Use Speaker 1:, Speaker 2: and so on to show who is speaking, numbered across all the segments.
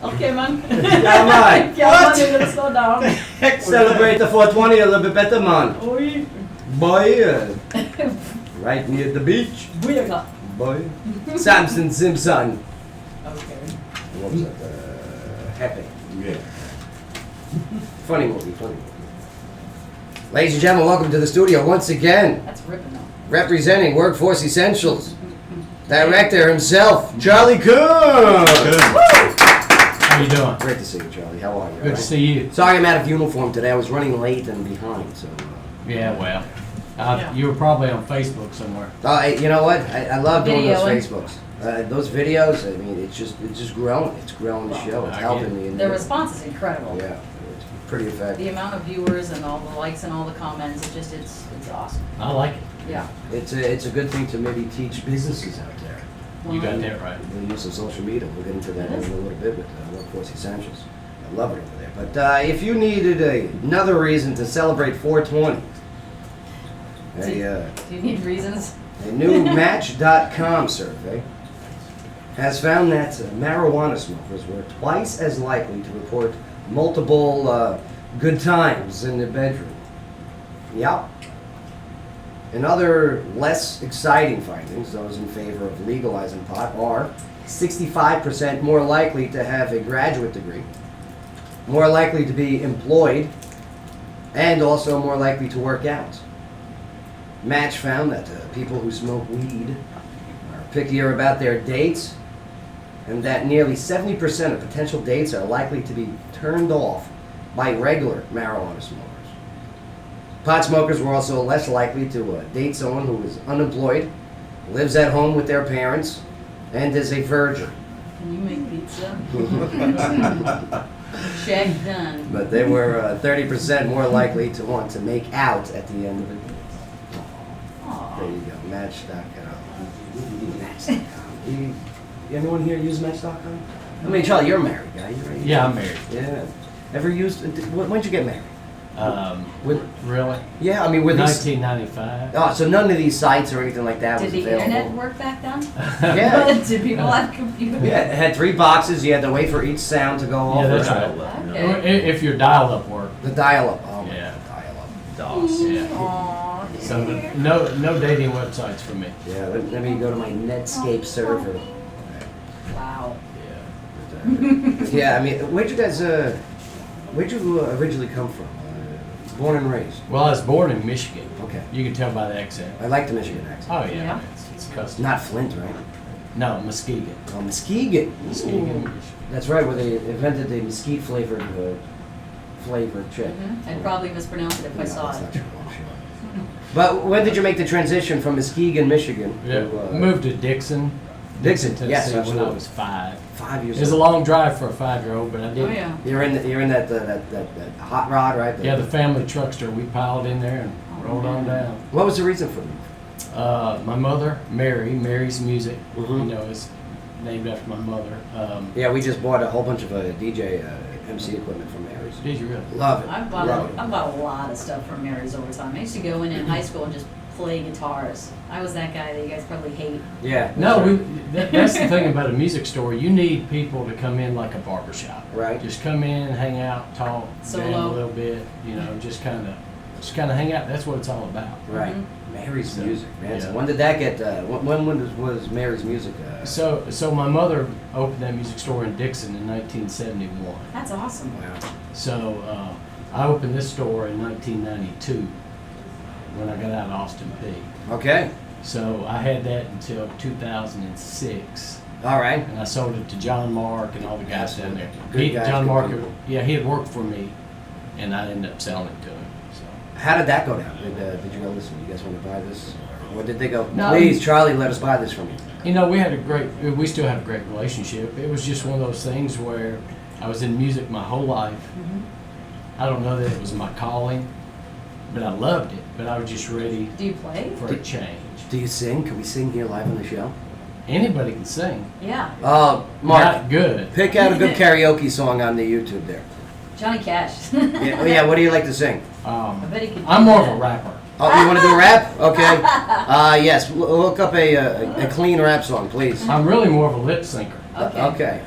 Speaker 1: Okay, man.
Speaker 2: Ja, man.
Speaker 1: Ja,
Speaker 2: What?
Speaker 1: man, you're gonna slow down.
Speaker 2: Celebrate the 420 a little bit better, man.
Speaker 1: Oj.
Speaker 2: Boy, right near the beach.
Speaker 1: Booyaka.
Speaker 2: Boy. Samson Simpson.
Speaker 1: Okay.
Speaker 2: What was that? Happy.
Speaker 3: Yeah.
Speaker 2: Funny movie. Ladies and gentlemen, welcome to the studio once again.
Speaker 1: That's ripping though.
Speaker 2: Representing Workforce Essentials. Director himself, Charlie Coon.
Speaker 4: How you doing?
Speaker 2: Great to see you, Charlie. How are you?
Speaker 4: Good to see you.
Speaker 2: Sorry I'm out of uniform today. I was running late and behind, so.
Speaker 4: Yeah, well,
Speaker 1: Yeah.
Speaker 4: you were probably on Facebook somewhere.
Speaker 2: You know what? I love doing those
Speaker 1: Videoing.
Speaker 2: Facebooks. Those videos. I mean, it's just growing. It's growing the show. It's
Speaker 4: I
Speaker 2: helping
Speaker 4: get it.
Speaker 2: me. in
Speaker 1: The
Speaker 2: there.
Speaker 1: response is incredible.
Speaker 2: Yeah, it's pretty effective.
Speaker 1: The amount of viewers and all the likes and all the comments, it's awesome.
Speaker 4: I like it.
Speaker 1: Yeah.
Speaker 2: It's a good thing to maybe teach businesses out there
Speaker 4: You got that right.
Speaker 2: the use of social media. We'll get into that in
Speaker 1: It is.
Speaker 2: a little bit with Workforce Essentials. I love it over there. But if you needed another reason to celebrate 420,
Speaker 1: Do you need reasons?
Speaker 2: a new Match.com survey has found that marijuana smokers were twice as likely to report multiple good times in the bedroom. Yep. And other less exciting findings, those in favor of legalizing pot, are 65% more likely to have a graduate degree, more likely to be employed, and also more likely to work out. Match found that people who smoke weed are pickier about their dates, and that nearly 70% of potential dates are likely to be turned off by regular marijuana smokers. Pot smokers were also less likely to date someone who is unemployed, lives at home with their parents, and is a virgin.
Speaker 1: Can you make pizza? Check done.
Speaker 2: But they were 30% more likely to want to make out at the end of it.
Speaker 1: Aw.
Speaker 2: There you go, Match.com. Match.com. Anyone here use Match.com? I mean, Charlie, you're a married guy. Right?
Speaker 4: Yeah, I'm married.
Speaker 2: Yeah. Ever used? When'd you get married?
Speaker 4: Really?
Speaker 2: Yeah, I mean, were these?
Speaker 4: 1995.
Speaker 2: Oh, so none of these sites or anything like that
Speaker 1: Did
Speaker 2: was
Speaker 1: the
Speaker 2: available.
Speaker 1: internet work back then?
Speaker 2: Yeah.
Speaker 1: Did people have computers?
Speaker 2: Yeah, it had 3 boxes. You had to wait for each sound to go off.
Speaker 4: Yeah, that's right.
Speaker 1: Okay.
Speaker 4: If your dial-up worked.
Speaker 2: The dial-up. Oh, my
Speaker 4: Yeah.
Speaker 2: God, dial-up.
Speaker 4: DOS. Yeah.
Speaker 1: Aw,
Speaker 4: So
Speaker 1: dear.
Speaker 4: no dating websites for me.
Speaker 2: Yeah, let me go to my Netscape server.
Speaker 1: Wow.
Speaker 4: Yeah.
Speaker 2: Yeah, I mean, where'd you originally come from? Born and raised.
Speaker 4: Well, I was born in Michigan.
Speaker 2: Okay.
Speaker 4: You can tell by the accent.
Speaker 2: I like the Michigan accent.
Speaker 4: Oh yeah,
Speaker 1: Yeah.
Speaker 4: it's custom.
Speaker 2: Not Flint, right?
Speaker 4: No, Muskegon.
Speaker 2: Oh, Muskegon.
Speaker 4: Muskegon.
Speaker 2: That's right, where they invented the mesquite flavored chip.
Speaker 1: Mhm. I'd probably mispronounce it if I
Speaker 2: No,
Speaker 1: saw
Speaker 2: that's
Speaker 1: it.
Speaker 2: not true, I'm sure. But when did you make the transition from Muskegon, Michigan,
Speaker 4: Yeah.
Speaker 2: to
Speaker 4: Moved to Dixon.
Speaker 2: Dixon? Yes,
Speaker 4: Tennessee, when I
Speaker 2: absolutely.
Speaker 4: was 5.
Speaker 2: 5 years
Speaker 4: It was a
Speaker 2: old?
Speaker 4: long drive for a 5-year-old, but I did.
Speaker 1: Oh, yeah.
Speaker 2: You're in that hot rod, right?
Speaker 4: Yeah, the family truckster. We piled in there and rolled on down.
Speaker 2: What was the reason for them?
Speaker 4: My mother, Mary's Music.
Speaker 2: Mhm.
Speaker 4: You know, is named after my mother.
Speaker 2: Yeah, we just bought a whole bunch of DJ MC equipment from Mary's.
Speaker 4: Did you really?
Speaker 2: Love it.
Speaker 1: I've
Speaker 2: Love
Speaker 1: bought a lot of stuff from Mary's over time. I used to go in high school and just play guitars. I was that guy that you guys probably hate.
Speaker 2: Yeah.
Speaker 4: No, that's the thing about a music store. You need people to come in like a barbershop.
Speaker 2: Right.
Speaker 4: Just come in, hang out, talk,
Speaker 1: Solo.
Speaker 4: jam a little bit. You know, just kind of hang out. That's what it's all about.
Speaker 2: Right.
Speaker 1: Mhm.
Speaker 2: Mary's
Speaker 4: So,
Speaker 2: Music, man. So
Speaker 4: yeah.
Speaker 2: when did that get? When was Mary's Music?
Speaker 4: So my mother opened that music store in Dixon in 1971.
Speaker 1: That's awesome.
Speaker 2: Wow.
Speaker 4: So I opened this store in 1992 when I got out of Austin Peay.
Speaker 2: Okay.
Speaker 4: So I had that until 2006,
Speaker 2: All right.
Speaker 4: and I sold it to John Mark and all the guys down there.
Speaker 2: Good guys,
Speaker 4: John
Speaker 2: good
Speaker 4: Mark,
Speaker 2: people.
Speaker 4: yeah, he had worked for me, and I ended up selling it to him. So.
Speaker 2: How did that go down? Did you go, listen, you guys want to buy this? Or did they go,
Speaker 4: No.
Speaker 2: please, Charlie, let us buy this from you?
Speaker 4: You know, we still have a great relationship. It was just one of those things where I was in music my whole life.
Speaker 1: Mhm.
Speaker 4: I don't know that it was my calling, but I loved it. But I was just ready
Speaker 1: Do you play?
Speaker 4: for a change.
Speaker 2: Do you sing? Can we sing here live on the show?
Speaker 4: Anybody can sing.
Speaker 1: Yeah.
Speaker 2: Mark,
Speaker 4: Not good.
Speaker 2: pick out a good karaoke song on the YouTube there.
Speaker 1: Johnny Cash.
Speaker 2: Yeah, what do you like to sing?
Speaker 1: I bet he could.
Speaker 4: I'm
Speaker 1: do
Speaker 4: more of
Speaker 1: that.
Speaker 4: a rapper.
Speaker 2: Oh, you want to do a rap? Okay. Yes, look up a clean rap song, please.
Speaker 4: I'm really more of a lip syncer.
Speaker 1: Okay.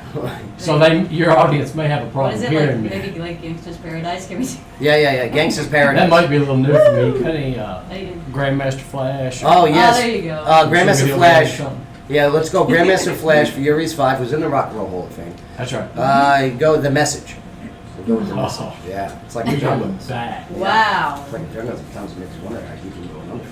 Speaker 4: So your audience may have a
Speaker 1: What
Speaker 4: problem
Speaker 1: is it,
Speaker 4: hearing
Speaker 1: like,
Speaker 4: me.
Speaker 1: maybe like Gangsta's Paradise? Can we see?
Speaker 2: Yeah. Gangsta's Paradise.
Speaker 4: That might be a little new for me. Any
Speaker 1: Hey.
Speaker 4: Grandmaster Flash?
Speaker 2: Oh, yes.
Speaker 1: Oh, there you go.
Speaker 2: Grandmaster
Speaker 4: Sugar Hill
Speaker 2: Flash.
Speaker 4: something?
Speaker 2: Yeah, let's go. Grandmaster Flash, Furious 5, was in the Rock and Roll Hall of Fame.
Speaker 4: That's right.
Speaker 2: Go with The Message. We'll go with The
Speaker 4: Oh.
Speaker 2: Message. Yeah. It's like
Speaker 4: You're
Speaker 2: the
Speaker 4: going
Speaker 2: Jungles.
Speaker 4: back.
Speaker 1: Wow.
Speaker 2: It's like the Jungles. Sometimes it makes you wonder how you keep going under.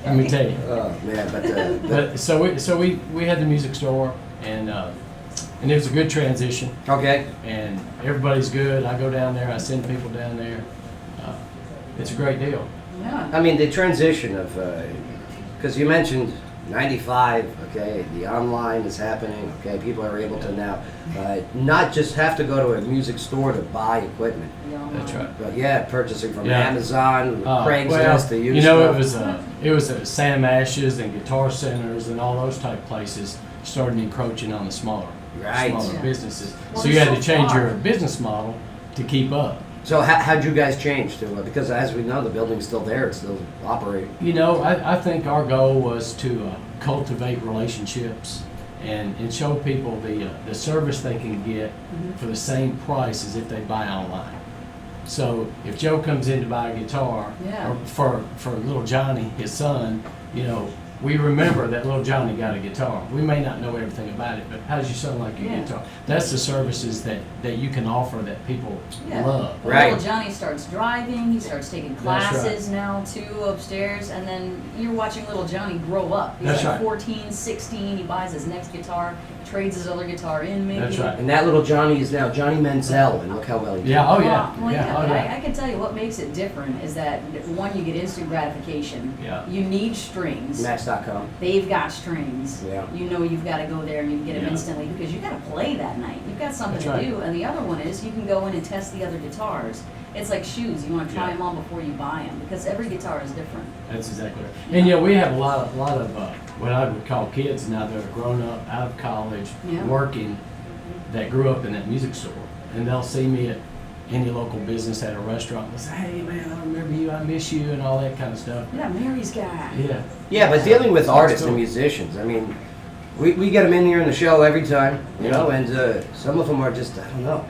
Speaker 4: Let me tell you.
Speaker 2: Oh, man. But,
Speaker 4: But so we had the music store, and it was a good transition,
Speaker 2: okay.
Speaker 4: and everybody's good. I go down there, I send people down there. It's a great deal.
Speaker 1: Yeah.
Speaker 2: I mean, the transition of, because you mentioned 95, okay, the online is happening, okay, people are able to now not just have to go to a music store to buy equipment,
Speaker 4: That's right.
Speaker 2: but yeah, purchasing from
Speaker 4: Yeah.
Speaker 2: Amazon,
Speaker 4: Well,
Speaker 2: Craigslist, the
Speaker 4: you
Speaker 2: used
Speaker 4: know,
Speaker 2: stuff.
Speaker 4: it was Sam Ash's and Guitar Centers and all those type places started encroaching on the smaller
Speaker 2: Right.
Speaker 1: Yeah.
Speaker 4: businesses.
Speaker 1: Well,
Speaker 4: So you had
Speaker 1: so
Speaker 4: to change
Speaker 1: far.
Speaker 4: your business model to keep up.
Speaker 2: So how'd you guys change to, because as we know, the building's still there, it's still operating.
Speaker 4: You know, I think our goal was to cultivate relationships and show people the service they can get for the same price as if they buy online. So if Joe comes in to buy a guitar,
Speaker 1: Yeah.
Speaker 4: or for little Johnny, his son, you know, we remember that little Johnny got a guitar. We may not know everything about it, but how does your son like your
Speaker 1: Yeah.
Speaker 4: guitar? That's the services that you can offer that people
Speaker 1: Yeah.
Speaker 4: love.
Speaker 1: Well,
Speaker 2: Right.
Speaker 1: little Johnny starts driving, he starts taking
Speaker 4: That's right.
Speaker 1: classes now too upstairs, and then you're watching little Johnny grow up. He's
Speaker 4: That's
Speaker 1: like
Speaker 4: right.
Speaker 1: 14, 16, he buys his next guitar, trades his other guitar in maybe.
Speaker 4: That's right.
Speaker 2: And that little Johnny is now Johnny Menzel, and look how well he did.
Speaker 4: Yeah, oh yeah.
Speaker 1: Well,
Speaker 4: yeah, oh
Speaker 1: but
Speaker 4: yeah.
Speaker 1: I can tell you what makes it different is that, one, you get instant gratification.
Speaker 4: Yeah.
Speaker 1: You need strings.
Speaker 2: Match.com.
Speaker 1: They've got strings.
Speaker 2: Yeah.
Speaker 1: You know you've got to go there and you get them
Speaker 4: Yeah.
Speaker 1: instantly because you got to play that night. You've got something
Speaker 4: That's
Speaker 1: to
Speaker 4: right.
Speaker 1: do. And the other one is you can go in and test the other guitars. It's like shoes. You want to try
Speaker 4: Yeah.
Speaker 1: them on before you buy them because every guitar is different.
Speaker 4: That's exactly right. And yeah, we have a lot of what I would call kids now that are grown up, out of college,
Speaker 1: Yeah.
Speaker 4: working, that grew up in that music store, and they'll see me at any local business at a restaurant and say, "Hey man, I remember you, I miss you," and all that kind of stuff.
Speaker 1: Yeah, Mary's guy.
Speaker 4: Yeah,
Speaker 2: Yeah, but dealing with artists
Speaker 4: cool.
Speaker 2: and musicians, I mean, we get them in here in the show every time, you know, and some of them are just, I don't know,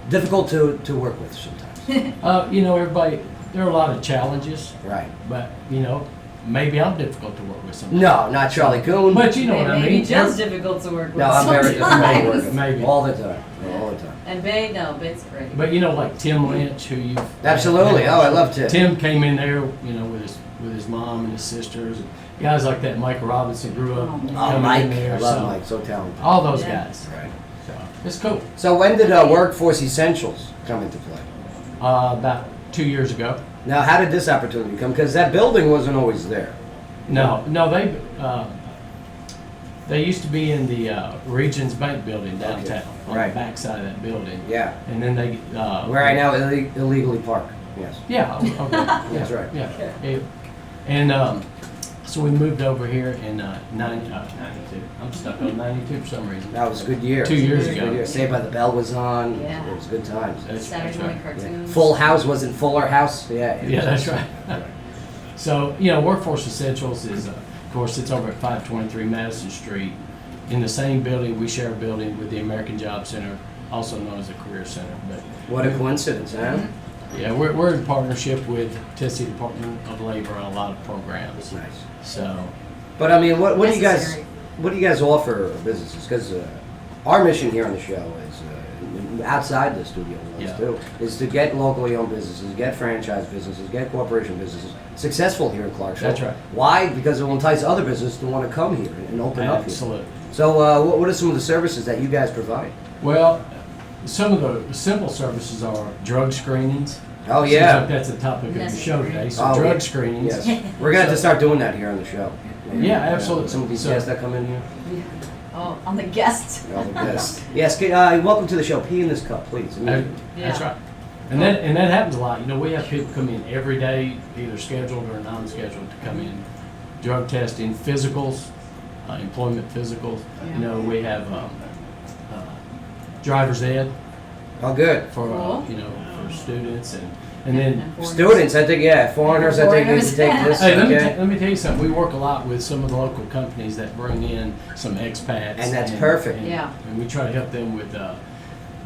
Speaker 2: difficult to work with sometimes.
Speaker 4: you know, everybody. There are a lot of challenges,
Speaker 2: Right.
Speaker 4: but you know, maybe I'm difficult to work with sometimes.
Speaker 2: No, not Charlie Coon.
Speaker 4: But you know what I
Speaker 1: Maybe
Speaker 4: mean.
Speaker 1: Joe's difficult to work with.
Speaker 2: No, I'm very difficult to work
Speaker 1: sometimes.
Speaker 2: with.
Speaker 4: Maybe.
Speaker 2: All the time. All the time.
Speaker 1: And Babe, no, Babe's great.
Speaker 4: But you know, like Tim Lynch, who you
Speaker 2: Absolutely. Oh, I love Tim.
Speaker 4: Tim came in there, you know, with his mom and his sisters, and guys like that. Mike Robinson grew up
Speaker 1: Oh, man.
Speaker 2: Oh,
Speaker 4: coming
Speaker 2: Mike.
Speaker 4: in there.
Speaker 2: I love
Speaker 4: so,
Speaker 2: Mike. So talented.
Speaker 4: All those
Speaker 1: Yeah.
Speaker 4: guys.
Speaker 2: Right.
Speaker 4: So it's cool.
Speaker 2: So when did Workforce Essentials come into play?
Speaker 4: About 2 years ago.
Speaker 2: Now, how did this opportunity come? Because that building wasn't always there.
Speaker 4: No, they used to be in the Regions Bank building downtown, on
Speaker 2: Right.
Speaker 4: the back side of that building.
Speaker 2: Yeah.
Speaker 4: And then they
Speaker 2: Where I now illegally park. Yes.
Speaker 4: Yeah. Okay.
Speaker 2: That's
Speaker 4: yeah,
Speaker 2: right.
Speaker 4: Yeah. Yeah. And so we moved over here in 92. I'm stuck on 92 for some reason.
Speaker 2: That was a good year.
Speaker 4: 2 years
Speaker 2: It was a good
Speaker 4: ago.
Speaker 2: year. Saved by the Bell was on.
Speaker 1: Yeah.
Speaker 2: It was good times.
Speaker 4: That's
Speaker 1: Saturday
Speaker 4: right.
Speaker 1: night cartoons.
Speaker 2: Full House wasn't Fuller House. Yeah.
Speaker 4: Yeah, that's right. So, you know, Workforce Essentials is, of course, it's over at 523 Madison Street. In the same building, we share a building with the American Job Center, also known as the Career Center. But
Speaker 2: What a coincidence, huh?
Speaker 4: yeah, we're in partnership with Tennessee Department of Labor on a lot of programs.
Speaker 2: Nice.
Speaker 4: So,
Speaker 2: But I mean, what do you guys
Speaker 1: Necessary.
Speaker 2: offer businesses? Because our mission here on the show is outside the studio
Speaker 4: Yeah.
Speaker 2: too, is to get locally owned businesses, get franchise businesses, get corporation businesses successful here in Clarksville.
Speaker 4: That's right.
Speaker 2: Why? Because it will entice other businesses to want to come here and open up here.
Speaker 4: absolutely.
Speaker 2: So, what are some of the services that you guys provide?
Speaker 4: Well, some of the simple services are drug screenings.
Speaker 2: Oh
Speaker 4: Seems
Speaker 2: yeah.
Speaker 4: like that's the topic of the show today. So
Speaker 2: Oh,
Speaker 4: drug
Speaker 2: yeah.
Speaker 4: screenings.
Speaker 2: Yes. We're gonna have to start doing that here on the show.
Speaker 4: Yeah, absolutely.
Speaker 2: Some of these
Speaker 4: So-
Speaker 2: guests that come in here.
Speaker 1: Oh, on the guests.
Speaker 2: All the guests. Yes. Welcome to the show. Pee in this cup, please.
Speaker 4: That's
Speaker 1: Yeah.
Speaker 4: right. And that happens a lot. You know, we have people come in every day, either scheduled or non-scheduled, to come in. Drug testing, physicals, employment physicals.
Speaker 1: Yeah.
Speaker 4: You know, we have driver's ed.
Speaker 2: Oh, good.
Speaker 4: for
Speaker 1: Cool.
Speaker 4: for students and then.
Speaker 1: And foreigners.
Speaker 2: Students, I think, yeah, foreigners, I think, need to take this,
Speaker 4: Hey,
Speaker 2: okay?
Speaker 4: let me tell you something. We work a lot with some of the local companies that bring in some expats.
Speaker 2: And that's perfect.
Speaker 1: Yeah.
Speaker 4: And we try to help them with,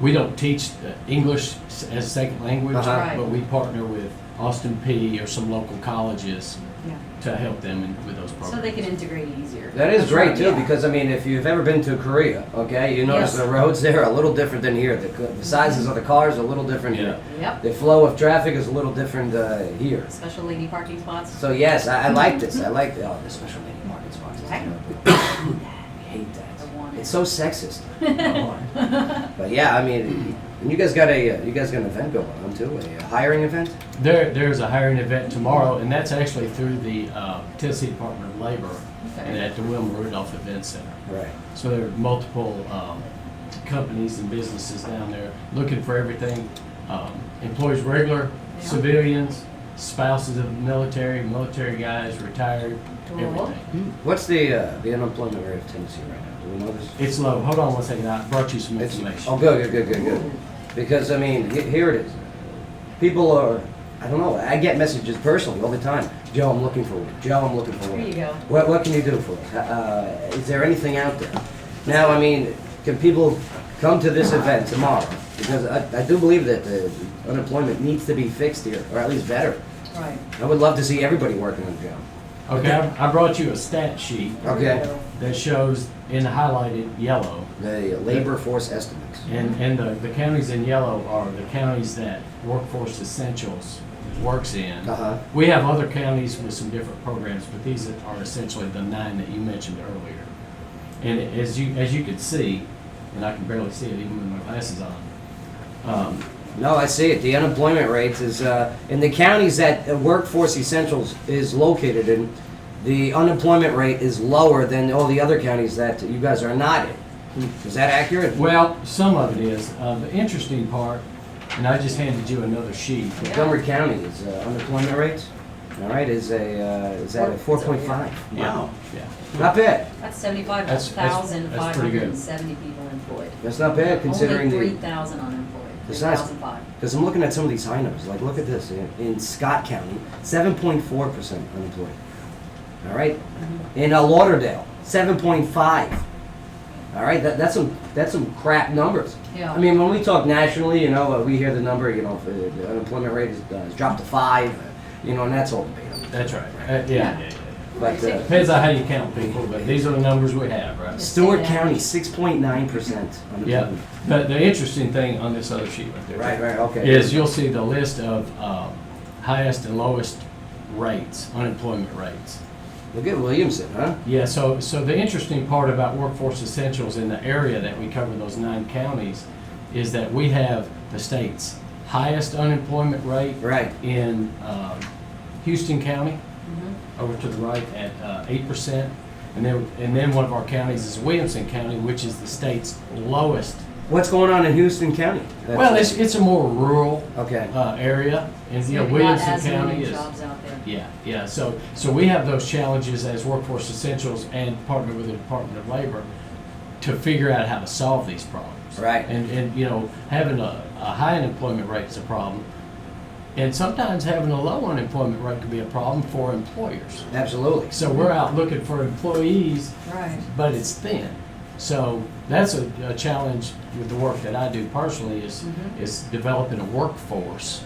Speaker 4: we don't teach English as a second language,
Speaker 2: Uh-huh.
Speaker 1: Right.
Speaker 4: but we partner with Austin P or some local colleges
Speaker 1: Yeah.
Speaker 4: to help them with those programs.
Speaker 1: So they can integrate easier.
Speaker 2: That is great too,
Speaker 1: Yeah.
Speaker 2: because I mean, if you've ever been to Korea, okay, you notice
Speaker 1: Yes.
Speaker 2: the roads there are a little different than here. The sizes of the cars are a little different
Speaker 4: Yeah.
Speaker 2: here.
Speaker 1: Yep.
Speaker 2: The flow of traffic is a little different here.
Speaker 1: Special lady parking spots.
Speaker 2: So yes, I like this. I like the special lady market spots.
Speaker 1: Right.
Speaker 2: I hate that.
Speaker 1: I want it.
Speaker 2: It's so sexist. But yeah, I mean, and you guys got an event going on too, a hiring event.
Speaker 4: There's a hiring event tomorrow, and that's actually through the Tennessee Department of Labor and
Speaker 1: Okay.
Speaker 4: at the Wilma Rudolph Event Center.
Speaker 2: Right.
Speaker 4: So there are multiple companies and businesses down there looking for everything, employees regular,
Speaker 1: Yeah.
Speaker 4: civilians, spouses of the military guys, retired,
Speaker 1: Cool.
Speaker 4: everything.
Speaker 2: What's the unemployment rate of Tennessee right now? Do we know this?
Speaker 4: It's low. Hold on one second. I brought you some
Speaker 2: It's,
Speaker 4: information.
Speaker 2: oh, good. Because I mean, here it is. People are, I don't know. I get messages personally all the time. Joe, I'm looking for work. Joe, I'm looking for
Speaker 1: There
Speaker 2: work.
Speaker 1: you go.
Speaker 2: What can you do for us? Is there anything out there? Now, I mean, can people come to this event tomorrow? Because I do believe that the unemployment needs to be fixed here, or at least better.
Speaker 1: Right.
Speaker 2: I would love to see everybody working on the job.
Speaker 4: Okay, I brought you a stat sheet
Speaker 1: There we
Speaker 2: Okay.
Speaker 1: go.
Speaker 4: that shows in highlighted yellow.
Speaker 2: The labor force estimates.
Speaker 4: And the counties in yellow are the counties that Workforce Essentials works in.
Speaker 2: Uh-huh.
Speaker 4: We have other counties with some different programs, but these are essentially the 9 that you mentioned earlier. And as you can see, and I can barely see it even with my glasses on,
Speaker 2: No, I see it. The unemployment rate is, in the counties that Workforce Essentials is located in, the unemployment rate is lower than all the other counties that you guys are not in. Is that accurate?
Speaker 4: well, some of it is. The interesting part, and I just handed you another sheet.
Speaker 2: Montgomery County is unemployment rate, all right, is at a 4.5. Wow,
Speaker 4: Yeah.
Speaker 2: not bad.
Speaker 1: That's
Speaker 4: That's pretty good.
Speaker 1: 75,570 people employed.
Speaker 2: That's not bad considering
Speaker 1: Only
Speaker 2: the.
Speaker 1: 3,000 unemployed.
Speaker 2: Besides-
Speaker 1: 3,005.
Speaker 2: Because I'm looking at some of these high numbers. Like, look at this in Scott County, 7.4% unemployed. All right, in Lauderdale, 7.5. All right, that's some crap numbers.
Speaker 1: Yeah.
Speaker 2: I mean, when we talk nationally, you know, we hear the number, you know, for the unemployment rate is dropped to 5, you know, and that's all debatable.
Speaker 4: That's right. Yeah.
Speaker 2: But
Speaker 4: Depends on how you count people, but these are the numbers we have, right?
Speaker 2: Stewart County, 6.9%
Speaker 4: Yeah.
Speaker 2: unemployment.
Speaker 4: The interesting thing on this other sheet right there.
Speaker 2: Right, okay.
Speaker 4: Is you'll see the list of highest and lowest rates, unemployment rates.
Speaker 2: Look at Williamson, huh?
Speaker 4: Yeah, so the interesting part about Workforce Essentials in the area that we cover, those 9 counties, is that we have the state's highest unemployment rate
Speaker 2: Right.
Speaker 4: in Houston County,
Speaker 1: Mhm.
Speaker 4: over to the right at 8%. And then one of our counties is Williamson County, which is the state's lowest.
Speaker 2: What's going on in Houston County?
Speaker 4: Well, it's a more rural
Speaker 2: Okay.
Speaker 4: area, and
Speaker 1: So
Speaker 4: you know,
Speaker 1: not
Speaker 4: Williamson
Speaker 1: as
Speaker 4: County
Speaker 1: many
Speaker 4: is.
Speaker 1: jobs out there.
Speaker 4: Yeah. So we have those challenges as Workforce Essentials and partner with the Department of Labor to figure out how to solve these problems.
Speaker 2: Right.
Speaker 4: And you know, having a high unemployment rate is a problem, and sometimes having a low unemployment rate can be a problem for employers.
Speaker 2: Absolutely.
Speaker 4: So we're out looking for employees,
Speaker 1: Right.
Speaker 4: but it's thin. So that's a challenge with the work that I do personally
Speaker 1: Mhm.
Speaker 4: is developing a workforce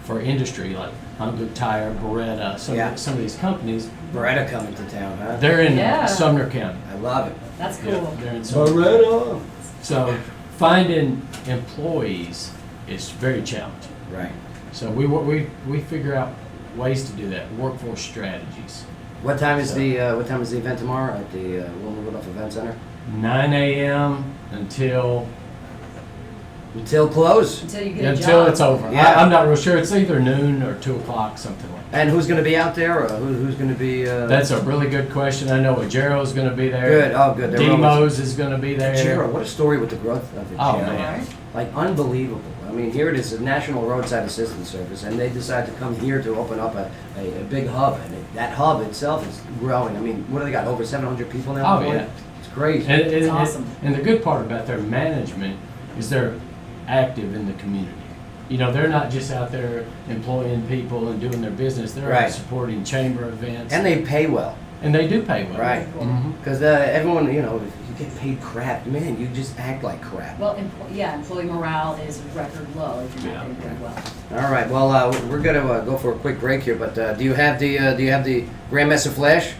Speaker 4: for industry like Good Tire, Beretta,
Speaker 2: Yeah.
Speaker 4: some of these companies.
Speaker 2: Beretta coming to town, huh?
Speaker 4: They're in
Speaker 1: Yeah.
Speaker 4: Sumner County.
Speaker 2: I love it.
Speaker 1: That's
Speaker 4: Yeah,
Speaker 1: cool.
Speaker 4: they're in Sumner.
Speaker 2: Beretta.
Speaker 4: So finding employees is very challenging.
Speaker 2: Right.
Speaker 4: So we figure out ways to do that, workforce strategies.
Speaker 2: What time is the event tomorrow at the Wilma Rudolph Event Center?
Speaker 4: 9 a.m. until
Speaker 2: Until close.
Speaker 1: Until you get a job.
Speaker 4: until it's over.
Speaker 2: Yeah.
Speaker 4: I'm not real sure. It's either noon or 2 o'clock, something like that.
Speaker 2: And who's going to be out there? Or who's going to be?
Speaker 4: That's a really good question. I know Ajero's going to be there.
Speaker 2: Good. Oh, good. They're almost-
Speaker 4: Demos is going to be there.
Speaker 2: Jero, what a story with the growth of it.
Speaker 4: Oh,
Speaker 2: Jero.
Speaker 4: man.
Speaker 1: Right.
Speaker 2: Like unbelievable. I mean, here it is, the National Roadside Assistance Service, and they decided to come here to open up a big hub, and that hub itself is growing. I mean, what do they got? Over 700 people now.
Speaker 4: Oh, yeah.
Speaker 2: It's crazy.
Speaker 4: And
Speaker 1: It's awesome.
Speaker 4: and the good part about their management is active in the community. You know, they're not just out there employing people and doing their business. They're
Speaker 2: Right.
Speaker 4: out supporting chamber events.
Speaker 2: And they pay well.
Speaker 4: And they do pay well.
Speaker 2: Right.
Speaker 4: Mhm.
Speaker 2: Because everyone, you know, if you get paid crap, man, you just act like crap.
Speaker 1: Well, employee morale is record low if you're
Speaker 4: Yeah.
Speaker 1: not doing well.
Speaker 2: All right. Well, we're gonna go for a quick break here, but do you have the Grandmaster Flash?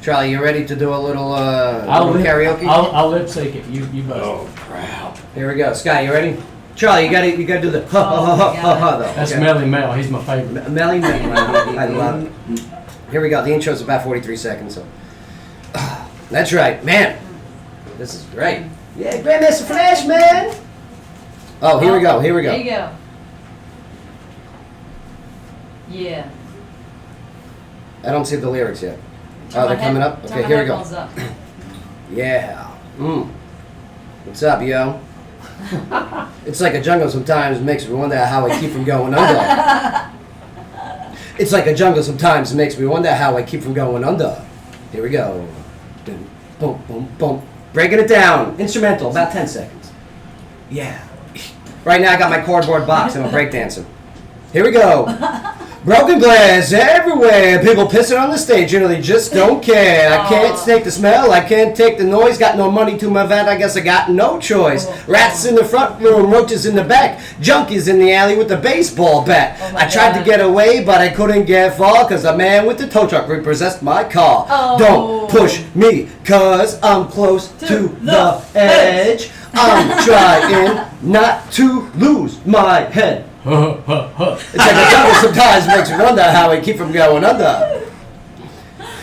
Speaker 2: Charlie, you ready to do a little karaoke?
Speaker 4: I'll lip sync it. You bust.
Speaker 3: Oh, crap.
Speaker 2: Here we go. Sky, you ready? Charlie, you gotta do the ha ha ha ha ha though.
Speaker 4: That's
Speaker 2: okay?
Speaker 4: Melly Mel. He's my favorite.
Speaker 2: Melly Mel. I love it. Here we go. The intro's about 43 seconds. So, that's right, man. This is great. Yeah, Grandmaster Flash, man. Oh, here we go. Here we
Speaker 1: There
Speaker 2: go.
Speaker 1: you go. Yeah.
Speaker 2: I don't see the lyrics yet.
Speaker 1: Turn
Speaker 2: Oh,
Speaker 1: my
Speaker 2: they're coming up?
Speaker 1: turn
Speaker 2: Okay,
Speaker 1: my
Speaker 2: here we go.
Speaker 1: headphones up.
Speaker 2: Yeah. What's up, yo? It's like a jungle sometimes makes me wonder how I keep from going under. It's like a jungle sometimes makes me wonder how I keep from going under. Here we go. Dun, boom, boom, boom. Breaking it down. Instrumental, about 10 seconds. Yeah. Right now I got my cardboard box and I'm breakdancing. Here we go. Broken glass everywhere. People pissing on the stage. You know, they just don't care. I can't take the smell. I can't take the noise. Got no money to my vat. I guess I got no choice. Rats in the front room. Roaches in the back. Junkies in the alley with the baseball bat.
Speaker 1: Oh my
Speaker 2: I tried
Speaker 1: God.
Speaker 2: to get away, but I couldn't get far because the man with the tow truck repossessed my car.
Speaker 1: Oh.
Speaker 2: Don't push me because I'm close to the edge. I'm trying not to lose my head. It's like the jungle sometimes makes me wonder how I keep from going under.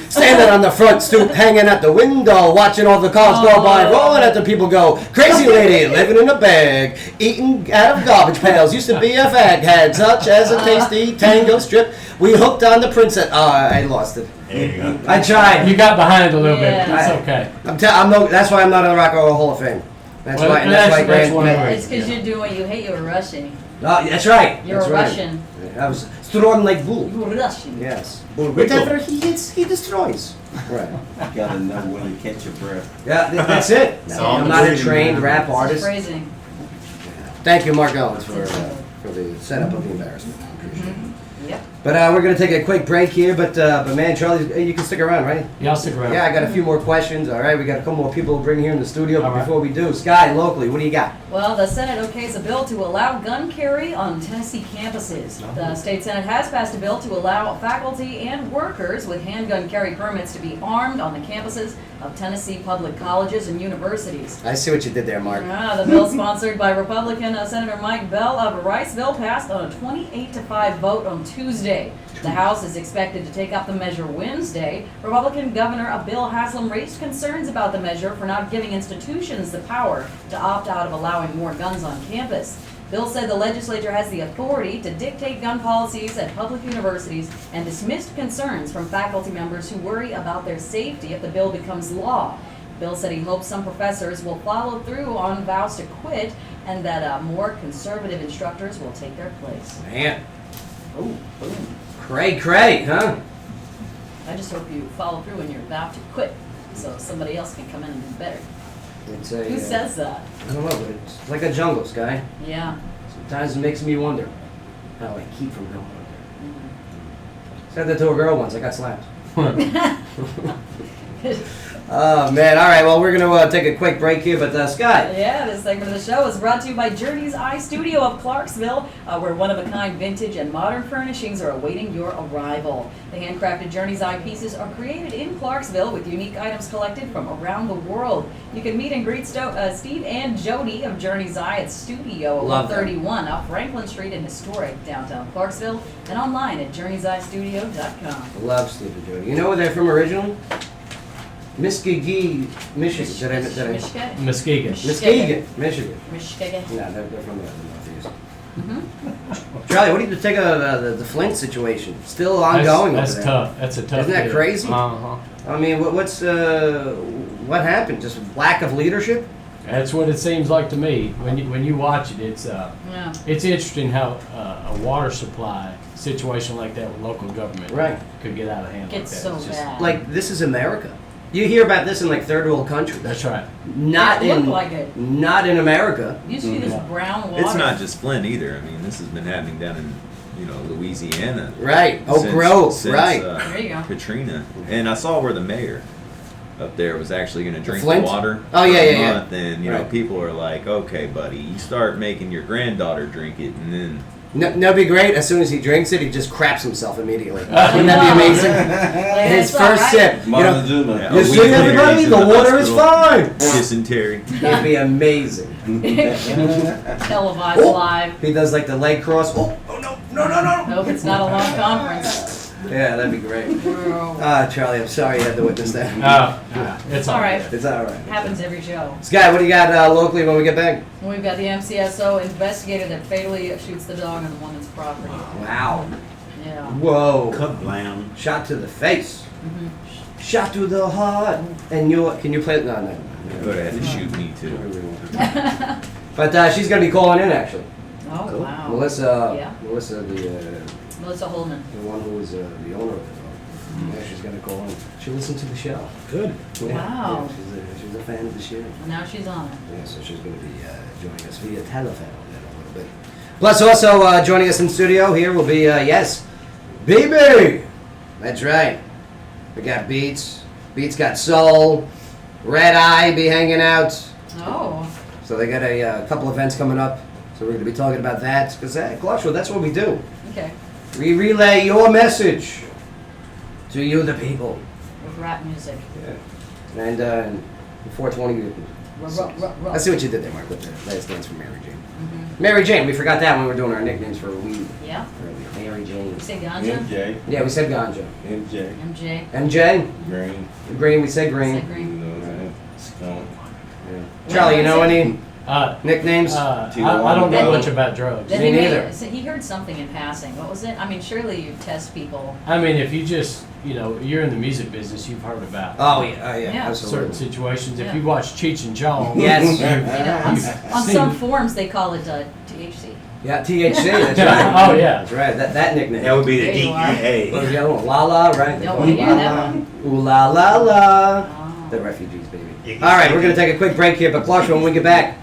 Speaker 2: Standing on the front stoop, hanging at the window, watching all the cars go by, rolling at the people go. Crazy lady living in a bag, eating out of garbage pails. Used to be a fag, had such as a tasty tango strip. We hooked on the princess. Oh, I lost it.
Speaker 3: There you go.
Speaker 2: I tried.
Speaker 4: You got behind a little bit.
Speaker 1: Yeah.
Speaker 4: It's okay.
Speaker 2: That's why I'm not in the Rock and Roll Hall of Fame. That's
Speaker 4: Well,
Speaker 2: why. And that's why.
Speaker 4: that's one of the
Speaker 1: It's because you're doing what you hate. You're rushing.
Speaker 2: Oh, that's right.
Speaker 1: You're
Speaker 2: that's
Speaker 1: a
Speaker 2: right.
Speaker 1: Russian.
Speaker 2: I was thrown like bull.
Speaker 1: You're rushing.
Speaker 2: Yes.
Speaker 3: Bull
Speaker 2: Whatever he hits, he destroys. Right.
Speaker 3: You gotta know when to catch your breath.
Speaker 2: Yeah, that's it.
Speaker 3: So
Speaker 2: I'm
Speaker 3: I'm
Speaker 2: not a
Speaker 3: agreeing,
Speaker 2: trained
Speaker 3: man.
Speaker 2: rap
Speaker 1: It's
Speaker 2: artist.
Speaker 1: phrasing.
Speaker 2: Thank you, Mark Owens, for the setup of the embarrassment. I appreciate it.
Speaker 1: Yep.
Speaker 2: But we're gonna take a quick break here. But man, Charlie, you can stick around, right?
Speaker 4: Yeah, I'll stick around.
Speaker 2: Yeah, I got a few more questions. All right, we got a couple more people to bring here in the studio. But
Speaker 4: All right.
Speaker 2: before we do, Sky, locally, what do you got?
Speaker 1: Well, the Senate okays a bill to allow gun carry on Tennessee campuses. The state Senate has passed a bill to allow faculty and workers with handgun carry permits to be armed on the campuses of Tennessee public colleges and universities.
Speaker 2: I see what you did there, Mark.
Speaker 1: The bill, sponsored by Republican Senator Mike Bell of Riceville, passed on a 28-5 vote on Tuesday. The House is expected to take up the measure Wednesday. Republican Governor Bill Haslam raised concerns about the measure for not giving institutions the power to opt out of allowing more guns on campus. Bill said the legislature has the authority to dictate gun policies at public universities and dismissed concerns from faculty members who worry about their safety if the bill becomes law. Bill said he hopes some professors will follow through on vows to quit and that more conservative instructors will take their place.
Speaker 2: Man. Oh, boom. Cray, huh?
Speaker 1: I just hope you follow through on your vow to quit so somebody else can come in and do better.
Speaker 2: It's a,
Speaker 1: Who says that?
Speaker 2: I don't know, but it's like a jungle, Sky.
Speaker 1: Yeah.
Speaker 2: Sometimes it makes me wonder how I keep from going under.
Speaker 1: Mhm.
Speaker 2: Said that to a girl once. I got slapped. Oh man! All right. Well, we're gonna take a quick break here, but Sky.
Speaker 1: Yeah, this segment of the show is brought to you by Journey's Eye Studio of Clarksville, where one-of-a-kind vintage and modern furnishings are awaiting your arrival. The handcrafted Journey's Eye pieces are created in Clarksville with unique items collected from around the world. You can meet and greet Steve and Jody of Journey's Eye at Studio
Speaker 2: Love them.
Speaker 1: 131 off Franklin Street in historic downtown Clarksville and online at journeyseyestudio.com.
Speaker 2: Love Steve and Jody. You know where they're from originally? Muskogee, Michigan. Did I?
Speaker 1: Michigan?
Speaker 4: Muskegon.
Speaker 2: Muskegon, Michigan.
Speaker 1: Michigan.
Speaker 2: No, they're from the Northeast.
Speaker 1: Mm-hmm.
Speaker 2: Charlie, what do you think of the Flint situation? Still ongoing
Speaker 4: That's
Speaker 2: over there.
Speaker 4: tough. That's a tough.
Speaker 2: Isn't that
Speaker 4: deal.
Speaker 2: crazy?
Speaker 4: Uh-huh.
Speaker 2: I mean, what happened? Just lack of leadership?
Speaker 4: That's what it seems like to me. When you watch it, it's
Speaker 1: Yeah.
Speaker 4: it's interesting how a water supply situation like that with local government
Speaker 2: Right.
Speaker 4: could get out of hand.
Speaker 1: Gets
Speaker 4: like that.
Speaker 1: so
Speaker 4: It's just-
Speaker 1: bad.
Speaker 2: Like, this is America. You hear about this in like third world countries.
Speaker 4: That's right.
Speaker 2: Not
Speaker 1: It looked
Speaker 2: in
Speaker 1: like it.
Speaker 2: not in America.
Speaker 1: You see this brown water.
Speaker 3: It's not just Flint either. I mean, this has been happening down in, Louisiana.
Speaker 2: Right. Oak Grove.
Speaker 3: Since,
Speaker 2: right.
Speaker 1: There you go.
Speaker 3: Katrina. And I saw where the mayor up there was actually going to drink the
Speaker 2: Flint?
Speaker 3: water
Speaker 2: Oh,
Speaker 3: for
Speaker 2: yeah,
Speaker 3: a
Speaker 2: yeah, yeah.
Speaker 3: month. And,
Speaker 2: Right.
Speaker 3: people are like, okay, buddy, you start making your granddaughter drink it, and then...
Speaker 2: No, be great. As soon as he drinks it, he just craps himself immediately. Wouldn't that be amazing?
Speaker 1: Like,
Speaker 2: His
Speaker 1: it's all
Speaker 2: first
Speaker 1: right.
Speaker 2: sip.
Speaker 3: Montezuma. Yeah,
Speaker 2: You
Speaker 3: a week
Speaker 2: see,
Speaker 3: later,
Speaker 2: everybody,
Speaker 3: he's in
Speaker 2: the
Speaker 3: the
Speaker 2: water is
Speaker 3: hospital.
Speaker 2: fine.
Speaker 3: Dysentery.
Speaker 2: It'd be amazing.
Speaker 1: Televised
Speaker 2: Oh.
Speaker 1: live.
Speaker 2: He does like the leg cross. Oh no!
Speaker 1: Hope it's not a long conference.
Speaker 2: Yeah, that'd be great.
Speaker 1: Bro.
Speaker 2: Charlie, I'm sorry you had to witness that.
Speaker 4: It's
Speaker 1: All right.
Speaker 2: It's all right.
Speaker 1: Happens every show.
Speaker 2: Sky, what do you got locally when we get back?
Speaker 1: We've got the MCSO investigator that fatally shoots the dog on the woman's property.
Speaker 2: Wow.
Speaker 1: Yeah.
Speaker 2: Whoa.
Speaker 3: Kablam.
Speaker 2: Shot to the face.
Speaker 1: Mhm.
Speaker 2: Shot to the heart. And can you play it? No.
Speaker 3: You would have had to shoot me, too.
Speaker 2: But she's going to be calling in, actually.
Speaker 1: Oh, wow.
Speaker 2: Melissa,
Speaker 1: Yeah.
Speaker 2: Melissa,
Speaker 1: Melissa Holman.
Speaker 2: the one who was the owner of the dog. Yeah, she's going to call in. She listened to the show.
Speaker 3: Good.
Speaker 2: Yeah,
Speaker 1: Wow.
Speaker 2: Yeah, she's a fan of the show.
Speaker 1: Now she's on it.
Speaker 2: Yeah, so she's going to be joining us via telephone in a little bit. Plus, also joining us in studio here will be, yes, BB. That's right. We got Beats. Beats got Soul. Red Eye be hanging out.
Speaker 1: Oh.
Speaker 2: So they got a couple events coming up. So we're going to be talking about that. Because Clarksville, that's what we do.
Speaker 1: Okay.
Speaker 2: We relay your message to you, the people.
Speaker 1: With rap music.
Speaker 2: Yeah. And 420. I see what you did there, Mark, with the last dance for Mary Jane.
Speaker 1: Mm-hmm.
Speaker 2: Mary Jane, we forgot that when we were doing our nicknames for weed
Speaker 1: Yeah.
Speaker 2: earlier. Mary Jane.
Speaker 1: You say ganja?
Speaker 3: MJ.
Speaker 2: Yeah, we said ganja.
Speaker 3: MJ.
Speaker 1: MJ.
Speaker 2: MJ?
Speaker 3: Green.
Speaker 2: Green, we said green.
Speaker 1: Say green.
Speaker 3: Skunk.
Speaker 2: Yeah. Charlie, you know any nicknames?
Speaker 4: I don't know much about drugs.
Speaker 1: Then
Speaker 2: Me
Speaker 1: he
Speaker 2: neither.
Speaker 1: he heard something in passing. What was it? I mean, surely you test people.
Speaker 4: I mean, if you just, you're in the music business, you've heard about
Speaker 2: Oh, yeah,
Speaker 1: Yeah.
Speaker 2: absolutely.
Speaker 4: certain situations.
Speaker 1: Yeah.
Speaker 4: If you watch Cheech and Chong,
Speaker 2: Yes.
Speaker 1: You know, on
Speaker 4: seen-
Speaker 1: some forms they call it THC.
Speaker 2: Yeah, THC, that's right.
Speaker 4: Oh, yeah.
Speaker 2: That's right, that nickname.
Speaker 3: That would be the
Speaker 1: There you are.
Speaker 3: DEA.
Speaker 2: What was the other one? La La, right?
Speaker 1: Don't want to hear that one.
Speaker 2: Ooh la la la.
Speaker 1: Oh.
Speaker 2: The refugees, baby. All right, we're going to take a quick break here, but Clarksville, when we get back,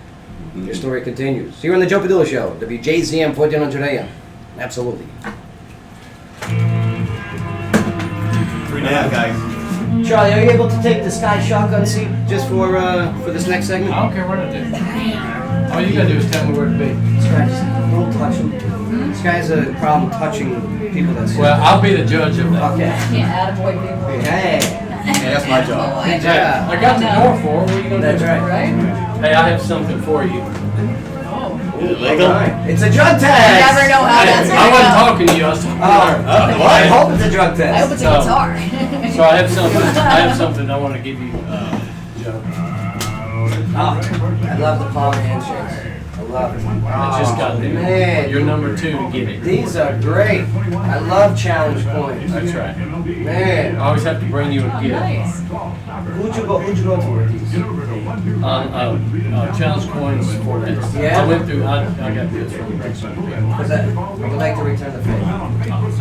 Speaker 2: your story continues. Here on the Joe Padula Show, WJZM 1400 AM. Absolutely.
Speaker 3: Free now, guys.
Speaker 2: Charlie, are you able to take the Sky shotgun seat just for this next segment?
Speaker 4: I don't care what I do. All you gotta do is tell me where to be.
Speaker 2: Sky, just don't touch him. Sky's a problem touching people that sit.
Speaker 4: Well, I'll be the judge of that.
Speaker 2: Okay.
Speaker 1: Can't attaboy people.
Speaker 2: Hey.
Speaker 3: Yeah, that's my job.
Speaker 2: Good
Speaker 4: Hey,
Speaker 2: job.
Speaker 4: I got the door for her. What are you gonna
Speaker 2: That's
Speaker 4: do?
Speaker 2: right.
Speaker 1: Right?
Speaker 4: Hey, I have something for you.
Speaker 1: Oh.
Speaker 3: Legal?
Speaker 2: It's a drug
Speaker 1: You
Speaker 2: test.
Speaker 1: never know how that's
Speaker 4: I
Speaker 1: gonna
Speaker 4: wasn't
Speaker 1: go.
Speaker 4: talking to you. I was talking to her.
Speaker 2: I hope it's a drug
Speaker 1: I hope
Speaker 2: test.
Speaker 1: it's a
Speaker 4: So-
Speaker 1: guitar.
Speaker 4: So I have something I want to give you, Joe.
Speaker 2: Oh, I love the palm handshakes. I love it.
Speaker 4: I just got them.
Speaker 2: Man,
Speaker 4: You're number 2 to get it.
Speaker 2: these are great. I love challenge coins.
Speaker 4: That's right. I
Speaker 2: Man,
Speaker 4: always have to bring you a gift.
Speaker 1: Nice.
Speaker 2: who'd you go to with these?
Speaker 4: Challenge coins for that.
Speaker 2: Yeah?
Speaker 4: I went through. I got this from
Speaker 2: Because I would like to return the favor.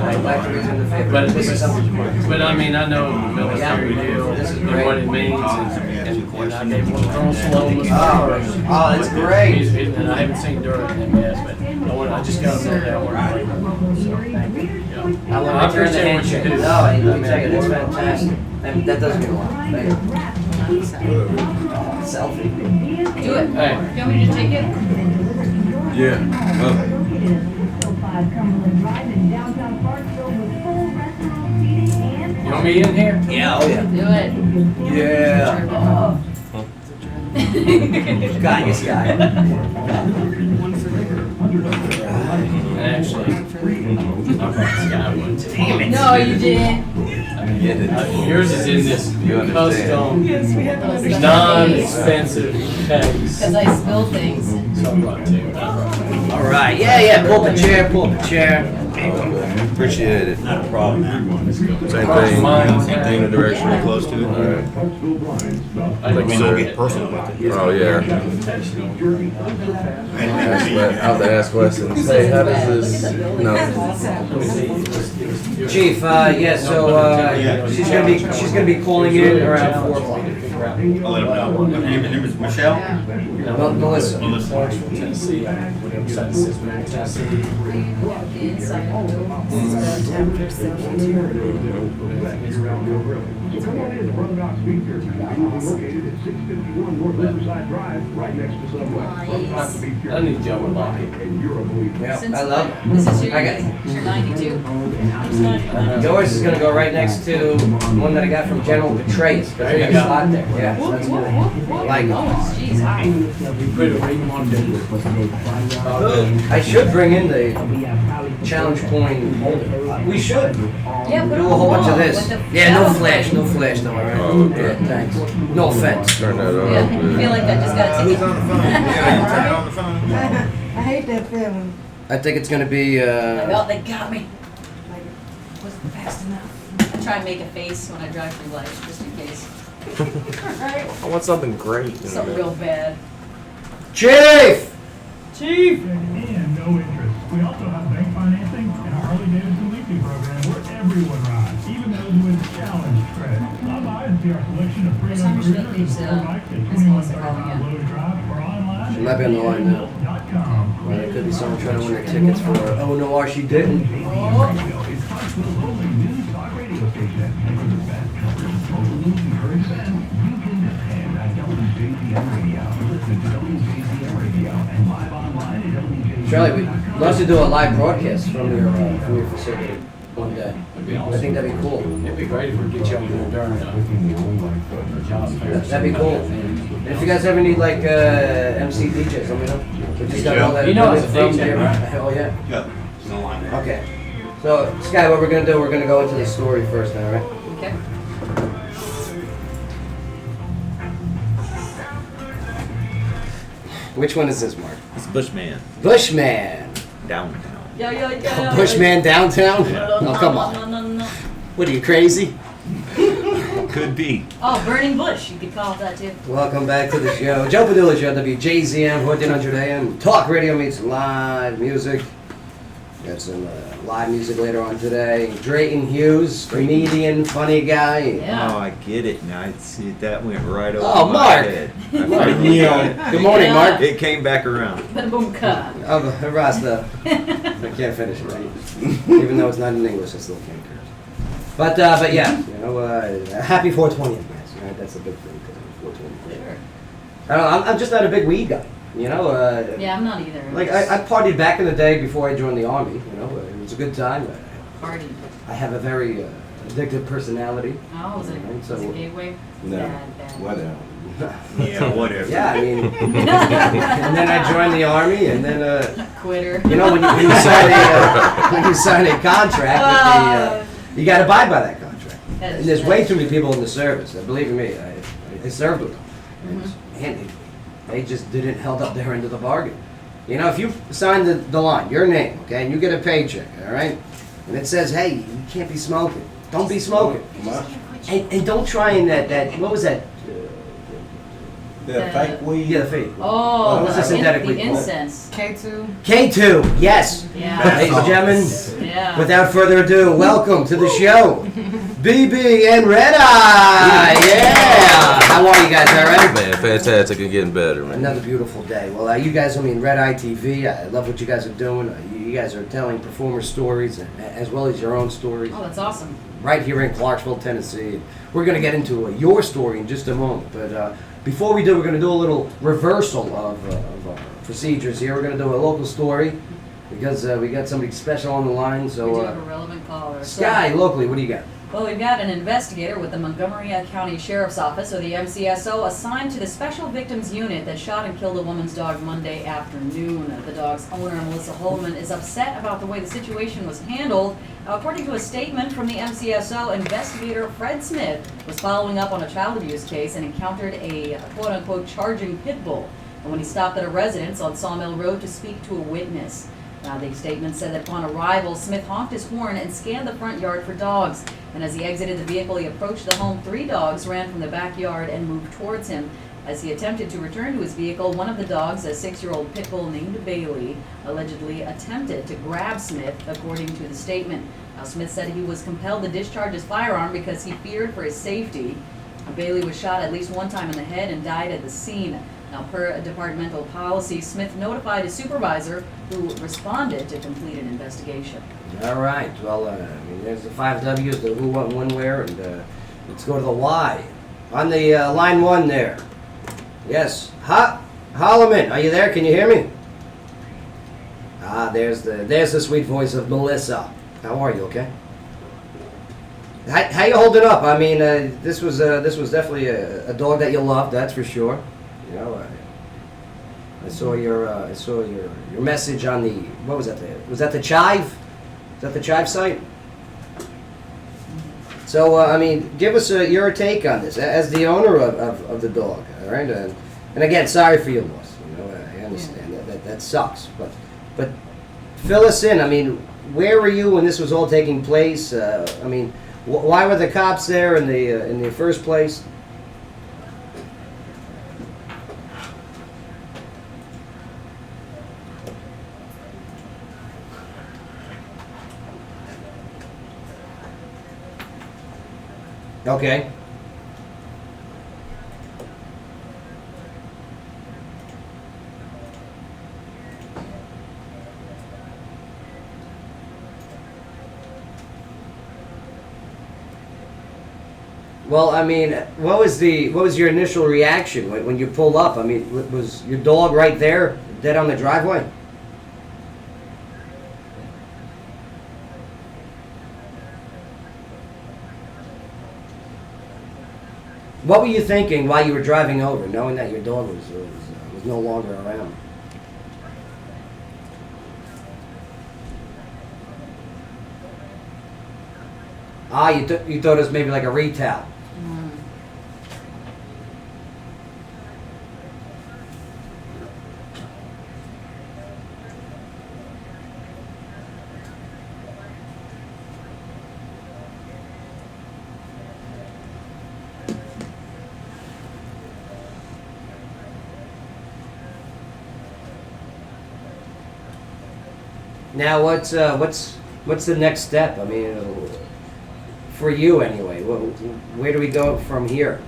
Speaker 2: I would like to return the favor.
Speaker 4: But
Speaker 2: This is something.
Speaker 4: But I mean, I know the military deal
Speaker 2: This is
Speaker 4: and
Speaker 2: great.
Speaker 4: what it means, and I gave one to Colonel Sloan.
Speaker 2: Oh, that's great.
Speaker 4: And I haven't seen during him yet, but I just got him there. I want to
Speaker 2: I want to return the
Speaker 4: I appreciate what you
Speaker 2: handshake.
Speaker 4: do.
Speaker 2: No, let me tell you, that's fantastic. And that does mean a lot. Thank you. Selfie.
Speaker 1: Do it.
Speaker 4: Hey.
Speaker 1: You want me to take it?
Speaker 3: Yeah.
Speaker 4: You want me in here?
Speaker 2: Yeah, oh yeah.
Speaker 1: Do it.
Speaker 2: Yeah. Got you, Sky.
Speaker 4: Actually, I brought this guy one too.
Speaker 1: No, you didn't.
Speaker 4: Yours is in this custom,
Speaker 1: Because
Speaker 4: non-expensive case.
Speaker 1: I spill things.
Speaker 4: So I brought two.
Speaker 2: All right. Yeah, pull up a chair, pull up a chair.
Speaker 5: Appreciate it.
Speaker 6: Not a problem, man.
Speaker 5: Same thing.
Speaker 3: Same thing, the direction we're close to it.
Speaker 5: All right.
Speaker 6: I
Speaker 5: Thank you,
Speaker 6: mean,
Speaker 5: sir.
Speaker 6: don't get personal with it.
Speaker 5: Oh, yeah. I have to ask questions. Hey, how does this, no.
Speaker 2: Chief, yeah, so she's gonna be calling in around 4 o'clock.
Speaker 6: I'll let them know. Her name is Michelle?
Speaker 2: Melissa.
Speaker 4: Clarksville, Tennessee, whatever side says Middle Tennessee. I need Joe would like it.
Speaker 2: Yeah, I love it.
Speaker 1: This is your,
Speaker 2: I got
Speaker 1: your 92.
Speaker 2: Yours is gonna go right next to the one that I got from General Petraeus.
Speaker 4: There you
Speaker 2: There's
Speaker 4: go.
Speaker 2: a lot there. Yeah, so that's good. I like it.
Speaker 1: Jeez, hi.
Speaker 4: You put a ring on it.
Speaker 2: I should bring in the challenge coin holder. We should do
Speaker 1: Yeah, put
Speaker 2: a
Speaker 1: it on the
Speaker 2: whole bunch
Speaker 1: wall
Speaker 2: of this.
Speaker 1: with the
Speaker 2: Yeah, no
Speaker 1: challenge
Speaker 2: flash,
Speaker 1: coin.
Speaker 2: no flash though, alright?
Speaker 5: Oh, okay.
Speaker 2: Yeah, thanks. No offense.
Speaker 5: Turn that on.
Speaker 1: Yeah, I feel like that just got
Speaker 3: Who's
Speaker 1: taken.
Speaker 3: on the phone? Yeah, you turn it on the phone.
Speaker 7: I hate that feeling.
Speaker 2: I think it's gonna be,
Speaker 1: Oh, they got me. Wasn't fast enough. I try and make a face when I drive through lights, just in case. Right?
Speaker 5: I want something great.
Speaker 1: Something real bad.
Speaker 2: Chief!
Speaker 1: Chief!
Speaker 8: And no interest. We also have bank financing and our Harley Davidson weekly program where everyone rides, even those with challenge credit. Stop by and see our selection of
Speaker 1: What time should
Speaker 8: pre-owned
Speaker 1: we leave,
Speaker 8: cruisers and sport bikes at
Speaker 1: Miss Melissa
Speaker 8: 2135
Speaker 1: calling in?
Speaker 8: Lowe's Drive or online
Speaker 2: She might be on the line now.
Speaker 8: at
Speaker 2: Well, there could be someone trying to win their tickets for, oh no, she didn't.
Speaker 8: It's Clarksville's only news talk radio station. And for the best coverage of local news and current events, you can depend on WJZM Radio. Listen to WJZM Radio and live online at WJZM.
Speaker 2: Charlie, we'd love to do a live broadcast from your facility one day.
Speaker 4: That'd be
Speaker 2: I
Speaker 4: awesome.
Speaker 2: think that'd be cool.
Speaker 4: It'd be great if we could get you over there during job fair.
Speaker 2: That'd be cool. And if you guys ever need like MC DJs, let me know. We just got all that.
Speaker 4: You know it's a
Speaker 2: from
Speaker 4: DJ,
Speaker 2: here.
Speaker 4: right?
Speaker 2: Oh yeah.
Speaker 6: Yeah, no line there.
Speaker 2: Okay. So Sky, what we're gonna do? We're gonna go into the story first, then, all right?
Speaker 1: Okay.
Speaker 2: Which one is this, Mark?
Speaker 3: It's Bushman
Speaker 2: Bushman.
Speaker 3: downtown.
Speaker 1: Yeah.
Speaker 2: Bushman downtown?
Speaker 1: No,
Speaker 2: Oh, come on.
Speaker 1: No.
Speaker 2: What are you, crazy?
Speaker 3: Could be.
Speaker 1: Oh, burning bush. You could call it that too.
Speaker 2: Welcome back to the show. Joe Padula Show, WJZM, 1400 AM. Talk radio meets live music. Got some live music later on today. Drayton Hughes, comedian, funny guy.
Speaker 1: Yeah.
Speaker 3: Oh, I get it now. I see that went right over
Speaker 2: Oh,
Speaker 3: my
Speaker 2: Mark.
Speaker 3: head. Yeah.
Speaker 2: Good morning, Mark.
Speaker 3: It came back around.
Speaker 1: Bada boom ka.
Speaker 2: Oh, Rasta. I can't finish it right. Even though it's not in English, I still can't curse. But yeah, you know, happy 420, guys. Right? That's a big thing. 420.
Speaker 1: Sure.
Speaker 2: I don't know, I'm just not a big weed guy. You know,
Speaker 1: Yeah, I'm not either.
Speaker 2: like I partied back in the day before I joined the army. You know, it was a good time.
Speaker 1: Party.
Speaker 2: I have a very addictive personality.
Speaker 1: Oh, was it a gateway?
Speaker 2: No.
Speaker 1: Bad.
Speaker 2: Whatever.
Speaker 3: Yeah, whatever.
Speaker 2: Yeah, I mean, and then I joined the army, and then
Speaker 1: Quitter.
Speaker 2: you know when you sign a contract, with the, you got to abide by that contract. And there's way too many people in the service. Believe me, I served with them. And man, they just didn't held up their end of the bargain. You know, if you sign the line, your name, okay, and you get a paycheck, all right, and it says, hey, you can't be smoking. Don't be smoking. And don't try and that what was that?
Speaker 6: The fake weed.
Speaker 2: Yeah, the fake.
Speaker 1: Oh,
Speaker 2: What's the synthetic
Speaker 1: the
Speaker 2: weed called?
Speaker 1: incense.
Speaker 7: K2.
Speaker 2: K2, yes.
Speaker 1: Yeah.
Speaker 2: Ladies and gentlemen,
Speaker 1: Yeah.
Speaker 2: without further ado, welcome to the show. BB and Red Eye, yeah. How are you guys, all right?
Speaker 5: Man, fantastic and getting better, man.
Speaker 2: Another beautiful day. Well, you guys are in Red Eye TV. I love what you guys are doing. You guys are telling performer stories as well as your own stories
Speaker 1: Oh, that's awesome.
Speaker 2: right here in Clarksville, Tennessee. We're going to get into your story in just a moment. But before we do, we're going to do a little reversal of our procedures here. We're going to do a local story because we got somebody special on the line.
Speaker 1: We do
Speaker 2: So,
Speaker 1: have a relevant caller.
Speaker 2: Sky, locally, what do you got?
Speaker 1: Well, we've got an investigator with the Montgomery County Sheriff's Office, or the MCSO, assigned to the Special Victims Unit that shot and killed a woman's dog Monday afternoon. The dog's owner, Melissa Holman, is upset about the way the situation was handled. According to a statement from the MCSO, investigator Fred Smith was following up on a child abuse case and encountered a quote-unquote charging pit bull when he stopped at a residence on Sawmill Road to speak to a witness. The statement said that upon arrival, Smith honked his horn and scanned the front yard for dogs. And as he exited the vehicle, he approached the home. 3 dogs ran from the backyard and moved towards him. As he attempted to return to his vehicle, one of the dogs, a 6-year-old pit bull named Bailey, allegedly attempted to grab Smith, according to the statement. Now, Smith said he was compelled to discharge his firearm because he feared for his safety. Bailey was shot at least 1 time in the head and died at the scene. Now, per departmental policy, Smith notified his supervisor, who responded to complete an investigation.
Speaker 2: All right. Well, I mean, there's the 5 W's, the who, what, when, where, and let's go to the why. On the line 1 there. Yes. Holloman, are you there? Can you hear me? Ah, there's the sweet voice of Melissa. How are you? Okay. How you holding up? I mean, this was definitely a dog that you loved, that's for sure. You know, I saw your message on the, what was that? Was that the Chive? Is that the Chive site? So I mean, give us your take on this as the owner of the dog. All right, and again, sorry for your loss. You know, I understand that sucks, but fill us in. I mean, where were you when this was all taking place? I mean, why were the cops there in the first place? Okay. Well, I mean, what was your initial reaction when you pulled up? I mean, was your dog right there, dead on the driveway? What were you thinking while you were driving over, knowing that your dog was no longer around? Ah, you thought it was maybe like a retail. Now, what's the next step? I mean, for you anyway, where do we go from here?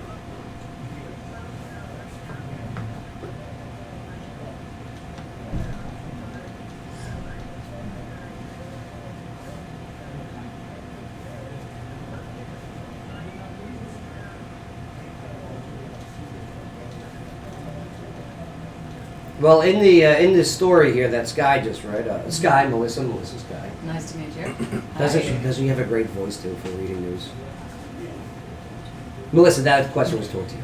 Speaker 2: Well, in the story here that Sky just read, Melissa Sky.
Speaker 1: Nice to meet you.
Speaker 2: Doesn't she have a great voice too for reading news? Melissa, that question was told to you.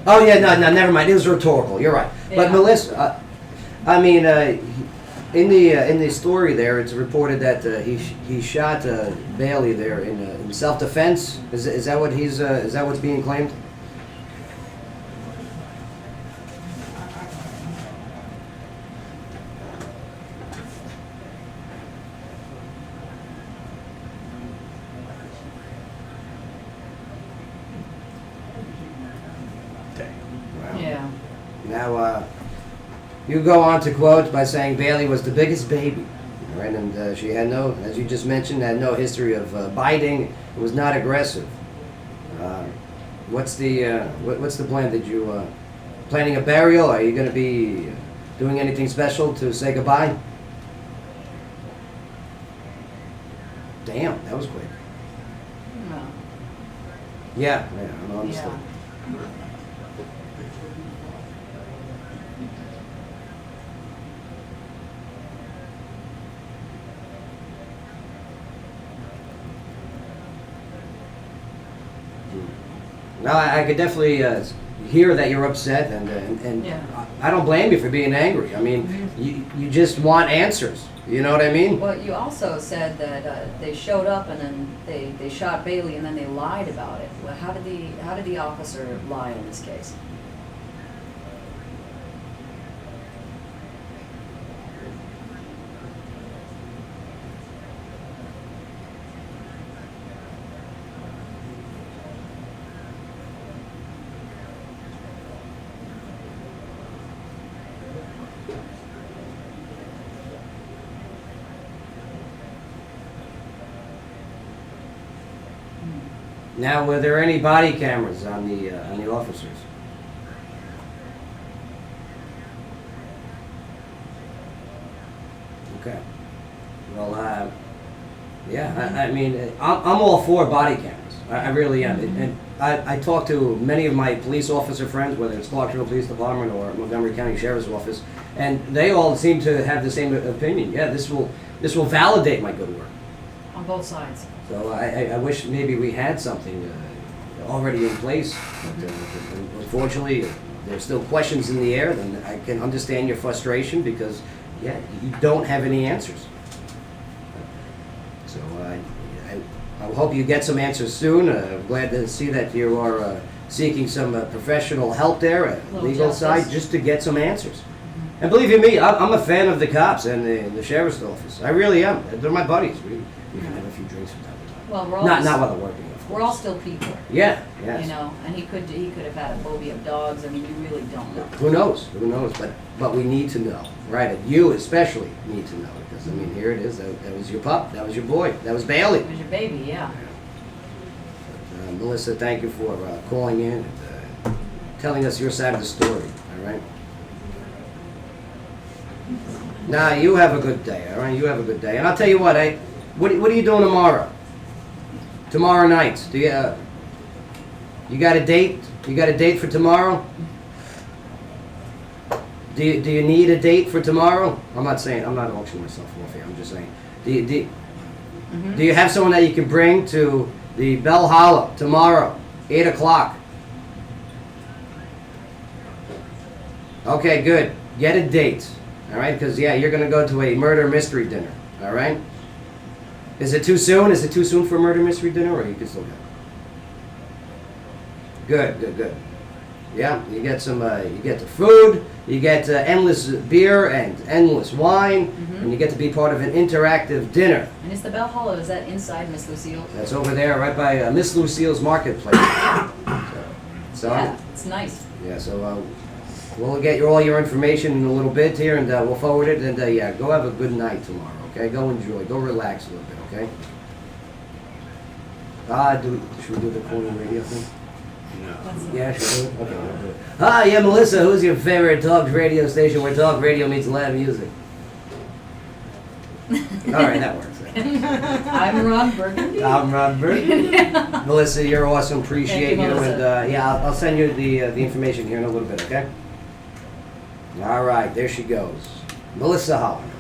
Speaker 2: Oh yeah, no, never mind. It was rhetorical. You're right.
Speaker 1: Yeah.
Speaker 2: But Melissa, I mean, in the story there, it's reported that he shot Bailey there in self-defense. Is that what is that what's being claimed?
Speaker 1: Yeah.
Speaker 2: Now, you go on to quote by saying Bailey was the biggest baby, right? And she had no, as you just mentioned, had no history of biting. It was not aggressive. What's the plan? Did you planning a burial? Are you going to be doing anything special to say goodbye? Damn, that was quick.
Speaker 1: No.
Speaker 2: Yeah, I don't understand. No, I could definitely hear that you're upset, and
Speaker 1: Yeah.
Speaker 2: I don't blame you for being angry. I mean, you just want answers. You know what I mean?
Speaker 1: Well, you also said that they showed up and then they shot Bailey and then they lied about it. Well, how did the officer lie in this case?
Speaker 2: Now, were there any body cameras on the officers? Okay. Well, yeah, I mean, I'm all for body cameras. I really am. And I talk to many of my police officer friends, whether it's Clarksville Police Department or Montgomery County Sheriff's Office, and they all seem to have the same opinion. Yeah, this will validate my good work.
Speaker 1: On both sides.
Speaker 2: So I wish maybe we had something already in place, but unfortunately, there's still questions in the air. Then I can understand your frustration because, yeah, you don't have any answers. So I hope you get some answers soon. I'm glad to see that you are seeking some professional help there at the legal side just to get some answers. And believe you me, I'm a fan of the cops and the sheriff's office. I really am. They're my buddies. We can have a few drinks from time to time.
Speaker 1: Well, we're all
Speaker 2: Not while they're working, of course.
Speaker 1: We're all still people.
Speaker 2: Yeah, yes.
Speaker 1: You know, and he could have had a phobia of dogs. I mean, you really don't know.
Speaker 2: Who knows? Who knows? But we need to know, right? And you especially need to know because I mean, here it is. That was your pup. That was your boy. That was Bailey.
Speaker 1: It was your baby, yeah.
Speaker 2: Melissa, thank you for calling in and telling us your side of the story. All right. Now you have a good day. All right, you have a good day. And I'll tell you what. What are you doing tomorrow? Tomorrow night? Do you got a date? You got a date for tomorrow? Do you need a date for tomorrow? I'm not auctioning myself off here. I'm just saying. Do you have someone that you can bring to the Bell Hollow tomorrow, 8 o'clock? Okay, good. Get a date. All right, because yeah, you're gonna go to a murder mystery dinner. All right. Is it too soon? Is it too soon for a murder mystery dinner, or you can still go? Good. Yeah, you get some. You get the food. You get endless beer and endless wine, and you get to be part of an interactive dinner.
Speaker 1: And it's the Bell Hollow. Is that inside Miss Lucille?
Speaker 2: That's over there, right by Miss Lucille's Marketplace. So
Speaker 1: Yeah, it's nice.
Speaker 2: yeah, so we'll get you all your information in a little bit here, and we'll forward it. And yeah, go have a good night tomorrow. Okay, go enjoy. Go relax a little bit. Okay. Should we do the corner radio thing?
Speaker 6: No.
Speaker 2: Yeah, sure. Okay, we'll do it. Hi, yeah, Melissa. Who's your favorite talk radio station where talk radio meets live music? All right, that works.
Speaker 1: I'm Ron Burgundy.
Speaker 2: I'm Ron Burgundy. Melissa, you're awesome. Appreciate
Speaker 1: Thank you,
Speaker 2: you.
Speaker 1: Melissa.
Speaker 2: And yeah, I'll send you the information here in a little bit. Okay. All right, there she goes, Melissa Holland.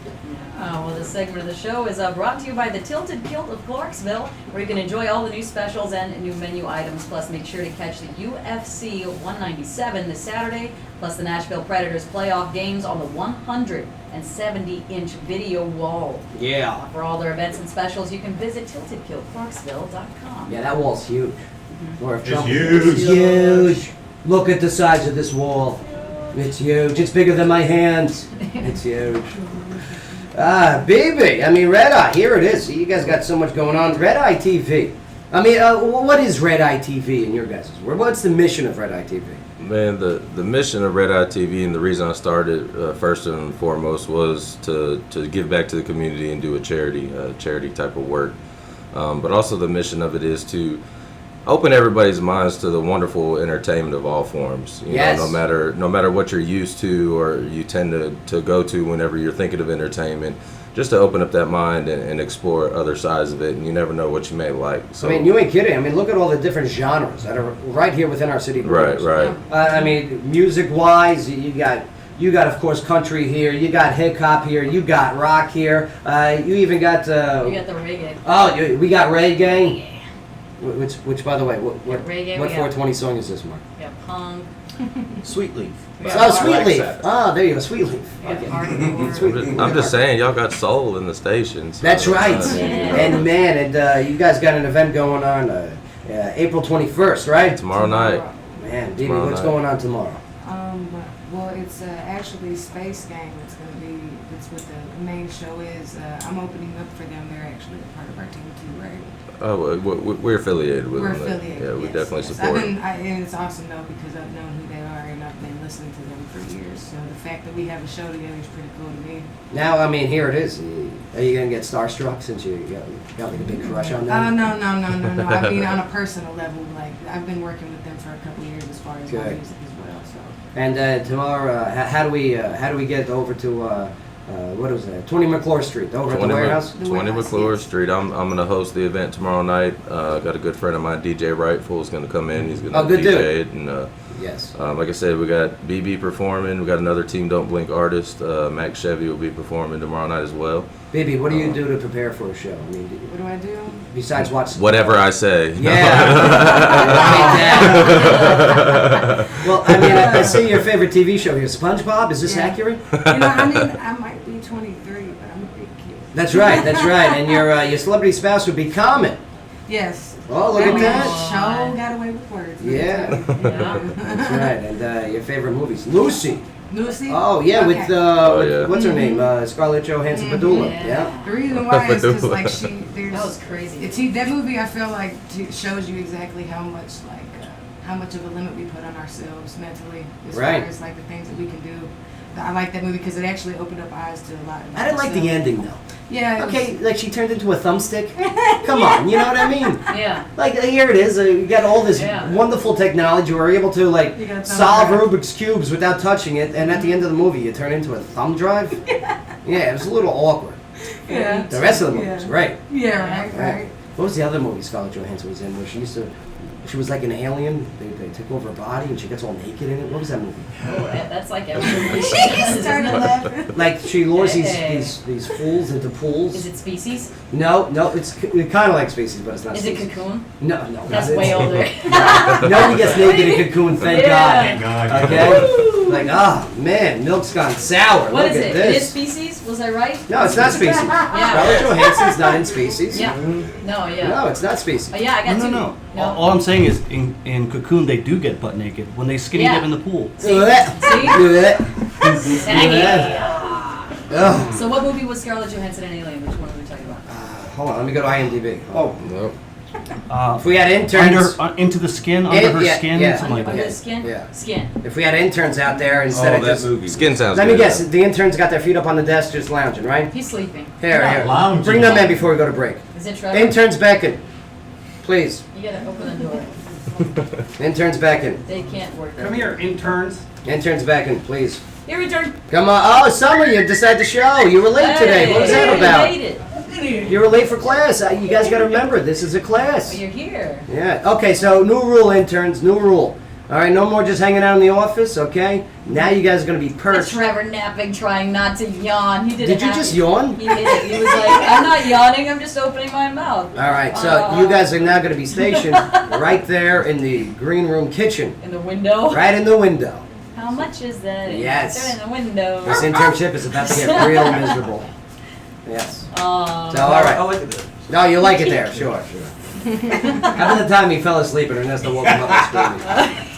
Speaker 1: Well, this segment of the show is brought to you by the Tilted Kilt of Clarksville, where you can enjoy all the new specials and new menu items. Plus, make sure to catch the UFC 197 this Saturday, plus the Nashville Predators playoff games on the 170-inch video wall.
Speaker 2: Yeah.
Speaker 1: For all their events and specials, you can visit tiltedkiltclarksville.com.
Speaker 2: Yeah, that wall's huge. Or if
Speaker 6: It's
Speaker 2: Trump-
Speaker 6: huge.
Speaker 2: It's huge. Look at the size of this wall. It's huge. It's bigger than my hands. It's huge. Baby. I mean, Red Eye. Here it is. You guys got so much going on. Red Eye TV. I mean, what is Red Eye TV in your guys' world? What's the mission of Red Eye TV?
Speaker 5: Man, the mission of Red Eye TV and the reason I started first and foremost was to give back to the community and do a charity type of work. But also the mission of it is to open everybody's minds to the wonderful entertainment of all forms. You
Speaker 2: Yes.
Speaker 5: know, no matter what you're used to or you tend to go to whenever you're thinking of entertainment, just to open up that mind and explore other sides of it, and you never know what you may like. So,
Speaker 2: I mean, you ain't kidding. I mean, look at all the different genres that are right here within our city.
Speaker 5: right.
Speaker 2: I mean, music-wise, you got, of course, country here. You got hip-hop here. You got rock here. You even got...
Speaker 1: You got the reggae.
Speaker 2: we got reggae. Which, by the way, what
Speaker 1: reggae,
Speaker 2: what
Speaker 1: we
Speaker 2: 420 song is this, Mark?
Speaker 1: We got punk.
Speaker 3: Sweet Leaf.
Speaker 2: Oh, Sweet Leaf. Oh, there you go, Sweet Leaf.
Speaker 1: We got
Speaker 2: Okay.
Speaker 1: hardcore.
Speaker 2: Sweet Leaf.
Speaker 5: I'm just saying, y'all got soul in the station. So,
Speaker 2: That's right.
Speaker 1: Yeah.
Speaker 2: And man, you guys got an event going on April 21st, right?
Speaker 5: Tomorrow night.
Speaker 2: Man, baby,
Speaker 5: Tomorrow
Speaker 2: what's
Speaker 5: night.
Speaker 2: going on tomorrow?
Speaker 7: Well, it's actually Space Game. It's what the main show is. I'm opening up for them. They're actually a part of our team too, right?
Speaker 5: Oh, we're affiliated with
Speaker 7: We're
Speaker 5: them.
Speaker 7: affiliated.
Speaker 5: Yeah, we
Speaker 7: yes,
Speaker 5: definitely
Speaker 7: yes.
Speaker 5: support
Speaker 7: And
Speaker 5: it.
Speaker 7: it's awesome though because I've known who they are and I've been listening to them for years. So the fact that we have a show together is pretty cool to me.
Speaker 2: Now, I mean, here it is. Are you gonna get starstruck since you got like a big crush on them?
Speaker 7: No. I mean, on a personal level, like I've been working with them for a couple years as far as my
Speaker 2: Good.
Speaker 7: music as well. So.
Speaker 2: And tomorrow, how do we get over to what was that? 20 McClure Street, over at the warehouse.
Speaker 5: 20
Speaker 7: warehouse,
Speaker 5: McClure
Speaker 7: yes.
Speaker 5: Street. I'm gonna host the event tomorrow night. Got a good friend of mine, DJ Rightful, is gonna come in. He's gonna
Speaker 2: Oh, good
Speaker 5: DJ it, and
Speaker 2: Yes.
Speaker 5: like I said, we got BB performing. We got another Team Don't Blink artist. Max Chevy will be performing tomorrow night as well.
Speaker 2: Baby, what do you do to prepare for a show? I mean,
Speaker 7: What do I do?
Speaker 2: besides watch.
Speaker 5: Whatever I say.
Speaker 2: Yeah. Well, I mean, I see your favorite TV show here, SpongeBob. Is this
Speaker 7: Yeah.
Speaker 2: accurate?
Speaker 7: I mean, I might be 23, but I'm a big kid.
Speaker 2: That's right. That's right. And your celebrity spouse would be Common.
Speaker 7: Yes.
Speaker 2: Oh, look at
Speaker 7: mean,
Speaker 2: that.
Speaker 7: Show got away with words.
Speaker 2: Yeah.
Speaker 1: Yeah.
Speaker 2: That's right. And your favorite movies, Lucy.
Speaker 7: Lucy?
Speaker 2: Oh yeah, with
Speaker 7: Okay.
Speaker 5: yeah.
Speaker 2: what's her name? Scarlett Johansson Padula. Yeah.
Speaker 7: The reason why is because like there's
Speaker 1: That was crazy.
Speaker 7: that movie I feel like shows you exactly how much how much of a limit we put on ourselves mentally as
Speaker 2: Right.
Speaker 7: far as like the things that we can do. I like that movie because it actually opened up eyes to a lot. Of
Speaker 2: I didn't like the
Speaker 7: myself.
Speaker 2: ending though.
Speaker 7: Yeah. it was-
Speaker 2: Okay, like she turned into a thumbstick. Come on, you know what I mean?
Speaker 1: Yeah.
Speaker 2: Like here it is. You got all this
Speaker 1: Yeah.
Speaker 2: wonderful technology. We're able to like
Speaker 7: You got a thumb
Speaker 2: solve
Speaker 7: drive.
Speaker 2: Rubik's cubes without touching it, and at the end of the movie, you turn into a thumb drive. Yeah, it was a little awkward.
Speaker 7: Yeah.
Speaker 2: The rest of the movie was
Speaker 7: Yeah.
Speaker 2: great.
Speaker 7: Yeah. Right.
Speaker 2: What was the other movie Scarlett Johansson was in where she was like an alien? They took over her body and she gets all naked in it. What was that movie?
Speaker 1: Oh, that's like every movie she
Speaker 7: She
Speaker 1: does, isn't
Speaker 7: started
Speaker 1: it?
Speaker 7: laughing.
Speaker 2: Like she lures
Speaker 1: Hey.
Speaker 2: these fools into pools.
Speaker 1: Is it Species?
Speaker 2: No, it's kind of like Species, but it's not.
Speaker 1: Is it
Speaker 2: Species.
Speaker 1: Cocoon?
Speaker 2: No.
Speaker 1: That's
Speaker 2: not
Speaker 1: way
Speaker 2: it.
Speaker 1: older.
Speaker 2: Nobody gets naked in Cocoon, thank
Speaker 1: Yeah.
Speaker 6: Thank God.
Speaker 2: God. Okay. Like, oh man, milk's gone sour.
Speaker 1: What
Speaker 2: Look
Speaker 1: is
Speaker 2: at
Speaker 1: it?
Speaker 2: this.
Speaker 1: It is Species? Was I right?
Speaker 2: No, it's not Species. Scarlett Johansson's not in Species.
Speaker 1: Yeah. No, yeah.
Speaker 2: No, it's not Species.
Speaker 1: Oh, yeah, I got two.
Speaker 9: No. All I'm saying is, in Cocoon, they do get butt naked when they skinny
Speaker 1: Yeah.
Speaker 9: dip in the pool.
Speaker 2: Look at that.
Speaker 1: See?
Speaker 2: Look at that.
Speaker 1: Saggy.
Speaker 2: Ugh.
Speaker 1: So what movie was Scarlett Johansson and Alien? Which one are we talking about?
Speaker 2: Hold on, let me go to IMDb. Oh,
Speaker 5: Nope.
Speaker 2: if we had interns,
Speaker 9: Into the skin, under her
Speaker 2: yeah,
Speaker 9: skin,
Speaker 2: yeah.
Speaker 9: something like
Speaker 1: Under
Speaker 9: that.
Speaker 1: the skin?
Speaker 2: Yeah.
Speaker 1: Skin.
Speaker 2: if we had interns out there instead
Speaker 3: Oh,
Speaker 2: of
Speaker 3: that
Speaker 2: just.
Speaker 3: movie.
Speaker 5: Skin sounds
Speaker 2: Let
Speaker 5: good.
Speaker 2: me guess, the interns got their feet up on the desk just lounging, right?
Speaker 1: He's sleeping.
Speaker 2: Here.
Speaker 9: lounging.
Speaker 2: Bring them in before we go to break.
Speaker 1: Is it Trevor?
Speaker 2: Interns back in. Please.
Speaker 1: You gotta open the door.
Speaker 2: Interns back in.
Speaker 1: They can't work.
Speaker 9: Come here, interns.
Speaker 2: Interns back in, please.
Speaker 1: Here, return.
Speaker 2: Come on. Oh, Summer, you decided to show. You were late today. What was that
Speaker 1: Hey,
Speaker 2: about?
Speaker 1: You made it.
Speaker 2: You were late for class. You guys got to remember, this is a class.
Speaker 1: Well, you're here.
Speaker 2: Yeah. Okay, so new rule, interns. New rule. All right, no more just hanging out in the office, okay? Now you guys are going to be perched.
Speaker 1: Trevor napping, trying not to yawn. He did
Speaker 2: Did you just yawn?
Speaker 1: He did it. He was like, I'm not yawning, I'm just opening my mouth.
Speaker 2: All right, so you guys are now going to be stationed right there in the green room kitchen,
Speaker 1: In the window.
Speaker 2: right in the window.
Speaker 1: How much is that?
Speaker 2: Yes.
Speaker 1: They're in the window.
Speaker 2: This internship is about to get real miserable. Yes. So, all right.
Speaker 6: like it.
Speaker 2: No, you like it there, sure. How about the time he fell asleep and Ernesto woke him up and screaming?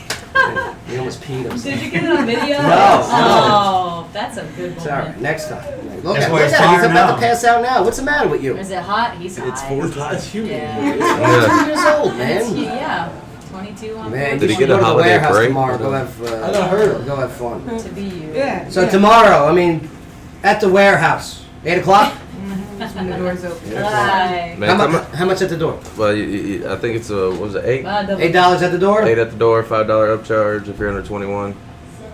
Speaker 2: He almost peed himself.
Speaker 1: Did you get it on video?
Speaker 2: No,
Speaker 1: Oh, that's a good
Speaker 2: It's all right.
Speaker 1: moment.
Speaker 2: Next time. Look
Speaker 6: That's
Speaker 2: at
Speaker 6: why
Speaker 2: him.
Speaker 6: he's
Speaker 2: He's
Speaker 6: tired
Speaker 2: about
Speaker 6: now.
Speaker 2: to pass out now. What's the matter with you?
Speaker 1: Is it hot? He's hot.
Speaker 3: It's 4 times humid.
Speaker 1: Yeah.
Speaker 5: Yeah.
Speaker 2: 2 years old,
Speaker 1: It's,
Speaker 2: man.
Speaker 1: yeah. 22 on
Speaker 2: Man,
Speaker 5: Did
Speaker 2: you
Speaker 5: he
Speaker 2: should
Speaker 5: get
Speaker 2: go
Speaker 5: a
Speaker 2: to the
Speaker 5: holiday
Speaker 2: warehouse
Speaker 5: break?
Speaker 2: tomorrow. Go have. Go have fun.
Speaker 1: to be you.
Speaker 7: Yeah.
Speaker 2: So tomorrow, I mean, at the warehouse, 8 o'clock.
Speaker 7: That's when the doors open.
Speaker 1: Bye.
Speaker 5: Man,
Speaker 2: How much at the door?
Speaker 5: well, I think it's what was it, $8?
Speaker 2: $8 at the door.
Speaker 5: $8 at the door, $5 upcharge if you're under 21.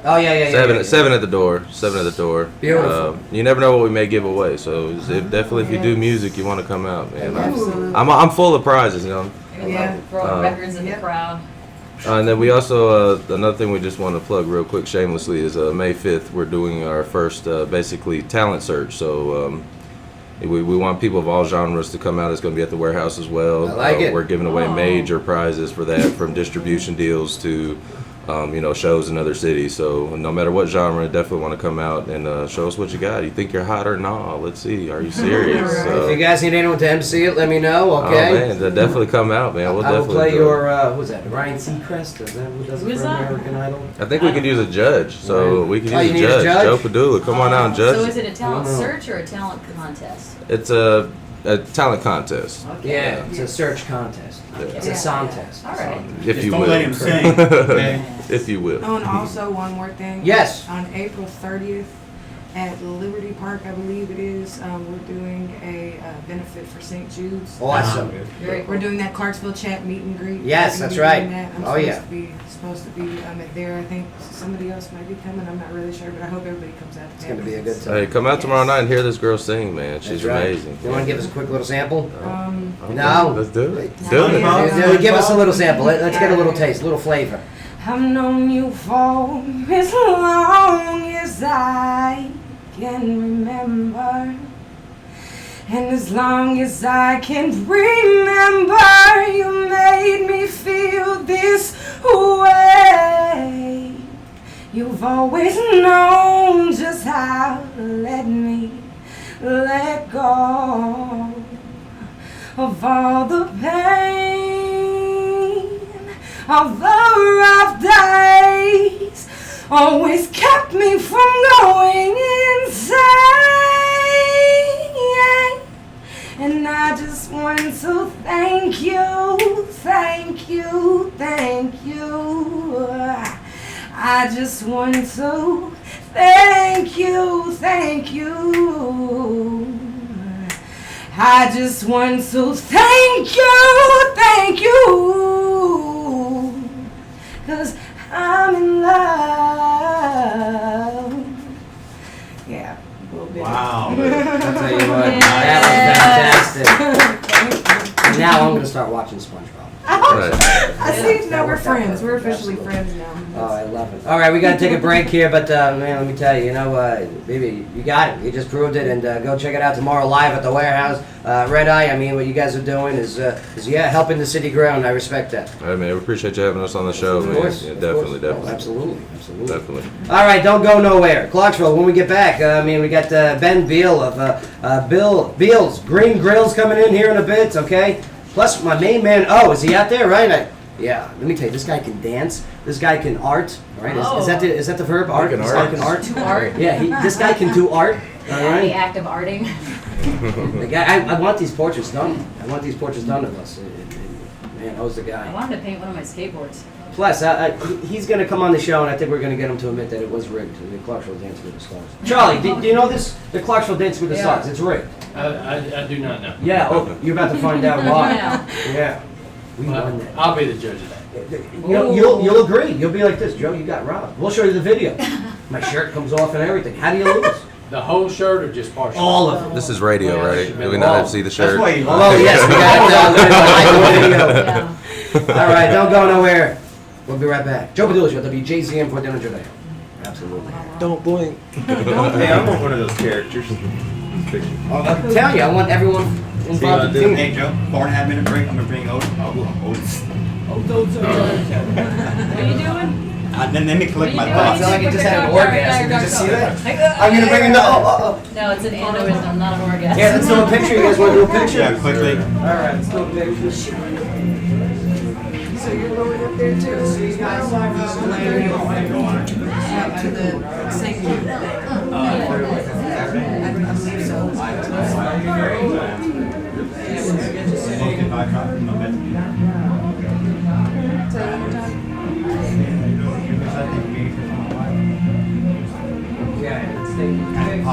Speaker 2: Oh yeah.
Speaker 5: Seven at the door. 7 at the door.
Speaker 2: Beautiful.
Speaker 5: You never know what we may give away, so definitely if you do music, you want to come out, man.
Speaker 7: Absolutely.
Speaker 5: I'm full of prizes, you know.
Speaker 7: Yeah.
Speaker 1: Throwing records in the
Speaker 7: Yep.
Speaker 1: crowd.
Speaker 5: And then we also another thing we just want to plug real quick, shamelessly, is May 5th we're doing our first basically talent search. So we want people of all genres to come out. It's going to be at the warehouse as well.
Speaker 2: I like it.
Speaker 5: We're giving away
Speaker 1: Oh.
Speaker 5: major prizes for that, from distribution deals to shows in other cities. So no matter what genre, definitely want to come out and show us what you got. You think you're hot or not? Let's see. Are you serious?
Speaker 2: If you guys need anyone to MC it, let me know. Okay.
Speaker 5: Oh man, definitely come out, man. We'll
Speaker 2: I will
Speaker 5: definitely
Speaker 2: play
Speaker 5: do it.
Speaker 2: your who's that? Ryan Seacrest? Is that who does
Speaker 1: Who
Speaker 2: it
Speaker 1: is
Speaker 2: for
Speaker 1: that?
Speaker 2: American Idol?
Speaker 5: I think we could use a judge, so
Speaker 2: Right.
Speaker 5: we could
Speaker 2: Oh,
Speaker 5: use
Speaker 2: you
Speaker 5: a
Speaker 2: need a
Speaker 5: judge.
Speaker 2: judge?
Speaker 5: Joe Padula, come on out and judge.
Speaker 1: So is it a talent
Speaker 2: I don't know.
Speaker 1: search or a talent contest?
Speaker 5: It's a a talent contest,
Speaker 2: Yeah, it's a search contest. It's a song test.
Speaker 1: All right.
Speaker 5: if
Speaker 6: Just
Speaker 5: you
Speaker 6: don't
Speaker 5: will.
Speaker 6: let him sing, okay?
Speaker 5: If you will.
Speaker 7: Oh, and also one more thing.
Speaker 2: Yes.
Speaker 7: On April 30th at Liberty Park, I believe it is, we're doing a benefit for St. Jude's.
Speaker 2: Awesome.
Speaker 1: Very
Speaker 7: We're doing that Clarksville chat meet and greet.
Speaker 2: Yes,
Speaker 7: We're
Speaker 2: that's
Speaker 7: gonna be
Speaker 2: right.
Speaker 7: doing that. I'm
Speaker 2: Oh, yeah.
Speaker 7: supposed to be at there. I think somebody else might be coming. I'm not really sure, but I hope everybody comes out.
Speaker 2: It's gonna be a good time.
Speaker 5: Hey, come out tomorrow night and hear this girl sing, man. She's
Speaker 2: That's right.
Speaker 5: amazing.
Speaker 2: You wanna give us a quick little sample?
Speaker 5: Okay,
Speaker 2: No.
Speaker 5: Let's do it.
Speaker 7: No.
Speaker 5: Do it.
Speaker 7: Yeah.
Speaker 2: Give us a little sample. Let's get a little taste, a little flavor.
Speaker 7: I've known you for as long as I can remember. And as long as I can remember, you made me feel this way. You've always known just how to let me let go of all the pain of the rough days. Always kept me from going insane. And I just want to thank you, thank you, thank you. I just want to thank you, thank you. I just want to thank you, 'cause I'm in love. Yeah, a little bit.
Speaker 6: Wow.
Speaker 2: I'll tell you what,
Speaker 1: Yeah.
Speaker 2: that was fantastic. And now I'm gonna start watching SpongeBob.
Speaker 5: Right.
Speaker 7: I see.
Speaker 2: That
Speaker 7: Now we're
Speaker 2: worked out
Speaker 7: friends. We're
Speaker 2: perfect.
Speaker 7: officially
Speaker 2: Absolutely.
Speaker 7: friends now.
Speaker 2: Oh, I love it. All right, we gotta take a break here, but man, let me tell you, baby, you got it. You just proved it, and go check it out tomorrow live at the warehouse. Red Eye. I mean, what you guys are doing is helping the city grow, and I respect that.
Speaker 5: All right, man. We appreciate you having us on the show,
Speaker 2: Of
Speaker 5: man.
Speaker 2: course,
Speaker 5: Yeah,
Speaker 2: of
Speaker 5: definitely,
Speaker 2: course.
Speaker 5: definitely.
Speaker 2: Oh, absolutely, absolutely.
Speaker 5: Definitely.
Speaker 2: All right, don't go nowhere. Clarksville, when we get back, we got Ben Beal of Beal's Green Grills coming in here in a bit, okay? Plus, my main man, is he out there, right? Yeah, let me tell you, this guy can dance. This guy can art, right? Is that the verb? Art?
Speaker 5: Can
Speaker 2: This
Speaker 5: art.
Speaker 2: guy can art.
Speaker 1: To art.
Speaker 2: Yeah, this guy can do art, all
Speaker 1: The
Speaker 2: right?
Speaker 1: act of arting.
Speaker 2: The guy, I want these portraits done. I want these portraits done of us. Man, that was the
Speaker 1: I
Speaker 2: guy.
Speaker 1: wanted to paint one of my skateboards.
Speaker 2: Plus, he's going to come on the show, and I think we're going to get him to admit that it was rigged. The Clarksville Dance with the Stars. Charlie, do you know this? The Clarksville Dance with the
Speaker 1: Yeah.
Speaker 2: Stars. It's rigged.
Speaker 4: I do not know.
Speaker 2: Yeah. Oh, you're about to find out why.
Speaker 1: Yeah.
Speaker 2: Yeah. We won that.
Speaker 4: I'll be the judge of that.
Speaker 2: You'll agree. You'll be like this, Joe. You got robbed. We'll show you the video. My shirt comes off and everything. How do you lose?
Speaker 4: The whole shirt or just partial?
Speaker 2: All of it.
Speaker 5: This is radio,
Speaker 4: Well,
Speaker 5: right?
Speaker 4: should
Speaker 5: Do we
Speaker 4: be
Speaker 5: not
Speaker 2: all.
Speaker 5: have to see the shirt?
Speaker 6: That's why you
Speaker 2: Oh yes, we got it.
Speaker 1: Yeah.
Speaker 2: All right, don't go nowhere. We'll be right back. Joe Padula Show, WJZM for dinner today. Absolutely.
Speaker 5: Don't blink.
Speaker 3: Hey, I'm one of those characters.
Speaker 2: I'm telling you, I want everyone involved in the team.
Speaker 6: Hey, Joe, 4.5 minute break. I'm gonna bring Otis. Otis.
Speaker 1: What are you doing?
Speaker 6: Then let me collect my
Speaker 1: What are you
Speaker 2: I
Speaker 6: thoughts.
Speaker 2: feel like you just had an orgasm. Did you just see that?
Speaker 1: I'm
Speaker 2: gonna bring in the
Speaker 1: No, it's an aneurysm, not an orgasm.
Speaker 2: Yeah, let's do a picture. You guys want to do a picture?
Speaker 6: Yeah, quickly.
Speaker 2: All right, let's do a picture.
Speaker 7: So you're going up there too? So you guys are to the St. Jude thing. I believe so.
Speaker 2: Okay, let's take a picture.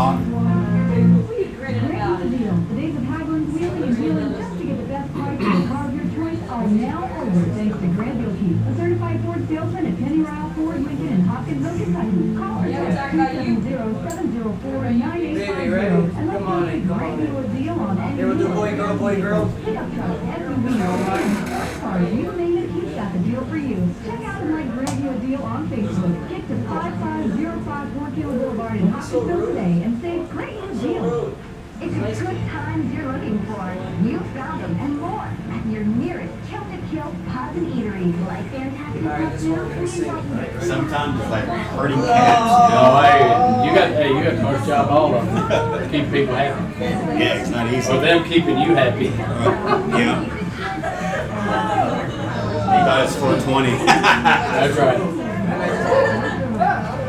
Speaker 10: Today's of Highlands Wheeling and Wheeling just to get the best price on the car of your choice are now over thanks to Grant Bilkey, a certified Ford salesman at Penny Ryle Ford, Lincoln, and Hopkinsville, Kentucky. Call us at 270-704-9850
Speaker 2: Baby, ready?
Speaker 10: and
Speaker 2: Come
Speaker 10: let's
Speaker 2: on
Speaker 10: get
Speaker 2: in,
Speaker 10: a
Speaker 2: come
Speaker 10: great
Speaker 2: on in.
Speaker 10: deal deal on any
Speaker 2: They will do boy, girl, boy, girl.
Speaker 10: pickup trucks, SUVs, cars, you name it, he's got the deal for you. Check out and like Grant you a deal on Facebook. Get to 55054 Kill Boulevard in Hopkinsville today and save great deals. It's good times you're looking for. You found them and more at your nearest kill-to-kill pub and eatery, like fantastic
Speaker 2: this one we're gonna see, right?
Speaker 6: Sometimes it's like hurting cats.
Speaker 4: You got the first job all of them. Keep people happy.
Speaker 6: Yeah, it's not easy.
Speaker 4: Or them keeping you happy.
Speaker 6: Yeah. He got us 420.
Speaker 4: That's right.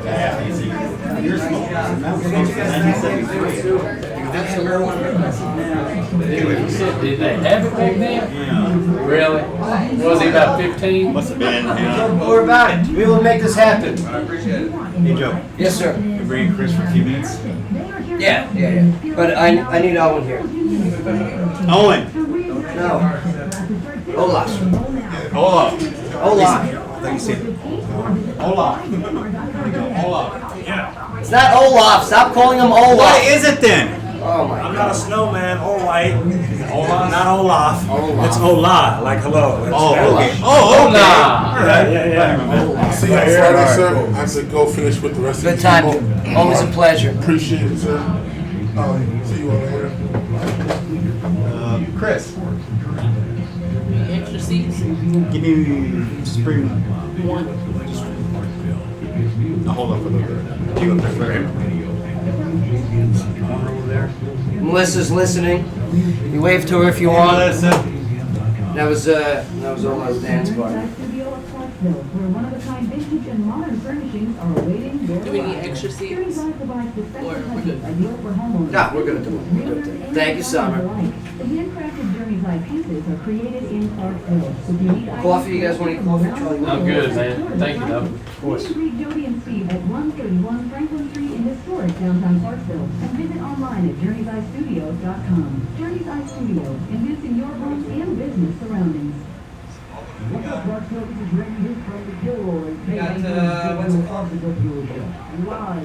Speaker 6: Yeah, easy. You're smoking. Now we're smoking 1973.
Speaker 4: Did they have it back then?
Speaker 6: Yeah.
Speaker 4: Really? Was he about 15?
Speaker 6: Must have been, yeah.
Speaker 2: More about it. We will make this happen.
Speaker 6: Hey, Joe.
Speaker 2: Yes, sir.
Speaker 6: You bringing Chris for a few minutes?
Speaker 2: Yeah. But I need Owen here.
Speaker 6: Owen.
Speaker 2: No. Olaf.
Speaker 6: Olaf.
Speaker 2: Olaf.
Speaker 6: I thought you said Olaf. Olaf. Yeah.
Speaker 2: It's not Olaf. Stop calling him Olaf.
Speaker 6: What is it then?
Speaker 2: Oh my
Speaker 11: I'm
Speaker 2: God.
Speaker 11: not a snowman or white.
Speaker 6: Olaf?
Speaker 11: Not Olaf.
Speaker 2: Olaf.
Speaker 11: It's Ola, like hello. It's
Speaker 6: Oh,
Speaker 11: Spanish.
Speaker 6: okay. Oh, okay.
Speaker 11: Yeah.
Speaker 12: See you on Friday, sir. I said go finish with the rest of
Speaker 2: Good
Speaker 12: the
Speaker 2: time.
Speaker 12: people.
Speaker 2: Always a pleasure.
Speaker 12: Appreciate it, sir. See you all later.
Speaker 6: Chris.
Speaker 1: Extra seats.
Speaker 6: Give me spring. Now hold on for a little bit.
Speaker 2: Melissa's listening. You wave to her if you want. That was Ola's dance party.
Speaker 10: Studio of Clarksville, where one-of-a-kind vintage and modern furnishings are awaiting your
Speaker 1: Do we need
Speaker 10: arrival.
Speaker 1: extra seats?
Speaker 10: Journey's Life provides the special
Speaker 1: Or we're
Speaker 10: touches,
Speaker 1: good?
Speaker 10: ideal for homeowners.
Speaker 2: No, we're gonna do it. We're good there. Thank you, Summer.
Speaker 10: The handcrafted Journey's Life pieces are created in Clarksville. If you need
Speaker 2: Coffee? You guys want any coffee, Charlie?
Speaker 4: I'm good, man. Thank you, though. Of course.
Speaker 10: Please read Jody and Steve at 131 Franklin Street in historic downtown Clarksville and visit online at journeyseyestudios.com. Journey's Eye Studio, enhancing your home and business surroundings.
Speaker 8: What's up, Clarksville? This is Randy here from the Gilroy.
Speaker 2: got, what's it called?
Speaker 8: Live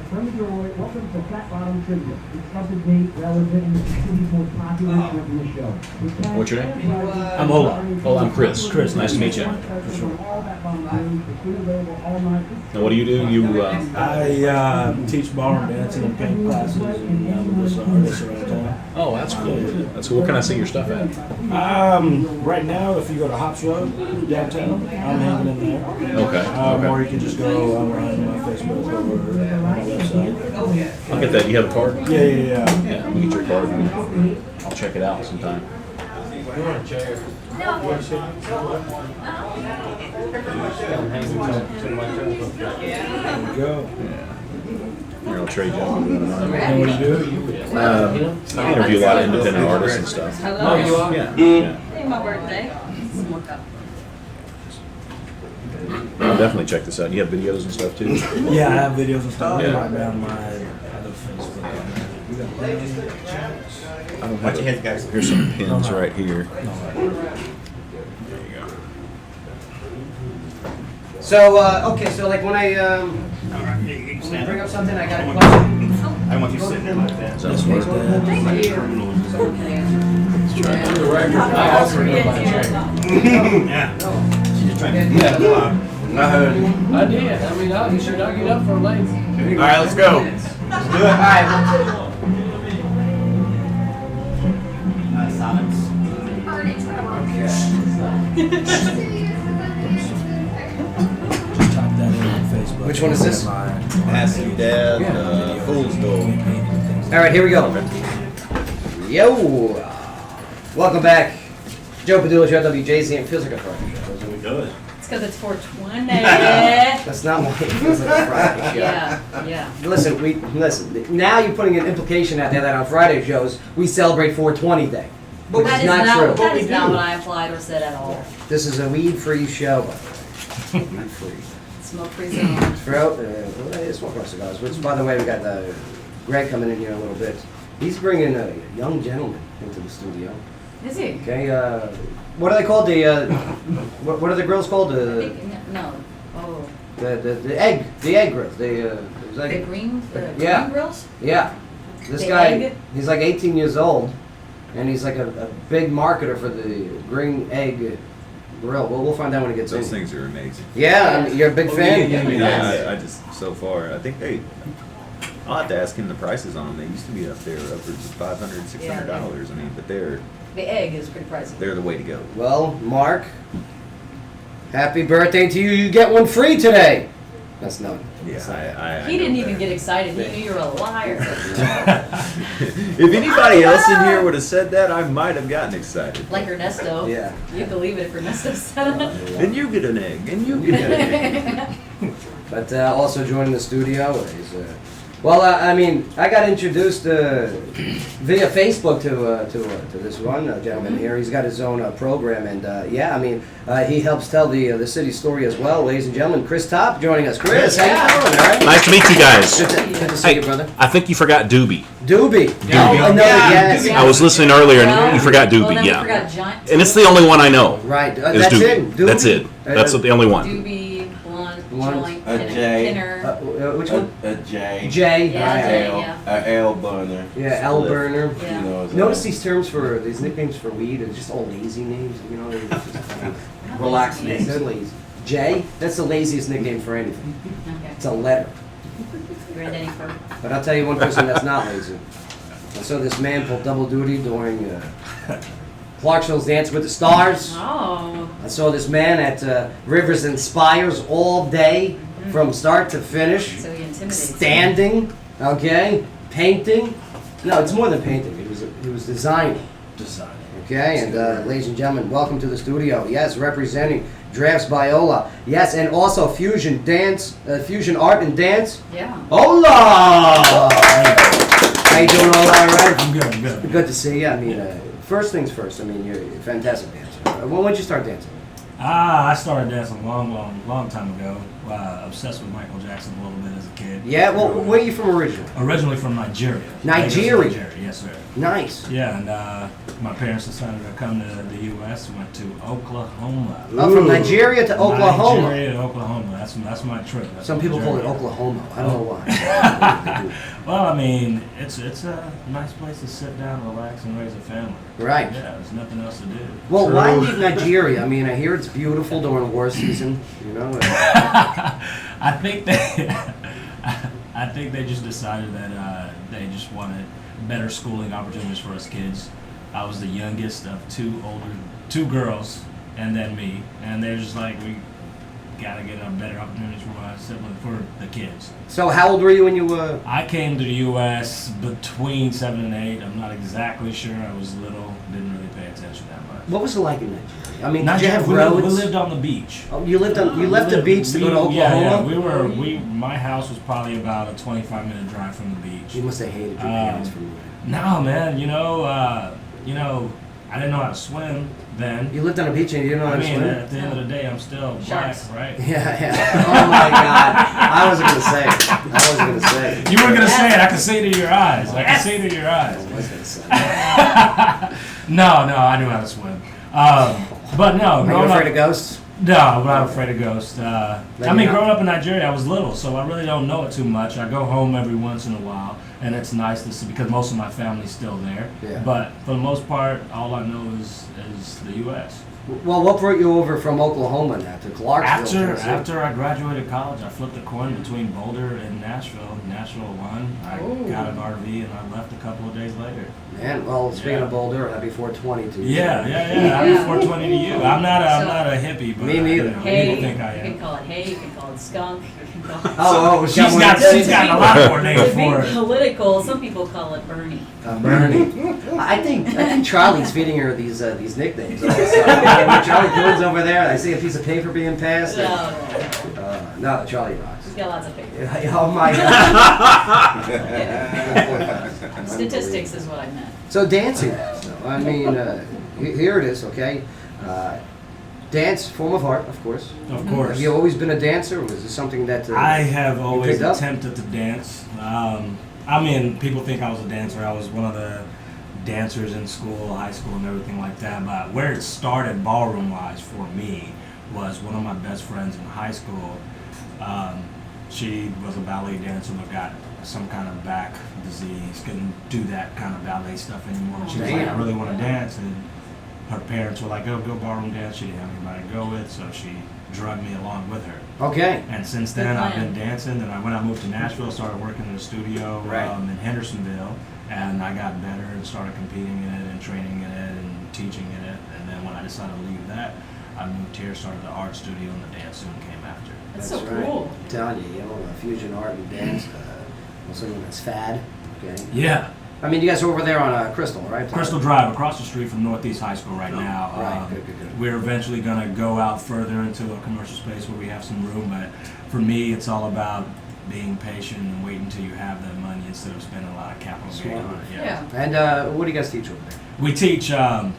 Speaker 8: from the Gilroy. Welcome to Flat Bottom Trivia. It's up to date, relevant, and the city's most popular trivia show.
Speaker 11: What's your name?
Speaker 8: I'm
Speaker 11: Ola. Oh, I'm Chris.
Speaker 8: Chris,
Speaker 11: nice to meet you.
Speaker 8: Now,
Speaker 11: what do you do? You,
Speaker 13: I teach ballroom dancing and paint classes and with artists around town.
Speaker 11: oh, that's cool. That's cool. Where can I see your stuff at?
Speaker 13: Right now, if you go to Hops Road downtown, I'm hanging in there.
Speaker 11: Okay.
Speaker 13: Or you can just go online to my Facebook or my website.
Speaker 11: I'll get that. You have a card?
Speaker 13: Yeah.
Speaker 11: Yeah, let me get your card. I'll check it out sometime.
Speaker 4: You want a chair?
Speaker 13: There you go.
Speaker 11: Here, I'll trade you.
Speaker 13: And what do you do?
Speaker 11: I interview a lot of independent artists and stuff.
Speaker 1: Hello.
Speaker 4: you are?
Speaker 11: Yeah.
Speaker 1: Hey, my birthday. More cup.
Speaker 11: I'll definitely check this out. You have videos and stuff too?
Speaker 13: Yeah, I have videos and stuff
Speaker 11: Yeah.
Speaker 13: right down my other Facebook.
Speaker 11: I don't
Speaker 6: Watch
Speaker 11: have
Speaker 6: your heads, guys.
Speaker 11: Here's some pins right here.
Speaker 2: So, okay, so like when I bring up something, I got a question.
Speaker 6: I don't want you sitting there like that.
Speaker 11: Sounds smart.
Speaker 1: Thank you.
Speaker 4: I also know about a chair.
Speaker 6: Yeah. She's trying to get
Speaker 2: I heard you.
Speaker 4: I did. I mean, should I get up for late?
Speaker 6: All right, let's go. Let's do it.
Speaker 2: Alright.
Speaker 6: Silence.
Speaker 13: Just type that in on Facebook.
Speaker 2: Which one is this?
Speaker 3: Acid Dad, Fool's Gold.
Speaker 2: Alright, here we go. Yo! Welcome back. Joe Padula Show, WJZ, and feels like a Friday show.
Speaker 6: Good.
Speaker 1: It's because it's 420.
Speaker 2: That's not why it feels like a Friday show.
Speaker 1: Yeah.
Speaker 2: Listen. Now you're putting an implication out there that on Friday shows we celebrate 420 Day, which
Speaker 1: That
Speaker 2: is
Speaker 1: is
Speaker 2: not true.
Speaker 1: That is not what I implied or said at all.
Speaker 2: This is a weed-free show, by the way. Weed-free.
Speaker 1: Smoke-free zone.
Speaker 2: Throughout, smoke our cigars. Which, by the way, we got Greg coming in here in a little bit. He's bringing a young gentleman into the studio.
Speaker 1: Is he?
Speaker 2: Okay, what are they called? What are the grills called?
Speaker 1: I think, no. Oh.
Speaker 2: The egg grills.
Speaker 1: The green
Speaker 2: yeah.
Speaker 1: grills?
Speaker 2: Yeah. This
Speaker 1: The
Speaker 2: guy,
Speaker 1: egg?
Speaker 2: he's like 18 years old, and he's like a big marketer for the green egg grill. Well, we'll find out when he gets
Speaker 3: Those
Speaker 2: in.
Speaker 3: things are amazing.
Speaker 2: Yeah, I mean, you're a big fan.
Speaker 3: Yeah, I just, so far, I think I'll have to ask him the prices on them. They used to be up there upwards of $500, $600. I mean, but
Speaker 1: The egg is pretty pricey.
Speaker 3: they're the way to go.
Speaker 2: Well, Mark, happy birthday to you. You get one free today. That's not.
Speaker 3: Yeah, I
Speaker 1: He
Speaker 3: know
Speaker 1: didn't even
Speaker 3: better.
Speaker 1: get excited. He knew you were a liar.
Speaker 3: If anybody else in here would have said that, I might have gotten excited.
Speaker 1: Like Ernesto.
Speaker 2: Yeah.
Speaker 1: You'd believe it if Ernesto said it.
Speaker 3: And you get an egg, and you get an egg.
Speaker 2: But also joining the studio is Well, I mean, I got introduced via Facebook to this one gentleman here. He's got his own program, and yeah, I mean, he helps tell the city story as well. Ladies and gentlemen, Chris Trapt joining us. Chris, how you doing? All right?
Speaker 11: Nice to meet you guys.
Speaker 2: Good to see you, brother.
Speaker 11: I think you forgot Doobie.
Speaker 2: Doobie. Oh, no, yes.
Speaker 11: I was listening earlier and you forgot Doobie,
Speaker 1: then
Speaker 11: yeah.
Speaker 1: we forgot Giant.
Speaker 11: And it's the only one I know.
Speaker 2: Right.
Speaker 11: Is
Speaker 2: That's
Speaker 11: Doobie.
Speaker 2: it. Doobie?
Speaker 11: That's it. That's the only one.
Speaker 1: Doobie, Blunt,
Speaker 2: Blunt,
Speaker 1: Joint,
Speaker 14: a J.
Speaker 1: Kinner.
Speaker 2: Which one?
Speaker 14: A J.
Speaker 2: J.
Speaker 1: Yeah,
Speaker 2: Right.
Speaker 1: J, yeah.
Speaker 14: A L burner.
Speaker 2: Yeah, L burner.
Speaker 1: Yeah.
Speaker 14: You know,
Speaker 2: Notice these terms for these nicknames for weed are just all lazy names. You know, they're just relaxed names. They're lazy. J. That's the laziest nickname for anything.
Speaker 1: Okay.
Speaker 2: It's a letter.
Speaker 1: Granddaddy Fur.
Speaker 2: But I'll tell you one person that's not lazy. I saw this man pull double duty during Clarksville's Dance with the Stars.
Speaker 1: Oh.
Speaker 2: I saw this man at Rivers and Spires all day from start to finish.
Speaker 1: So he intimidates.
Speaker 2: Standing, okay, painting. No, it's more than painting. He was designing. Okay, and ladies and gentlemen, welcome to the studio. Yes, representing Drafts by Paula. Yes, and also fusion dance, fusion art and dance.
Speaker 1: Yeah.
Speaker 2: Hola! How you doing, all right?
Speaker 13: I'm good, I'm good.
Speaker 2: Good to see you. I mean, first things first. I mean, you're a fantastic dancer. When did you start dancing?
Speaker 13: I started dancing a long time ago. Obsessed with Michael Jackson a little bit as a kid.
Speaker 2: Yeah, well, where are you from originally?
Speaker 13: Originally from Nigeria.
Speaker 2: Nigeria?
Speaker 13: Lagos, Nigeria, yes, sir.
Speaker 2: Nice.
Speaker 13: Yeah, and my parents decided to come to the U.S. Went to Oklahoma.
Speaker 2: Oh, from Nigeria to Oklahoma.
Speaker 13: Nigeria to Oklahoma. That's my trip. That's
Speaker 2: Some
Speaker 13: my
Speaker 2: people call it
Speaker 13: journey.
Speaker 2: Oklahoma. I don't know why.
Speaker 13: Well, I mean, it's a nice place to sit down, relax, and raise a family.
Speaker 2: Right.
Speaker 13: Yeah, there's nothing else to do.
Speaker 2: Well, why leave Nigeria? I mean, I hear it's beautiful during war season. You know.
Speaker 13: I think they just decided that they just wanted better schooling opportunities for us kids. I was the youngest of two girls, and then me, and they're just like, we gotta get better opportunities for the kids.
Speaker 2: So, how old were you when you were?
Speaker 13: I came to the U.S. between 7 and 8. I'm not exactly sure. I was little, didn't really pay attention that much.
Speaker 2: What was it like in Nigeria? I mean, did you
Speaker 13: Nigeria,
Speaker 2: have
Speaker 13: we
Speaker 2: roads?
Speaker 13: lived on the beach.
Speaker 2: Oh, you left the beach to go to Oklahoma?
Speaker 13: Yeah, my house was probably about a 25-minute drive from the beach.
Speaker 2: You must have hated your parents for moving.
Speaker 13: No, man, you know, I didn't know how to swim then.
Speaker 2: You lived on a beach and you didn't know how to swim?
Speaker 13: At the end of the day, I'm still black, right?
Speaker 2: Yeah. Oh my God. I wasn't gonna say it.
Speaker 13: You weren't gonna say it. I could see it in your eyes. I could see it in your eyes.
Speaker 2: I was gonna say it.
Speaker 13: No, I knew how to swim. But no,
Speaker 2: Are you afraid of ghosts?
Speaker 13: No, I'm not afraid of ghosts. I mean, growing up in Nigeria, I was little, so I really don't know it too much. I go home every once in a while, and it's nice to see because most of my family's still there.
Speaker 2: Yeah.
Speaker 13: But for the most part, all I know is the U.S.
Speaker 2: Well, what brought you over from Oklahoma now to Clarksville?
Speaker 13: After I graduated college, I flipped a coin between Boulder and Nashville. Nashville won. I got an RV, and I left a couple of days later.
Speaker 2: Man, well, speaking of Boulder, happy 420 to you.
Speaker 13: Yeah. Happy 420 to you. I'm not a hippie, but
Speaker 2: me neither.
Speaker 1: Hay,
Speaker 13: people think I
Speaker 1: you
Speaker 13: am.
Speaker 1: can call it hay, you can call it skunk, you can call it...
Speaker 13: She's got a lot more names
Speaker 1: To
Speaker 13: for
Speaker 1: be
Speaker 13: it.
Speaker 1: political, some people call it Bernie.
Speaker 2: Bernie. I think Charlie's feeding her these nicknames. When Charlie Coon's over there, I see a piece of paper being passed. No, Charlie rocks.
Speaker 1: He's got lots of paper.
Speaker 2: Oh my God.
Speaker 1: Statistics is what I meant.
Speaker 2: So dancing. I mean, here it is. Okay. Dance, form of art, of course.
Speaker 13: Of course.
Speaker 2: Have you always been a dancer, or was this something that
Speaker 13: I have always
Speaker 2: picked up?
Speaker 13: attempted to dance. I mean, people think I was a dancer. I was one of the dancers in school, high school, and everything like that. But where it started ballroom-wise for me was one of my best friends in high school. She was a ballet dancer but got some kind of back disease, couldn't do that kind of ballet stuff anymore. She was like, I really want to dance, and her parents were like, oh, go ballroom dance. She didn't have anybody to go with, so she drugged me along with her.
Speaker 2: Okay.
Speaker 13: And since then, I've been dancing. And when I moved to Nashville, started working in a studio in Hendersonville, and I got better and started competing in it and training in it and teaching in it. And then when I decided to leave that, I moved here, started the art studio, and the dance soon came after.
Speaker 1: That's so cool.
Speaker 2: I'm telling you, fusion art and dance, also known as FAD. Okay.
Speaker 13: Yeah.
Speaker 2: I mean, you guys are over there on Crystal, right?
Speaker 13: Crystal Drive, across the street from Northeast High School right now.
Speaker 2: Right, good.
Speaker 13: We're eventually going to go out further into a commercial space where we have some room, but for me, it's all about being patient and waiting until you have that money instead of spending a lot of capital gain on it.
Speaker 1: Yeah.
Speaker 2: And what do you guys teach over there?
Speaker 13: We teach on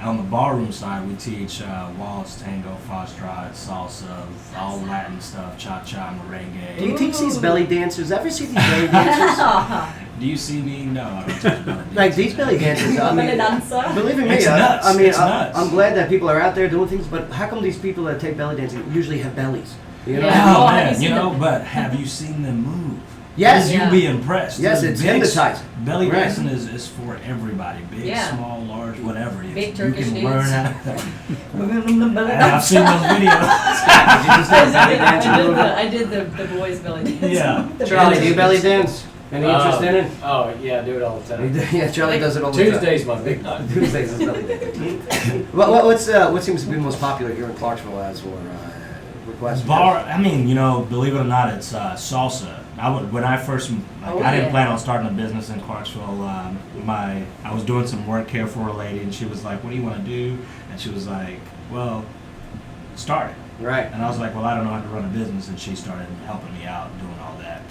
Speaker 13: the ballroom side. We teach waltz, tango, foxtrot, salsa, all Latin stuff, cha-cha, merengue.
Speaker 2: Do you teach these belly dancers? Ever see these belly dancers?
Speaker 13: Do you see me? No, I don't teach belly dancers.
Speaker 2: Like these belly dancers, I mean,
Speaker 1: Danza.
Speaker 2: believe me,
Speaker 13: It's nuts.
Speaker 2: I mean,
Speaker 13: It's nuts.
Speaker 2: I'm glad that people are out there doing things, but how come these people that take belly dancing usually have bellies? You know?
Speaker 1: Yeah.
Speaker 13: Oh
Speaker 1: Oh, have you
Speaker 13: man,
Speaker 1: seen
Speaker 13: you know,
Speaker 1: them?
Speaker 13: but have you seen them move?
Speaker 2: Yes.
Speaker 13: You'd be impressed.
Speaker 2: Yes,
Speaker 13: They're
Speaker 2: it's
Speaker 13: big-
Speaker 2: hypnotizing.
Speaker 13: Belly
Speaker 2: Right.
Speaker 13: dancing is for everybody. Big,
Speaker 1: Yeah.
Speaker 13: small, large, whatever.
Speaker 1: Big
Speaker 13: you
Speaker 1: Turkish
Speaker 13: can
Speaker 1: dudes.
Speaker 13: learn how. I've seen those videos.
Speaker 2: Did you just have belly dancing?
Speaker 1: I did the boys' belly dance.
Speaker 13: Yeah.
Speaker 2: Charlie, do you belly dance? Any interest in it?
Speaker 4: Oh, yeah, I do it all the time.
Speaker 2: Yeah, Charlie does it all the time.
Speaker 4: Tuesday's my big night.
Speaker 2: Tuesdays is belly dancing. What seems to be most popular here in Clarksville as for requests?
Speaker 13: I mean, you know, believe it or not, it's salsa. When I first, I didn't plan on starting a business in Clarksville. I was doing some work here for a lady, and she was like, "What do you want to do?" And she was like, "Well, start it."
Speaker 2: Right.
Speaker 13: And I was like, "Well, I don't know how to run a business," and she started helping me out doing all that.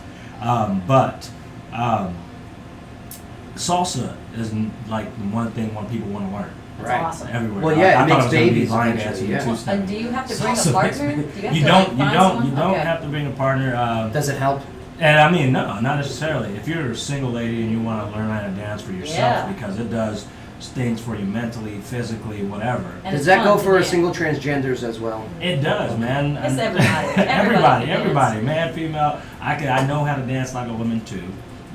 Speaker 13: Salsa is like one thing when people want to learn.
Speaker 1: That's
Speaker 2: Right.
Speaker 1: awesome.
Speaker 13: Everywhere.
Speaker 2: Well, yeah,
Speaker 13: I
Speaker 2: it
Speaker 13: thought
Speaker 2: makes
Speaker 13: was gonna be
Speaker 2: babies
Speaker 13: line
Speaker 2: eventually,
Speaker 13: dancing
Speaker 2: yeah.
Speaker 13: and two-step.
Speaker 1: Do you have to bring a
Speaker 13: Salsa
Speaker 1: partner?
Speaker 13: makes-
Speaker 1: Do you have
Speaker 13: You
Speaker 1: to
Speaker 13: don't.
Speaker 1: like,
Speaker 13: You
Speaker 1: find
Speaker 13: don't.
Speaker 1: someone?
Speaker 13: You don't
Speaker 1: Okay.
Speaker 13: have to bring a partner.
Speaker 2: Does it help?
Speaker 13: And I mean, no, not necessarily. If you're a single lady and you want to learn how to dance for yourself,
Speaker 1: Yeah.
Speaker 13: because it does things for you mentally, physically, whatever.
Speaker 1: And
Speaker 2: Does
Speaker 1: it's
Speaker 2: that
Speaker 1: fun
Speaker 2: go
Speaker 1: to
Speaker 2: for
Speaker 1: dance.
Speaker 2: single transgenders as well?
Speaker 13: It does, man.
Speaker 1: It's
Speaker 13: And-
Speaker 1: everybody.
Speaker 13: everybody,
Speaker 1: Everybody can
Speaker 13: man, female. I know how to dance like a woman too.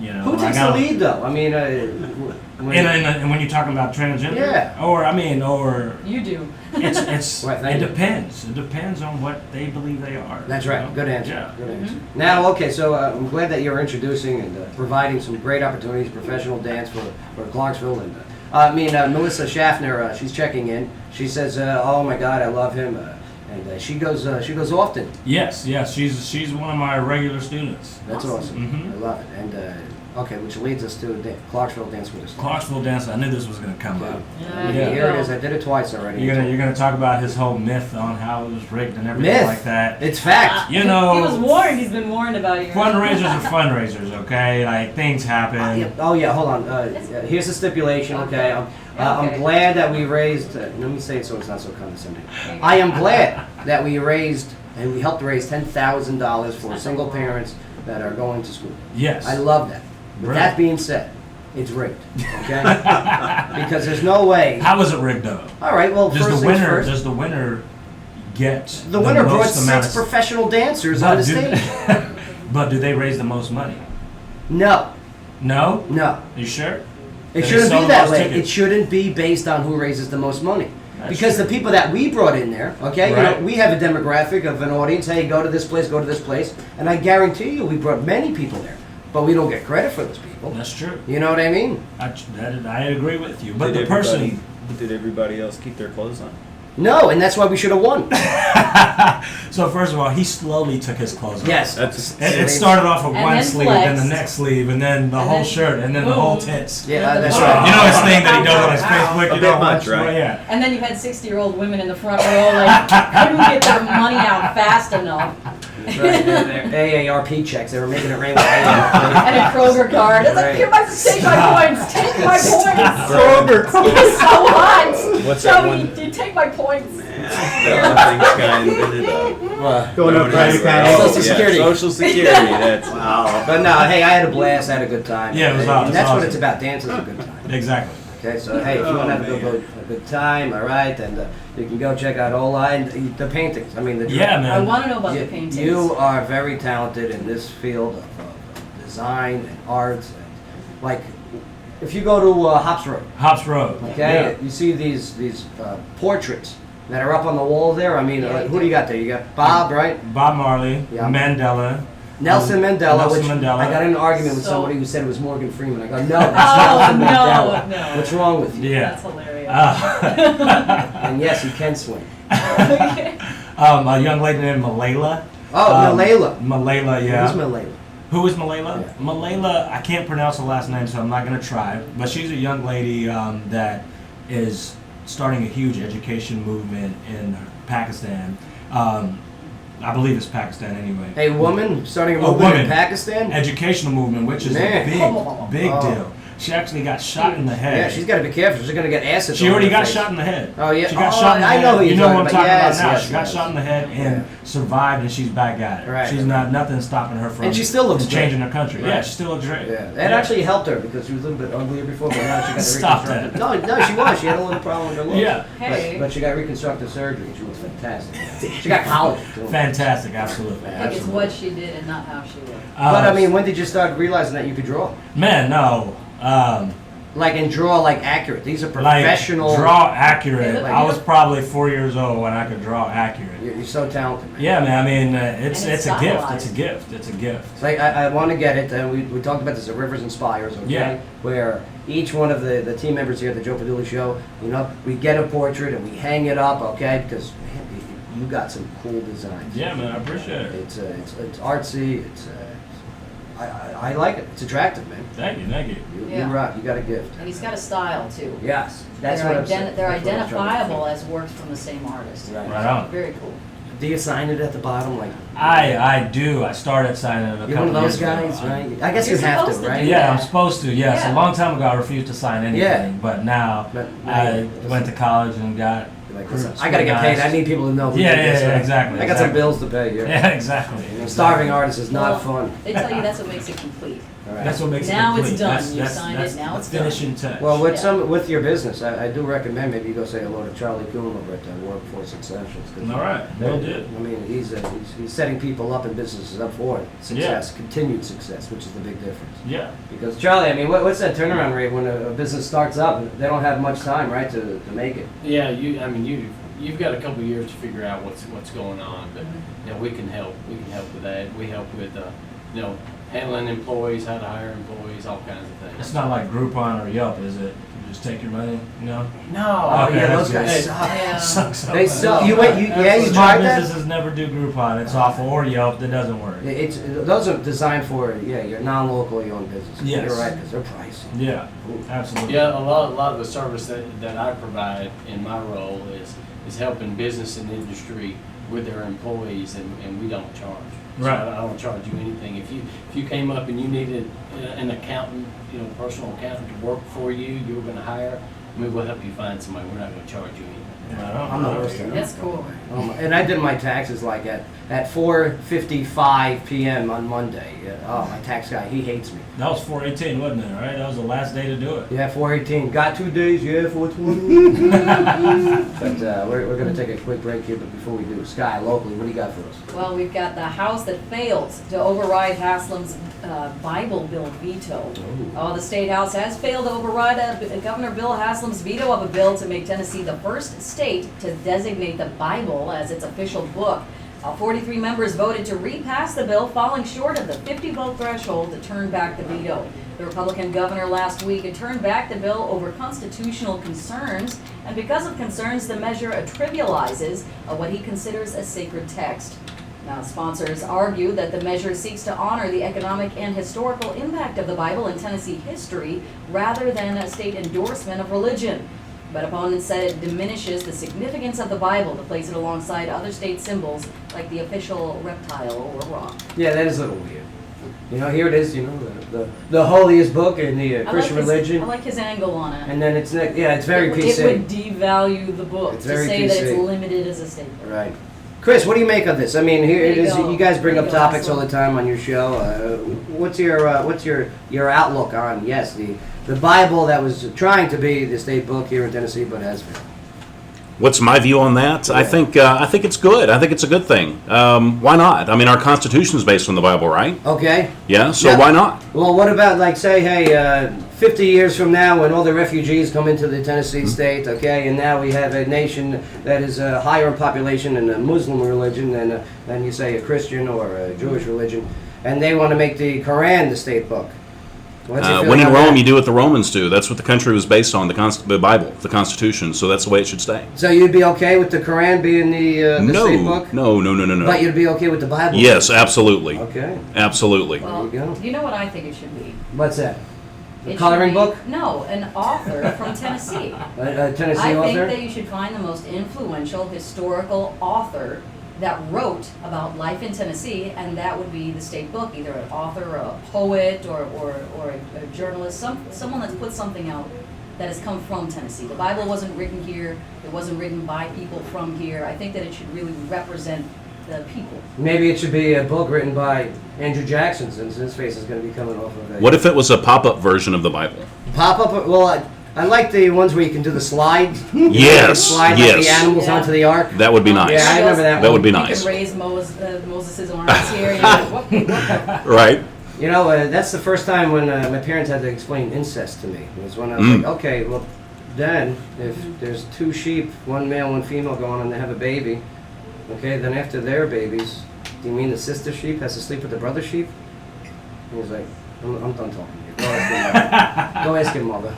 Speaker 13: You know.
Speaker 2: Who takes the lead though? I mean,
Speaker 13: And when you're talking about transgender,
Speaker 2: Yeah.
Speaker 13: or
Speaker 1: You do.
Speaker 13: it's
Speaker 2: Right, thank
Speaker 13: it
Speaker 2: you.
Speaker 13: depends. It depends on what they believe they are.
Speaker 2: That's
Speaker 13: you
Speaker 2: right.
Speaker 13: know?
Speaker 2: Good answer.
Speaker 13: Yeah.
Speaker 2: Good answer. Now, okay, so I'm glad that you're introducing and providing some great opportunities, professional dance for Clarksville. And Melissa Schaffner, she's checking in. She says, "Oh my God, I love him," and she goes often.
Speaker 13: Yes, she's one of my regular students.
Speaker 2: That's awesome.
Speaker 13: Mhm.
Speaker 2: I love it. And okay, which leads us to Clarksville Dance with us.
Speaker 13: Clarksville dance. I knew this was going to come up.
Speaker 1: Yeah.
Speaker 2: Here it is. I did it twice already.
Speaker 13: You're gonna talk about his whole myth on how it was rigged and everything
Speaker 2: Myth?
Speaker 13: like that.
Speaker 2: It's fact.
Speaker 13: You know,
Speaker 1: He was warned. He's been warned about you.
Speaker 13: fundraisers are fundraisers, okay? Like things happen.
Speaker 2: Yeah. Oh yeah, hold on. Here's the stipulation. Okay, I'm
Speaker 1: Okay.
Speaker 2: glad that we raised. Let me say it so it's not so condescending. I am glad that we raised and we helped raise $10,000 for single parents that are going to school.
Speaker 13: Yes.
Speaker 2: I love that. With
Speaker 13: Right.
Speaker 2: that being said, it's rigged. Okay, because there's no way.
Speaker 13: How was it rigged though?
Speaker 2: All right. Well,
Speaker 13: Does
Speaker 2: first
Speaker 13: the
Speaker 2: things
Speaker 13: winner
Speaker 2: first.
Speaker 13: does the winner get
Speaker 2: The winner brought
Speaker 13: most amount
Speaker 2: 6
Speaker 13: of
Speaker 2: professional dancers
Speaker 13: But
Speaker 2: on the
Speaker 13: do-
Speaker 2: stage.
Speaker 13: But do they raise the most money?
Speaker 2: No,
Speaker 13: No?
Speaker 2: no.
Speaker 13: You sure?
Speaker 2: It
Speaker 13: Then
Speaker 2: shouldn't
Speaker 13: sell
Speaker 2: be
Speaker 13: the
Speaker 2: that
Speaker 13: most
Speaker 2: way.
Speaker 13: tickets.
Speaker 2: It shouldn't be based on who raises the most money.
Speaker 13: That's
Speaker 2: Because
Speaker 13: true.
Speaker 2: the people that we brought in there, okay, you know,
Speaker 13: Right.
Speaker 2: we have a demographic of an audience. Hey, go to this place, and I guarantee you, we brought many people there, but we don't get credit for those people.
Speaker 13: That's true.
Speaker 2: You know what I mean?
Speaker 13: I agree with you. But
Speaker 3: Did
Speaker 13: the person
Speaker 3: everybody else keep their clothes on?
Speaker 2: No, and that's why we should have won.
Speaker 13: So first of all, he slowly took his clothes off.
Speaker 2: Yes.
Speaker 13: It started off with
Speaker 1: And
Speaker 13: one
Speaker 1: then
Speaker 13: sleeve, then the
Speaker 1: flexed.
Speaker 13: next sleeve, and then the
Speaker 1: And
Speaker 13: whole
Speaker 1: then
Speaker 13: shirt, and then the whole
Speaker 1: boom.
Speaker 13: tits.
Speaker 2: Yeah, that's
Speaker 1: Oh.
Speaker 2: right.
Speaker 13: You know his thing that he does on his Facebook.
Speaker 3: A
Speaker 13: You
Speaker 3: bit
Speaker 13: know,
Speaker 3: much, right?
Speaker 13: Yeah.
Speaker 1: And then you had 60-year-old women in the front row, like, couldn't get their money out fast enough.
Speaker 2: That's right. Their AARP checks. They were making it rain with AARP.
Speaker 1: And a Kroger card. It's like,
Speaker 2: Right.
Speaker 1: take my points, take my points.
Speaker 2: Kroger.
Speaker 1: It's so hot.
Speaker 3: What's
Speaker 1: Tell
Speaker 3: that
Speaker 1: me,
Speaker 3: one?
Speaker 1: you take my points.
Speaker 3: That one thing's kind of ended up.
Speaker 6: Going up
Speaker 3: Right,
Speaker 6: credit card.
Speaker 2: Social Security.
Speaker 3: Social Security. That's
Speaker 6: Wow.
Speaker 2: But no, hey, I had a blast. I had a good time.
Speaker 13: Yeah, it was
Speaker 2: And
Speaker 13: awesome.
Speaker 2: that's what
Speaker 13: Awesome.
Speaker 2: it's about. Dance is a good time.
Speaker 13: Exactly.
Speaker 2: Okay, so hey, if you want to have a good time, all right, and you can go check out Ola and the paintings. I mean, the
Speaker 13: Yeah,
Speaker 1: I
Speaker 13: man.
Speaker 1: want to know about
Speaker 2: you,
Speaker 1: the paintings.
Speaker 2: you are very talented in this field of design and arts. And, like, if you go to Hops Road,
Speaker 13: Hops Road.
Speaker 2: okay, you see these portraits that are up on the wall there. I mean,
Speaker 1: Yeah,
Speaker 2: who do you got there? You got Bob, right?
Speaker 13: Yeah. Bob Marley,
Speaker 2: Yeah.
Speaker 13: Mandela.
Speaker 2: Nelson Mandela,
Speaker 13: Nelson
Speaker 2: which
Speaker 13: Mandela.
Speaker 2: I got in an argument with
Speaker 1: So-
Speaker 2: somebody who said it was Morgan Freeman. I go, no, it's
Speaker 1: Oh,
Speaker 2: Nelson
Speaker 1: no,
Speaker 2: Mandela.
Speaker 1: no.
Speaker 2: What's wrong with you?
Speaker 13: Yeah.
Speaker 1: That's hilarious.
Speaker 2: And yes, he can swing.
Speaker 13: A young lady named Malayla.
Speaker 2: Oh, Malayla.
Speaker 13: Malayla, yeah.
Speaker 2: Who's Malayla?
Speaker 13: Who is Malayla?
Speaker 2: Yeah.
Speaker 13: Malayla, I can't pronounce her last name, so I'm not going to try. But she's a young lady that is starting a huge education movement in Pakistan. I believe it's Pakistan anyway.
Speaker 2: A woman starting a
Speaker 13: A
Speaker 2: movement in
Speaker 13: woman.
Speaker 2: Pakistan?
Speaker 13: Educational movement, which is
Speaker 2: Man.
Speaker 13: a big
Speaker 2: Oh.
Speaker 13: deal. She actually got shot in the head.
Speaker 2: Yeah, she's got to be careful. She's going to get acid.
Speaker 13: She
Speaker 2: thrown
Speaker 13: already
Speaker 2: in her
Speaker 13: got
Speaker 2: face.
Speaker 13: shot in the head.
Speaker 2: Oh, yeah.
Speaker 13: She got
Speaker 2: Oh,
Speaker 13: shot in the
Speaker 2: I
Speaker 13: head.
Speaker 2: know who
Speaker 13: you
Speaker 2: you're
Speaker 13: know what I'm
Speaker 2: talking
Speaker 13: talking
Speaker 2: about.
Speaker 13: about now.
Speaker 2: Yes,
Speaker 13: She got
Speaker 2: yes.
Speaker 13: shot in the head and survived, and she's back at it.
Speaker 2: Right.
Speaker 13: She's not nothing stopping her from.
Speaker 2: And she still looks
Speaker 13: changing
Speaker 2: great.
Speaker 13: her country.
Speaker 2: Right.
Speaker 13: Yeah, she still looks great.
Speaker 2: Yeah, that actually helped her because she was a little bit uglier before, but now she got the
Speaker 13: Stop
Speaker 2: reconstructive.
Speaker 13: that.
Speaker 2: No, she was. She had a little problem with her looks.
Speaker 13: Yeah.
Speaker 1: Hey.
Speaker 2: But she got reconstructive surgery and she was fantastic. She got college. Too.
Speaker 13: Fantastic, absolutely.
Speaker 1: I think it's what she did and not how she looked.
Speaker 2: But I mean, when did you start realizing that you could draw?
Speaker 13: Man, no.
Speaker 2: Like and draw like accurate. These are
Speaker 13: Like
Speaker 2: professional.
Speaker 13: draw accurate.
Speaker 1: Like
Speaker 13: I was probably 4 years old when I could draw accurate.
Speaker 2: You're so talented, man.
Speaker 13: Yeah, man. I mean, it's
Speaker 1: And it's
Speaker 13: a gift.
Speaker 1: stylized.
Speaker 13: It's a gift. It's a gift.
Speaker 2: It's like I want to get it, and we talked about this at Rivers and Spires, okay?
Speaker 13: Yeah.
Speaker 2: Where each one of the team members here at the Joe Padula Show, you know, we get a portrait and we hang it up, okay? Because man, you got some cool designs.
Speaker 13: Yeah, man. I appreciate it.
Speaker 2: It's artsy. I like it. It's attractive, man.
Speaker 13: Thank you. Thank you.
Speaker 2: You
Speaker 1: Yeah.
Speaker 2: rock. You got a gift.
Speaker 1: And he's got a style too.
Speaker 2: Yes, that's
Speaker 1: they're
Speaker 2: what I'm saying.
Speaker 1: they're
Speaker 2: That's what I'm trying to
Speaker 1: identifiable
Speaker 2: say.
Speaker 1: as works from the same artist.
Speaker 2: Right.
Speaker 13: Right on.
Speaker 1: Very cool.
Speaker 2: Do you sign it at the bottom, like?
Speaker 13: I do. I started signing it a
Speaker 2: You're
Speaker 13: couple
Speaker 2: one of those
Speaker 13: years ago.
Speaker 2: guys, right? I guess
Speaker 1: You're
Speaker 2: you have to,
Speaker 1: supposed to
Speaker 2: right?
Speaker 1: do
Speaker 13: Yeah, I'm
Speaker 1: that.
Speaker 13: supposed to. Yes,
Speaker 1: Yeah.
Speaker 13: a long time ago I refused to sign anything,
Speaker 2: Yeah.
Speaker 13: but now
Speaker 2: But now
Speaker 13: I
Speaker 2: you-
Speaker 13: went to college and got.
Speaker 2: Like, listen, I gotta get paid. I need people to know. Who
Speaker 13: Yeah,
Speaker 2: did this,
Speaker 13: yeah,
Speaker 2: right?
Speaker 13: exactly,
Speaker 2: I got some
Speaker 13: exactly.
Speaker 2: bills to pay. Yeah.
Speaker 13: Yeah, exactly.
Speaker 2: You know, starving artist is
Speaker 1: Well,
Speaker 2: not fun.
Speaker 1: They tell you that's what makes it complete.
Speaker 2: All right.
Speaker 13: That's what makes
Speaker 1: Now
Speaker 13: it
Speaker 1: it's
Speaker 13: complete.
Speaker 1: done.
Speaker 13: That's,
Speaker 1: You
Speaker 13: that's,
Speaker 1: signed
Speaker 13: that's
Speaker 1: it. Now
Speaker 13: the
Speaker 1: it's done.
Speaker 13: finishing touch.
Speaker 2: Well, with
Speaker 1: Yeah.
Speaker 2: with your business, I do recommend maybe you go say hello to Charlie Kuhn over at Workforce Essentials. 'Cause
Speaker 13: All right, will do.
Speaker 2: I mean, he's setting people up and businesses up for success, continued success, which is the big difference.
Speaker 13: Yeah.
Speaker 2: Because Charlie, I mean, what's that turnaround rate when a business starts up? They don't have much time, right, to make it.
Speaker 4: Yeah, you've got a couple years to figure out what's going on, but you know, we can help. We can help with that. We help with you know, handling employees, how to hire employees, all kinds of things.
Speaker 13: It's not like Groupon or Yelp, is it? You just take your money, you know?
Speaker 4: No.
Speaker 2: Oh,
Speaker 13: Okay,
Speaker 2: yeah,
Speaker 13: that's
Speaker 2: those guys
Speaker 13: good.
Speaker 2: suck.
Speaker 1: Yeah.
Speaker 13: Sucks so
Speaker 2: They
Speaker 13: bad.
Speaker 2: suck. You
Speaker 13: Small
Speaker 2: tried that?
Speaker 13: businesses never do Groupon. It's awful. Or Yelp, that doesn't work.
Speaker 2: Those are designed for your non-locally owned businesses.
Speaker 13: Yes.
Speaker 2: You're right, because they're pricey.
Speaker 13: Yeah, absolutely.
Speaker 4: Yeah, a lot of the service that I provide in my role is helping business and industry with their employees, and we don't charge. So
Speaker 13: Right.
Speaker 4: I don't charge you anything. If you came up and you needed an accountant, you know, personal accountant to work for you, you were going to hire, we'll help you find somebody. We're not going to charge you anything.
Speaker 13: Right on.
Speaker 2: I'm the worst at it.
Speaker 1: That's cool.
Speaker 2: And I did my taxes like at 4:55 p.m. on Monday. Oh, my tax guy, he hates me.
Speaker 13: That was 4/18, wasn't it? Right? That was the last day to do it.
Speaker 2: Yeah, 4:18. Got 2 days. Yeah, 4:20. But we're going to take a quick break here. But before we do, Sky, locally, what do you got for us?
Speaker 1: Well, we've got the House that failed to override Haslam's Bible bill veto. The State House has failed to override Governor Bill Haslam's veto of a bill to make Tennessee the first state to designate the Bible as its official book. 43 members voted to repass the bill, falling short of the 50-vote threshold to turn back the veto. The Republican governor last week had turned back the bill over constitutional concerns, and because of concerns, the measure trivializes what he considers a sacred text. Now, sponsors argue that the measure seeks to honor the economic and historical impact of the Bible in Tennessee history rather than a state endorsement of religion. But opponents said it diminishes the significance of the Bible to place it alongside other state symbols like the official reptile or rock.
Speaker 2: Yeah, that is a little weird. You know, here it is, you know, the holiest book in the Christian religion.
Speaker 1: I like his angle on it.
Speaker 2: And then it's very PC.
Speaker 1: It would devalue the book
Speaker 2: It's
Speaker 1: to
Speaker 2: very
Speaker 1: say that
Speaker 2: PC.
Speaker 1: it's limited as a state book.
Speaker 2: Right. Chris, what do you make of this? I mean, here it
Speaker 1: There you
Speaker 2: is.
Speaker 1: go.
Speaker 2: You guys bring
Speaker 1: There
Speaker 2: up
Speaker 1: you go,
Speaker 2: topics all
Speaker 1: Russell.
Speaker 2: the time on your show. What's your outlook on the Bible that was trying to be the state book here in Tennessee, but has failed?
Speaker 14: What's my view on that? I think it's good. I think it's a good thing. Why not? I mean, our Constitution is based on the Bible, right?
Speaker 2: Okay.
Speaker 14: Yeah. So
Speaker 2: Yeah.
Speaker 14: why not?
Speaker 2: Well, what about like say, hey, 50 years from now, when all the refugees come into the Tennessee state, okay, and now we have a nation that is higher in population in a Muslim religion than you say a Christian or a Jewish religion, and they want to make the Quran the state book. What's your
Speaker 14: When
Speaker 2: feeling
Speaker 14: in
Speaker 2: on
Speaker 14: Rome,
Speaker 2: that?
Speaker 14: you do what the Romans do. That's what the country was based on, the Bible, the Constitution. So that's the way it should stay.
Speaker 2: So you'd be okay with the Quran being the state book?
Speaker 14: No.
Speaker 2: But you'd be okay with the Bible?
Speaker 14: Yes, absolutely.
Speaker 2: Okay.
Speaker 14: Absolutely.
Speaker 1: Well,
Speaker 2: There you go.
Speaker 1: you know what I think it should be?
Speaker 2: What's that? A
Speaker 1: It
Speaker 2: coloring
Speaker 1: should be-
Speaker 2: book?
Speaker 1: No, an author from Tennessee.
Speaker 2: A Tennessee
Speaker 1: I
Speaker 2: author?
Speaker 1: think that you should find the most influential historical author that wrote about life in Tennessee, and that would be the state book, either an author, or a poet, or a journalist, someone that's put something out that has come from Tennessee. The Bible wasn't written here. It wasn't written by people from here. I think that it should really represent the people.
Speaker 2: Maybe it should be a book written by Andrew Jackson, since his face is going to be coming off of a...
Speaker 14: What if it was a pop-up version of the Bible?
Speaker 2: Pop-up? Well, I like the ones where you can do the slides.
Speaker 14: Yes,
Speaker 2: slide
Speaker 14: yes.
Speaker 2: like the animals onto the ark.
Speaker 14: That would be nice.
Speaker 2: Yeah, I remember that
Speaker 14: That
Speaker 2: one.
Speaker 14: would be
Speaker 1: You
Speaker 14: nice.
Speaker 1: can raise Moses' arms here. And you're like, whoop.
Speaker 14: Right.
Speaker 2: You know, that's the first time when my parents had to explain incest to me. It was when I was like, okay, well, then if there's two sheep, one male, one female, going on to have a baby, okay, then after their babies, do you mean the sister sheep has to sleep with the brother sheep? And he's like, I'm done talking to you. Go ask him, mother.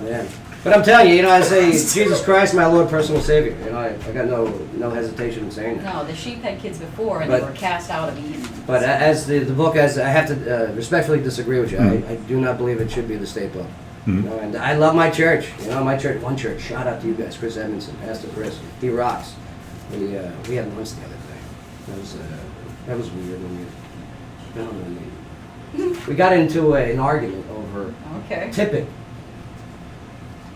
Speaker 2: Yeah. But I'm telling you, you know, I say, Jesus Christ, my Lord, personal Savior. You know, I got no hesitation in saying that.
Speaker 1: No, the sheep had kids before, and
Speaker 2: But-
Speaker 1: they were cast out of Eden.
Speaker 2: But as the book, as I have to respectfully disagree with you, I do not believe it should be the state book. You know, and I love my church. You know, my church, one church. Shout out to you guys, Chris Edmondson, Pastor Chris. He rocks. We had lunch the other day. That was weird when we got into an argument over
Speaker 1: Okay.
Speaker 2: tipping.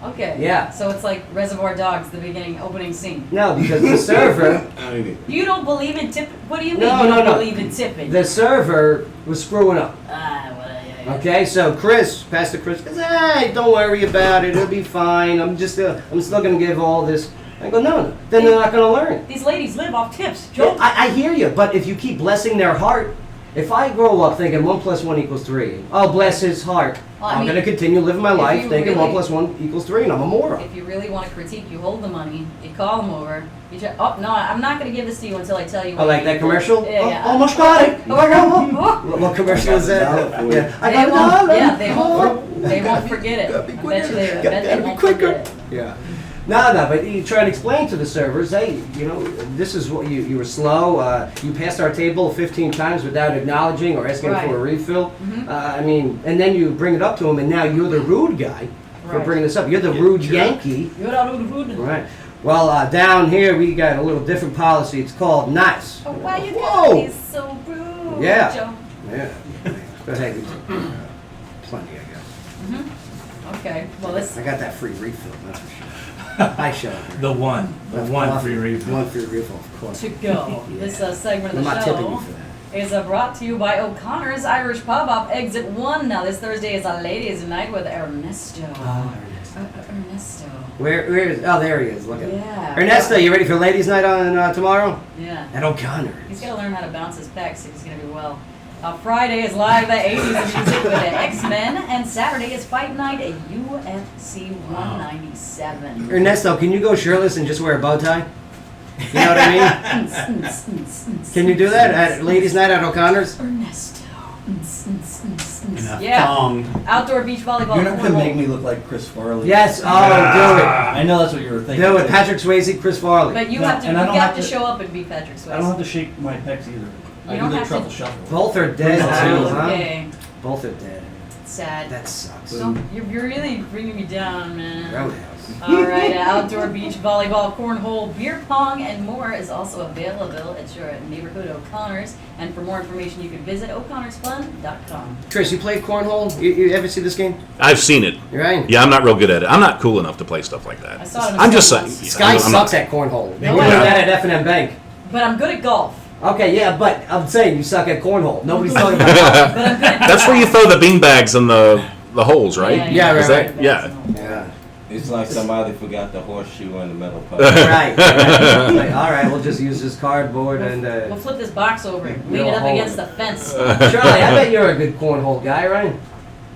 Speaker 1: Okay.
Speaker 2: Yeah.
Speaker 1: So it's like Reservoir Dogs, the beginning opening scene.
Speaker 2: No, because the server,
Speaker 1: You don't believe in tipping? What do you mean
Speaker 2: No,
Speaker 1: you
Speaker 2: no,
Speaker 1: don't
Speaker 2: no.
Speaker 1: believe in tipping?
Speaker 2: the server was screwing up.
Speaker 1: Yeah.
Speaker 2: Okay, so Chris, Pastor Chris, goes, hey, don't worry about it. It'll be fine. I'm still going to give all this. I go, no. Then they're not going to learn.
Speaker 1: These ladies live off tips, Joe.
Speaker 2: I hear you, but if you keep blessing their heart, if I grow up thinking 1 + 1 = 3, oh, bless his heart,
Speaker 1: Well, I
Speaker 2: I'm
Speaker 1: mean,
Speaker 2: going to continue living my
Speaker 1: if
Speaker 2: life
Speaker 1: you
Speaker 2: thinking
Speaker 1: really-
Speaker 2: 1 + 1 = 3, and I'm a moron.
Speaker 1: If you really want to critique, you hold the money, you call them over. You try, oh, no, I'm not going to give this to you until I tell you.
Speaker 2: I like that commercial.
Speaker 1: Yeah.
Speaker 2: Oh, almost got it. Oh, my God. What commercial is that? Yeah. I
Speaker 1: They
Speaker 2: got
Speaker 1: won't,
Speaker 2: it.
Speaker 1: yeah, they won't forget it. I bet they won't forget it.
Speaker 2: Yeah. No, but you try and explain to the servers, hey, you know, this is what you were slow. You passed our table 15 times without acknowledging or asking
Speaker 1: Right.
Speaker 2: for a refill. I mean, and then you bring it up to them, and now you're the rude guy for
Speaker 1: Right.
Speaker 2: bringing this up. You're the rude Yankee.
Speaker 1: You're not rude.
Speaker 2: Right. Well, down here we got a little different policy. It's called nice.
Speaker 1: Oh, why you
Speaker 2: Whoa.
Speaker 1: gotta be so rude,
Speaker 2: Yeah.
Speaker 1: Joe?
Speaker 2: Yeah. But hey, plenty, I guess.
Speaker 1: Okay, well, let's.
Speaker 2: I got that free refill, that's for sure. I showed her.
Speaker 13: The one free refill.
Speaker 2: One free refill, of course.
Speaker 1: To go. This segment of
Speaker 2: I'm
Speaker 1: the
Speaker 2: not tipping you
Speaker 1: show
Speaker 2: for that.
Speaker 1: is brought to you by O'Connor's Irish Pub off Exit 1. Now, this Thursday is a ladies' night with Ernesto. Ernesto.
Speaker 2: Where is? Oh, there he is. Look at him.
Speaker 1: Yeah.
Speaker 2: Ernesto, you ready for ladies' night on tomorrow?
Speaker 1: Yeah.
Speaker 2: At O'Connor.
Speaker 1: He's got to learn how to bounce his pecs if he's going to do well. Friday is live at 80s music with the X-Men, and Saturday is fight night at UFC 197.
Speaker 2: Ernesto, can you go shirtless and just wear a bow tie? You know what I mean? Can you do that at ladies' night at O'Connor's?
Speaker 1: Ernesto.
Speaker 6: Enough
Speaker 1: Yeah.
Speaker 6: tongue.
Speaker 1: Outdoor beach volleyball.
Speaker 6: You're not gonna
Speaker 1: cornhole.
Speaker 6: make me look like Chris Farley.
Speaker 2: Yes. Oh,
Speaker 6: I know that's what you were thinking.
Speaker 2: do it. Do it. Patrick Swayze, Chris Farley.
Speaker 1: But you
Speaker 6: No,
Speaker 1: have to. You
Speaker 6: and I don't
Speaker 1: got
Speaker 6: have
Speaker 1: to
Speaker 6: to-
Speaker 1: show up and be Patrick Swayze.
Speaker 6: I don't have to shake my pecs either. I
Speaker 1: don't
Speaker 6: do the
Speaker 1: have to-
Speaker 6: truffle shuffle.
Speaker 2: Both are dead too, huh?
Speaker 1: Okay.
Speaker 2: Both are dead.
Speaker 1: Sad.
Speaker 2: That sucks.
Speaker 1: You're really bringing me down, man.
Speaker 2: Roadhouse.
Speaker 1: All right, outdoor beach volleyball, cornhole, beer pong, and more is also available at your neighborhood O'Connor's. And for more information, you can visit o'connorsfun.com.
Speaker 2: Trish, you played cornhole? You ever see this game?
Speaker 14: I've seen it.
Speaker 2: Right.
Speaker 14: Yeah, I'm not real good at it. I'm not cool enough to play stuff like that.
Speaker 1: I saw it in
Speaker 14: I'm just
Speaker 1: Sky
Speaker 14: saying.
Speaker 2: Sky
Speaker 14: I'm
Speaker 2: sucks
Speaker 14: not-
Speaker 2: at cornhole. They
Speaker 1: No,
Speaker 2: learned
Speaker 1: I don't.
Speaker 2: that at F&M Bank.
Speaker 1: But I'm good at golf.
Speaker 2: Okay, yeah, but I'm saying you suck at cornhole. Nobody's talking about golf.
Speaker 1: But I'm good at
Speaker 14: That's where you throw the beanbags in the holes, right?
Speaker 2: Yeah,
Speaker 14: Is
Speaker 2: right,
Speaker 14: that- Yeah.
Speaker 2: Yeah.
Speaker 15: It's like somebody forgot the horseshoe in the metal pipe.
Speaker 2: Right. Like, all right, we'll just use this cardboard and.
Speaker 1: We'll flip this box over, lean
Speaker 2: Drill
Speaker 1: it
Speaker 2: a
Speaker 1: up
Speaker 2: hole
Speaker 1: against
Speaker 2: in
Speaker 1: the fence.
Speaker 2: Charlie, I bet you're a good cornhole guy, right?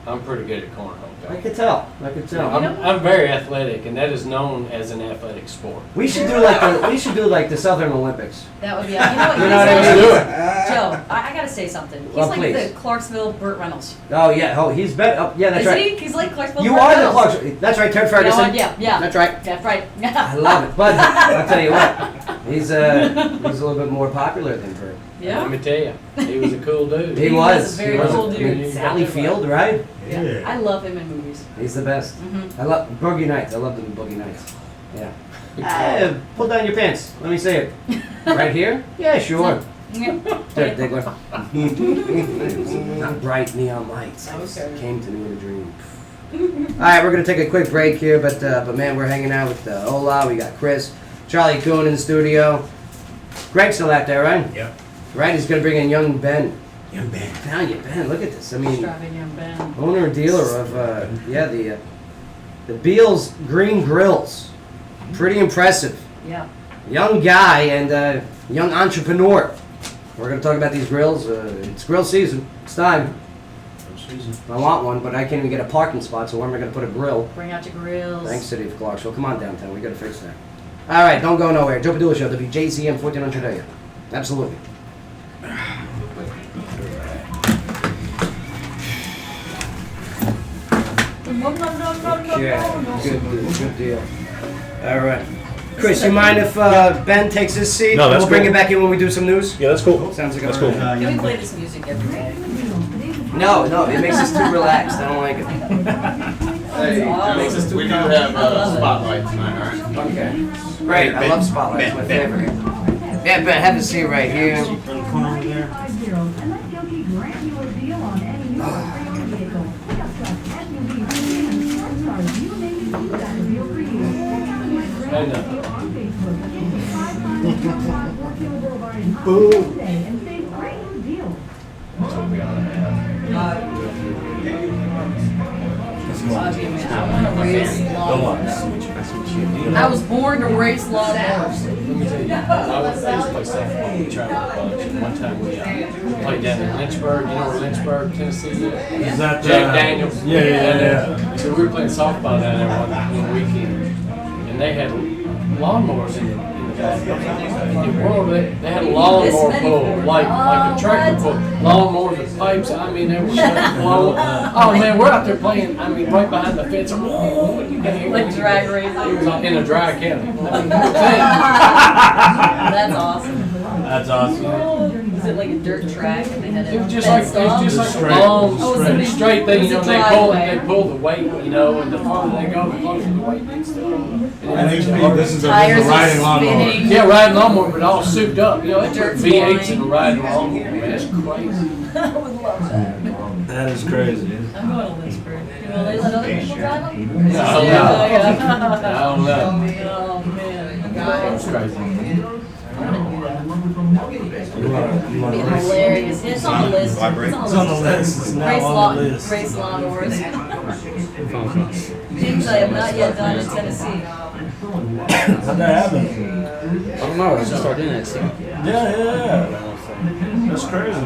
Speaker 4: I'm pretty good at cornhole.
Speaker 2: I could tell. I could tell.
Speaker 4: I'm very athletic, and that is known as an athletic sport.
Speaker 2: We should do like the Southern Olympics.
Speaker 1: That would be. You know what?
Speaker 2: You know what I mean?
Speaker 1: Joe, I gotta say something. He's
Speaker 2: Well,
Speaker 1: like
Speaker 2: please.
Speaker 1: the Clarksville Burt Reynolds.
Speaker 2: Oh yeah. Oh, he's better. Oh, yeah, that's
Speaker 1: Is
Speaker 2: right.
Speaker 1: he? He's like Clarksville
Speaker 2: You
Speaker 1: Burt
Speaker 2: are the
Speaker 1: Reynolds.
Speaker 2: Clarksville. That's right, Ted
Speaker 1: You know
Speaker 2: Ferguson.
Speaker 1: what? Yeah.
Speaker 2: That's right.
Speaker 1: That's right.
Speaker 2: I love it. But I'll tell you what, he's a little bit more popular than Burt.
Speaker 1: Yeah.
Speaker 4: Let me tell you, he was a cool dude.
Speaker 2: He was.
Speaker 1: a very
Speaker 2: He was.
Speaker 1: cool dude.
Speaker 2: Sally Field, right?
Speaker 1: Yeah. I love him in movies.
Speaker 2: He's the best.
Speaker 1: Mhm.
Speaker 2: I love Boogie Nights. I love the Boogie Nights. Yeah. Pull down your pants. Let me see it. Right here? Yeah, sure. There, Diggler. Bright neon lights.
Speaker 1: Okay.
Speaker 2: Came to me in a dream. All right, we're gonna take a quick break here, but man, we're hanging out with Ola. We got Chris, Charlie Coon in the studio. Greg's still out there, right?
Speaker 6: Yep.
Speaker 2: Right, he's gonna bring in young Ben.
Speaker 6: Young Ben.
Speaker 2: Now you Ben, look at this. I mean,
Speaker 1: Striving young Ben.
Speaker 2: owner and dealer of the Beals Green Grills. Pretty impressive.
Speaker 1: Yeah.
Speaker 2: Young guy and young entrepreneur. We're gonna talk about these grills. It's grill season. It's time. I want one, but I can't even get a parking spot, so where am I going to put a grill?
Speaker 1: Bring out your grills.
Speaker 2: Thanks, City of Clarksville. Come on downtown. We got to fix that. All right, don't go nowhere. Joe Padula Show, WJCM 1400 AM. Absolutely. Good deal. All right. Chris, you mind if Ben takes his seat?
Speaker 14: No, that's
Speaker 2: We'll bring
Speaker 14: cool.
Speaker 2: it back in when we do some news?
Speaker 14: Yeah, that's cool.
Speaker 2: Sounds like
Speaker 14: That's
Speaker 2: a
Speaker 14: cool.
Speaker 1: Can we play this music every day?
Speaker 2: No, it makes us too relaxed. I don't like it.
Speaker 1: Awesome.
Speaker 11: We do have a spotlight tonight, all right?
Speaker 2: Okay. Great. I love spotlights. It's my favorite. Yeah, Ben, have a seat right here.
Speaker 10: And let's go keep brand new deal on any new or pre-owned vehicle. Pick up trucks, SUVs, and sports cars. You name it, we've got a deal for you. Check out the brand new deal on Facebook. Get to 5505 Fort Hill Boulevard in Huntsville today and save great new deals.
Speaker 1: I was born to race lawnmowers.
Speaker 4: Let me tell you, I used to play softball. We traveled a bunch. And one time we played down in Lynchburg. You know where Lynchburg, Tennessee is?
Speaker 9: Is that
Speaker 4: Jack Daniels?
Speaker 9: Yeah.
Speaker 4: So we were playing softball down there one weekend, and they had lawnmowers in the back. In the world, they had a lawnmower pull, like a tractor pull. Lawnmowers with pipes. I mean, they were blowing. Oh man, we're out there playing. I mean, right behind the fence.
Speaker 1: Like drag racing.
Speaker 4: It was like in a dry county.
Speaker 1: That's awesome.
Speaker 9: That's awesome.
Speaker 1: Is it like a dirt track? And they had
Speaker 4: It was just like a long, straight thing, you know. They pull the weight, you know, and the farther they go, the closer the weight needs to go.
Speaker 9: This is a
Speaker 1: Tires are
Speaker 9: riding lawnmower.
Speaker 1: spinning.
Speaker 4: Yeah, riding lawnmower, but all souped up. You know, they
Speaker 1: Dirt
Speaker 4: put V8s
Speaker 1: flying.
Speaker 4: in a riding lawnmower. Man, that's crazy.
Speaker 1: I would love that.
Speaker 9: That is crazy.
Speaker 1: I'm going to Lynchburg. You want to let other people drive them?
Speaker 4: No, I don't know.
Speaker 1: Oh, man.
Speaker 4: That's crazy.
Speaker 1: It'd be hilarious. It's on the list. It's on the list.
Speaker 9: It's now on the list.
Speaker 1: Race lawnmowers. Things I have not yet done in Tennessee.
Speaker 9: How'd that happen?
Speaker 11: I don't know, I just started doing that stuff.
Speaker 9: Yeah. That's crazy.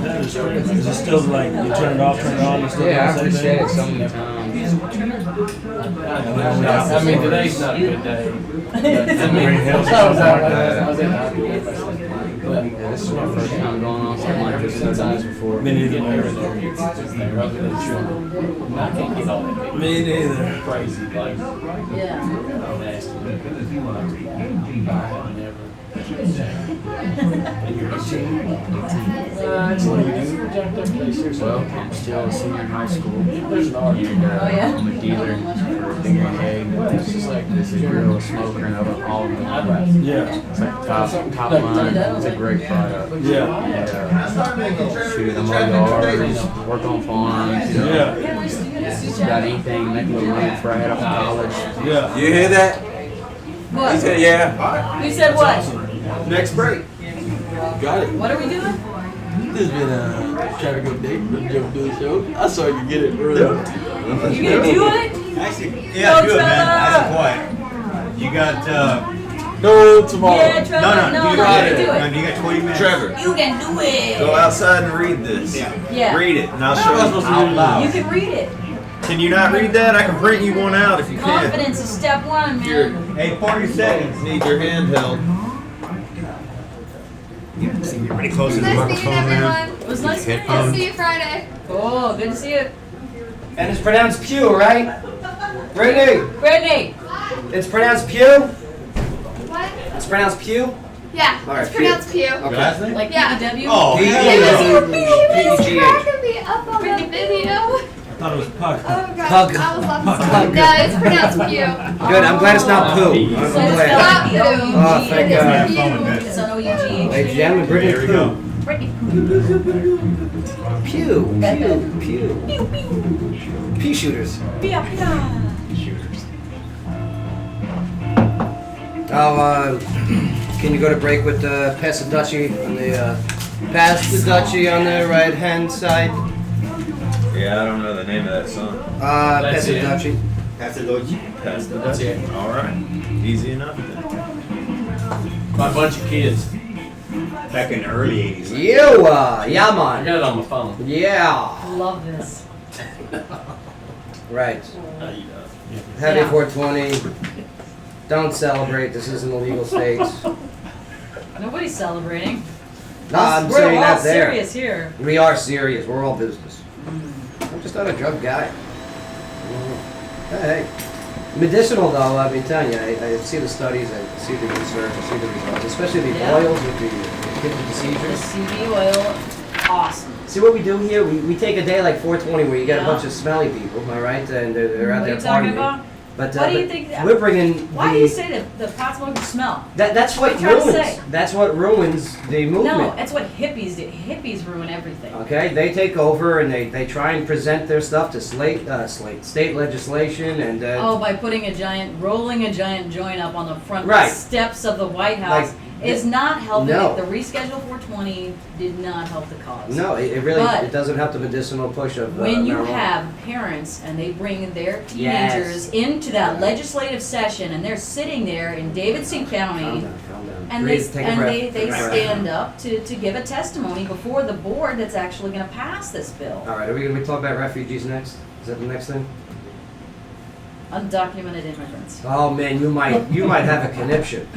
Speaker 9: That is crazy. Is it still like you turn it off, turn it on, and still
Speaker 11: Yeah,
Speaker 9: doing
Speaker 11: I've
Speaker 9: the same
Speaker 11: said it
Speaker 9: thing?
Speaker 11: so many times.
Speaker 4: I mean, today's not a good day. I mean,
Speaker 9: Green Hills or
Speaker 4: I was
Speaker 9: something
Speaker 4: out,
Speaker 9: like that.
Speaker 4: I was in Ivy, but
Speaker 11: This is my first time going on something like this since I was before.
Speaker 9: Me neither.
Speaker 4: getting here and there, it's just there, other than trouble. And I can't get all that big.
Speaker 9: Me neither.
Speaker 4: Crazy, like,
Speaker 1: Yeah.
Speaker 4: nasty. Never.
Speaker 11: Well, I'm still a senior in high school.
Speaker 4: There's an argument.
Speaker 11: And,
Speaker 1: Oh, yeah?
Speaker 11: I'm a dealer for a bigger egg. It's just like this is grill, a smoker, and all of them.
Speaker 9: Yeah.
Speaker 11: It's like top line. It's a great product.
Speaker 9: Yeah.
Speaker 11: And, shoot, I'm on yards, work on farms. You know,
Speaker 9: Yeah.
Speaker 11: just got anything, make a little money before I head off to college.
Speaker 9: Yeah.
Speaker 3: You hear that?
Speaker 1: What?
Speaker 3: He said, yeah.
Speaker 1: Who said what?
Speaker 3: Next break.
Speaker 11: Got it.
Speaker 1: What are we doing?
Speaker 11: This has been trying to go date for the Joe Dooley show. I saw you get it early.
Speaker 1: You gonna do it?
Speaker 16: Actually, yeah,
Speaker 1: Go,
Speaker 16: do it, man.
Speaker 1: Trevor!
Speaker 16: Nice and quiet. You got,
Speaker 11: No, tomorrow.
Speaker 1: Yeah, Trevor.
Speaker 16: no,
Speaker 1: No,
Speaker 16: you
Speaker 1: no,
Speaker 16: got
Speaker 1: you
Speaker 16: it.
Speaker 1: can do
Speaker 16: No,
Speaker 1: it.
Speaker 16: you got 20 minutes.
Speaker 3: Trevor,
Speaker 1: You can do it.
Speaker 3: go outside and read this.
Speaker 1: Yeah.
Speaker 3: Read it, and I'll
Speaker 11: How
Speaker 3: show
Speaker 11: am I
Speaker 3: you
Speaker 11: supposed to
Speaker 3: out
Speaker 11: read it?
Speaker 3: loud.
Speaker 1: You can read it.
Speaker 3: Can you not read that? I can print you one out if you can.
Speaker 1: Confidence is step one, man.
Speaker 16: Hey, 40 seconds.
Speaker 3: Need your handheld.
Speaker 16: You're pretty close to the
Speaker 17: Nice
Speaker 16: microphone,
Speaker 17: meeting
Speaker 16: man.
Speaker 17: everyone.
Speaker 1: It was nice to meet
Speaker 17: I'll
Speaker 1: you.
Speaker 17: see you Friday.
Speaker 1: Oh, good to see you.
Speaker 2: And it's pronounced Pew, right? Brittany,
Speaker 1: Brittany.
Speaker 2: it's pronounced Pew?
Speaker 17: What?
Speaker 2: It's pronounced Pew?
Speaker 17: Yeah,
Speaker 2: All right,
Speaker 17: it's pronounced Pew.
Speaker 2: Okay.
Speaker 1: Like
Speaker 17: Yeah.
Speaker 1: PW?
Speaker 16: Oh,
Speaker 17: He
Speaker 2: P-E-W.
Speaker 17: was
Speaker 2: P-E-G-H.
Speaker 17: cracking me up on that video.
Speaker 13: thought it was Pug.
Speaker 10: Oh gosh,
Speaker 2: Pug.
Speaker 10: I was about to
Speaker 2: Pug.
Speaker 10: say. No, it's pronounced pew.
Speaker 2: Good, I'm glad it's not poo. I'm
Speaker 1: So it's
Speaker 2: glad.
Speaker 1: spelled P-O-U-G.
Speaker 2: Oh, thank God.
Speaker 1: It's an O-U-G-H.
Speaker 2: Ladies and gentlemen, bring
Speaker 13: There
Speaker 2: it
Speaker 13: we go.
Speaker 2: poo. Pew. Pea shooters. Oh, can you go to break with Pass the Dutchie on the Pass the Dutchie on the right hand side?
Speaker 3: Yeah, I don't know the name of that song.
Speaker 2: Pass the
Speaker 4: it.
Speaker 2: Dutchie.
Speaker 15: Pass it, Doji.
Speaker 3: That's the
Speaker 4: That's it.
Speaker 3: All right, easy enough then.
Speaker 4: By a bunch of kids.
Speaker 16: Back in the early 80s.
Speaker 2: Yeah,
Speaker 4: I
Speaker 2: man.
Speaker 4: got it on my phone.
Speaker 2: Yeah.
Speaker 1: Love this.
Speaker 2: Right. Happy
Speaker 1: Yeah.
Speaker 2: 420. Don't celebrate. This isn't a legal state.
Speaker 1: Nobody's celebrating.
Speaker 2: No, I'm
Speaker 1: We're
Speaker 2: saying
Speaker 1: all
Speaker 2: that there.
Speaker 1: serious here.
Speaker 2: We are serious. We're all business. I'm just not a drug guy. Hey. Medicinal though, I've been telling you, I see the studies, I see the research, I see the results, especially the
Speaker 1: Yeah.
Speaker 2: oils with the kids with the
Speaker 1: The
Speaker 2: seizures.
Speaker 1: CB oil, awesome.
Speaker 2: See what we do here? We take a day like 420 where you get a
Speaker 1: Yeah.
Speaker 2: bunch of smelly people, all right? And they're out
Speaker 1: What are
Speaker 2: there
Speaker 1: you talking
Speaker 2: partying.
Speaker 1: about?
Speaker 2: But,
Speaker 1: What do you
Speaker 2: but
Speaker 1: think?
Speaker 2: we're bringing
Speaker 1: Why
Speaker 2: the,
Speaker 1: do you say that the pot smokers smell?
Speaker 2: that's what
Speaker 1: What are you trying to
Speaker 2: ruins.
Speaker 1: say?
Speaker 2: That's what ruins the movement.
Speaker 1: No, it's what hippies do. Hippies ruin everything.
Speaker 2: Okay, they take over and they try and present their stuff to state legislation and
Speaker 1: Oh, by rolling a giant joint up on the front
Speaker 2: Right.
Speaker 1: steps of the White House is not helping.
Speaker 2: No.
Speaker 1: The reschedule 420 did not help the cause.
Speaker 2: no, it really
Speaker 1: But
Speaker 2: it doesn't have the medicinal push of
Speaker 1: when you
Speaker 2: marijuana.
Speaker 1: have parents and they bring their teenagers into that legislative session and they're sitting there in Davidson County
Speaker 2: Calm down.
Speaker 1: and
Speaker 2: Breathe, take a breath.
Speaker 1: they
Speaker 2: Take a breath.
Speaker 1: stand up to give a testimony before the board that's actually going to pass this bill.
Speaker 2: All right, are we going to be talking about refugees next? Is that the next thing?
Speaker 1: Undocumented immigrants.
Speaker 2: Oh man, you might have a conniption.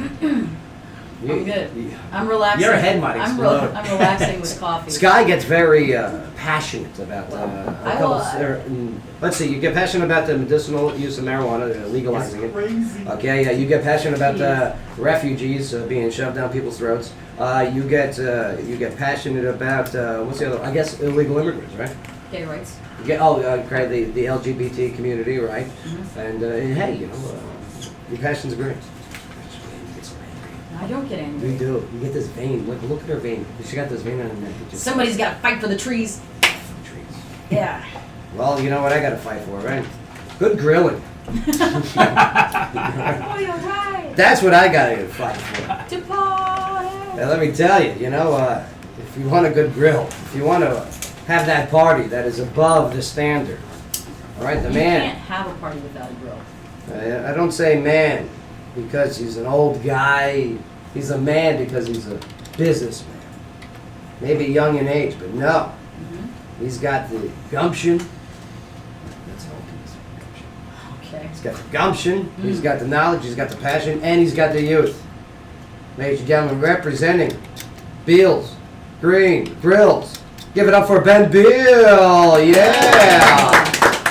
Speaker 1: I'm good. I'm relaxing.
Speaker 2: Your head might explode.
Speaker 1: I'm relaxing with coffee.
Speaker 2: Sky gets very passionate about a
Speaker 1: I
Speaker 2: couple.
Speaker 1: will-
Speaker 2: Let's see. You get passionate about the medicinal use of marijuana, legalizing it. Okay. You get passionate about the refugees being shoved down people's throats. You get passionate about what's the other? I guess illegal immigrants, right?
Speaker 1: Gay rights.
Speaker 2: You get okay, the LGBT community, right? And hey, your passion's great.
Speaker 1: I don't get angry.
Speaker 2: We do. You get this vein. Look at her vein. She got this vein on her neck. It just-
Speaker 1: Somebody's got to fight for the trees. Yeah.
Speaker 2: Well, you know what I got to fight for, right? Good grilling.
Speaker 1: Oh, you're right.
Speaker 2: That's what I got to fight for.
Speaker 1: To party.
Speaker 2: Now, let me tell you, if you want a good grill, if you want to have that party that is above the standard, all right, the
Speaker 1: You
Speaker 2: man.
Speaker 1: can't have a party without a grill.
Speaker 2: I don't say man because he's an old guy. He's a man because he's a businessman. Maybe young in age, but no. He's got the gumption. That's all it is.
Speaker 1: Okay.
Speaker 2: He's got the gumption, he's got the knowledge, he's got the passion, and he's got the youth. Ladies and gentlemen, representing Beals Green Grills. Give it up for Ben Beal. Yeah.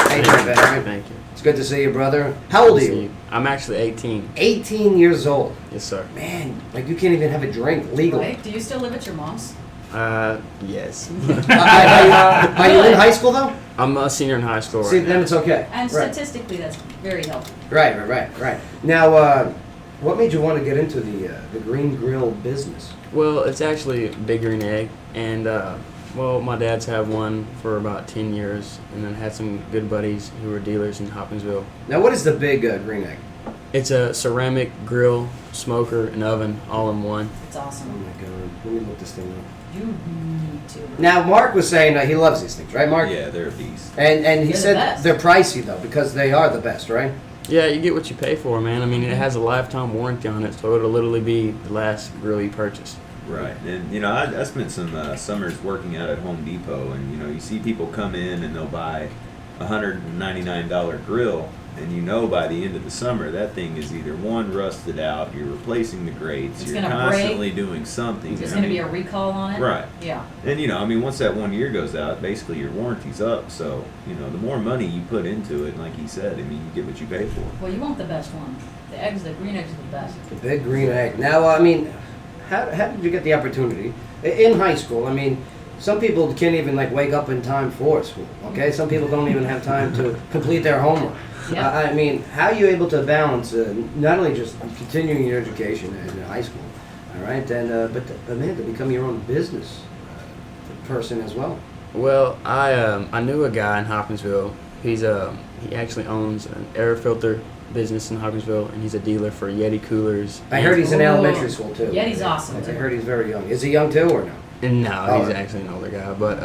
Speaker 2: Hey, Ben.
Speaker 11: Thank you.
Speaker 2: It's good to see you, brother. How old are you?
Speaker 11: I'm actually 18.
Speaker 2: 18 years old.
Speaker 11: Yes, sir.
Speaker 2: Man, like you can't even have a drink legally.
Speaker 1: Right? Do you still live at your mom's?
Speaker 11: Yes.
Speaker 2: Are you in high school though?
Speaker 11: I'm a senior in high school right
Speaker 2: See,
Speaker 11: now.
Speaker 2: then it's okay.
Speaker 1: And
Speaker 2: Right.
Speaker 1: statistically, that's very healthy.
Speaker 2: Right. Now, what made you want to get into the green grill business?
Speaker 11: Well, it's actually Big Green Egg, and well, my dad's had one for about 10 years, and then had some good buddies who were dealers in Hopkinsville.
Speaker 2: Now, what is the big green egg?
Speaker 11: It's a ceramic grill, smoker, and oven all in one.
Speaker 1: It's awesome.
Speaker 2: Oh my God, let me look this thing up.
Speaker 1: You need to.
Speaker 2: Now, Mark was saying that he loves these things, right, Mark?
Speaker 3: Yeah, they're a beast.
Speaker 2: And he
Speaker 1: They're the
Speaker 2: said
Speaker 1: best.
Speaker 2: they're pricey though because they are the best, right?
Speaker 11: Yeah, you get what you pay for, man. I mean, it has a lifetime warranty on it, so it'll literally be the last grill you purchase.
Speaker 3: Right, and I spent some summers working out at Home Depot, and you see people come in and they'll buy $199 grill, and by the end of the summer that thing is either one rusted out, you're replacing the grates,
Speaker 1: It's
Speaker 3: you're
Speaker 1: gonna
Speaker 3: constantly doing something.
Speaker 1: There's
Speaker 3: I
Speaker 1: going to be
Speaker 3: mean,
Speaker 1: a recall on it.
Speaker 3: Right.
Speaker 1: Yeah.
Speaker 3: And once that 1 year goes out, basically your warranty's up. So the more money you put into it, like he said, you get what you pay for.
Speaker 1: Well, you want the best one. The green eggs are the best.
Speaker 2: The big green egg. Now, how did you get the opportunity in high school? some people can't even like wake up in time for school. Okay, some people don't even have time to complete their homework.
Speaker 1: Yeah.
Speaker 2: I mean, how are you able to balance not only just continuing your education in high school, all right, and but man, to become your own business person as well?
Speaker 11: Well, I knew a guy in Hopkinsville. He actually owns an air filter business in Hopkinsville, and he's a dealer for Yeti coolers.
Speaker 2: I heard he's in elementary school too.
Speaker 1: Yeti's awesome.
Speaker 2: I heard he's very young. Is he young too or no?
Speaker 11: No,
Speaker 2: Oh.
Speaker 11: he's actually an older guy, but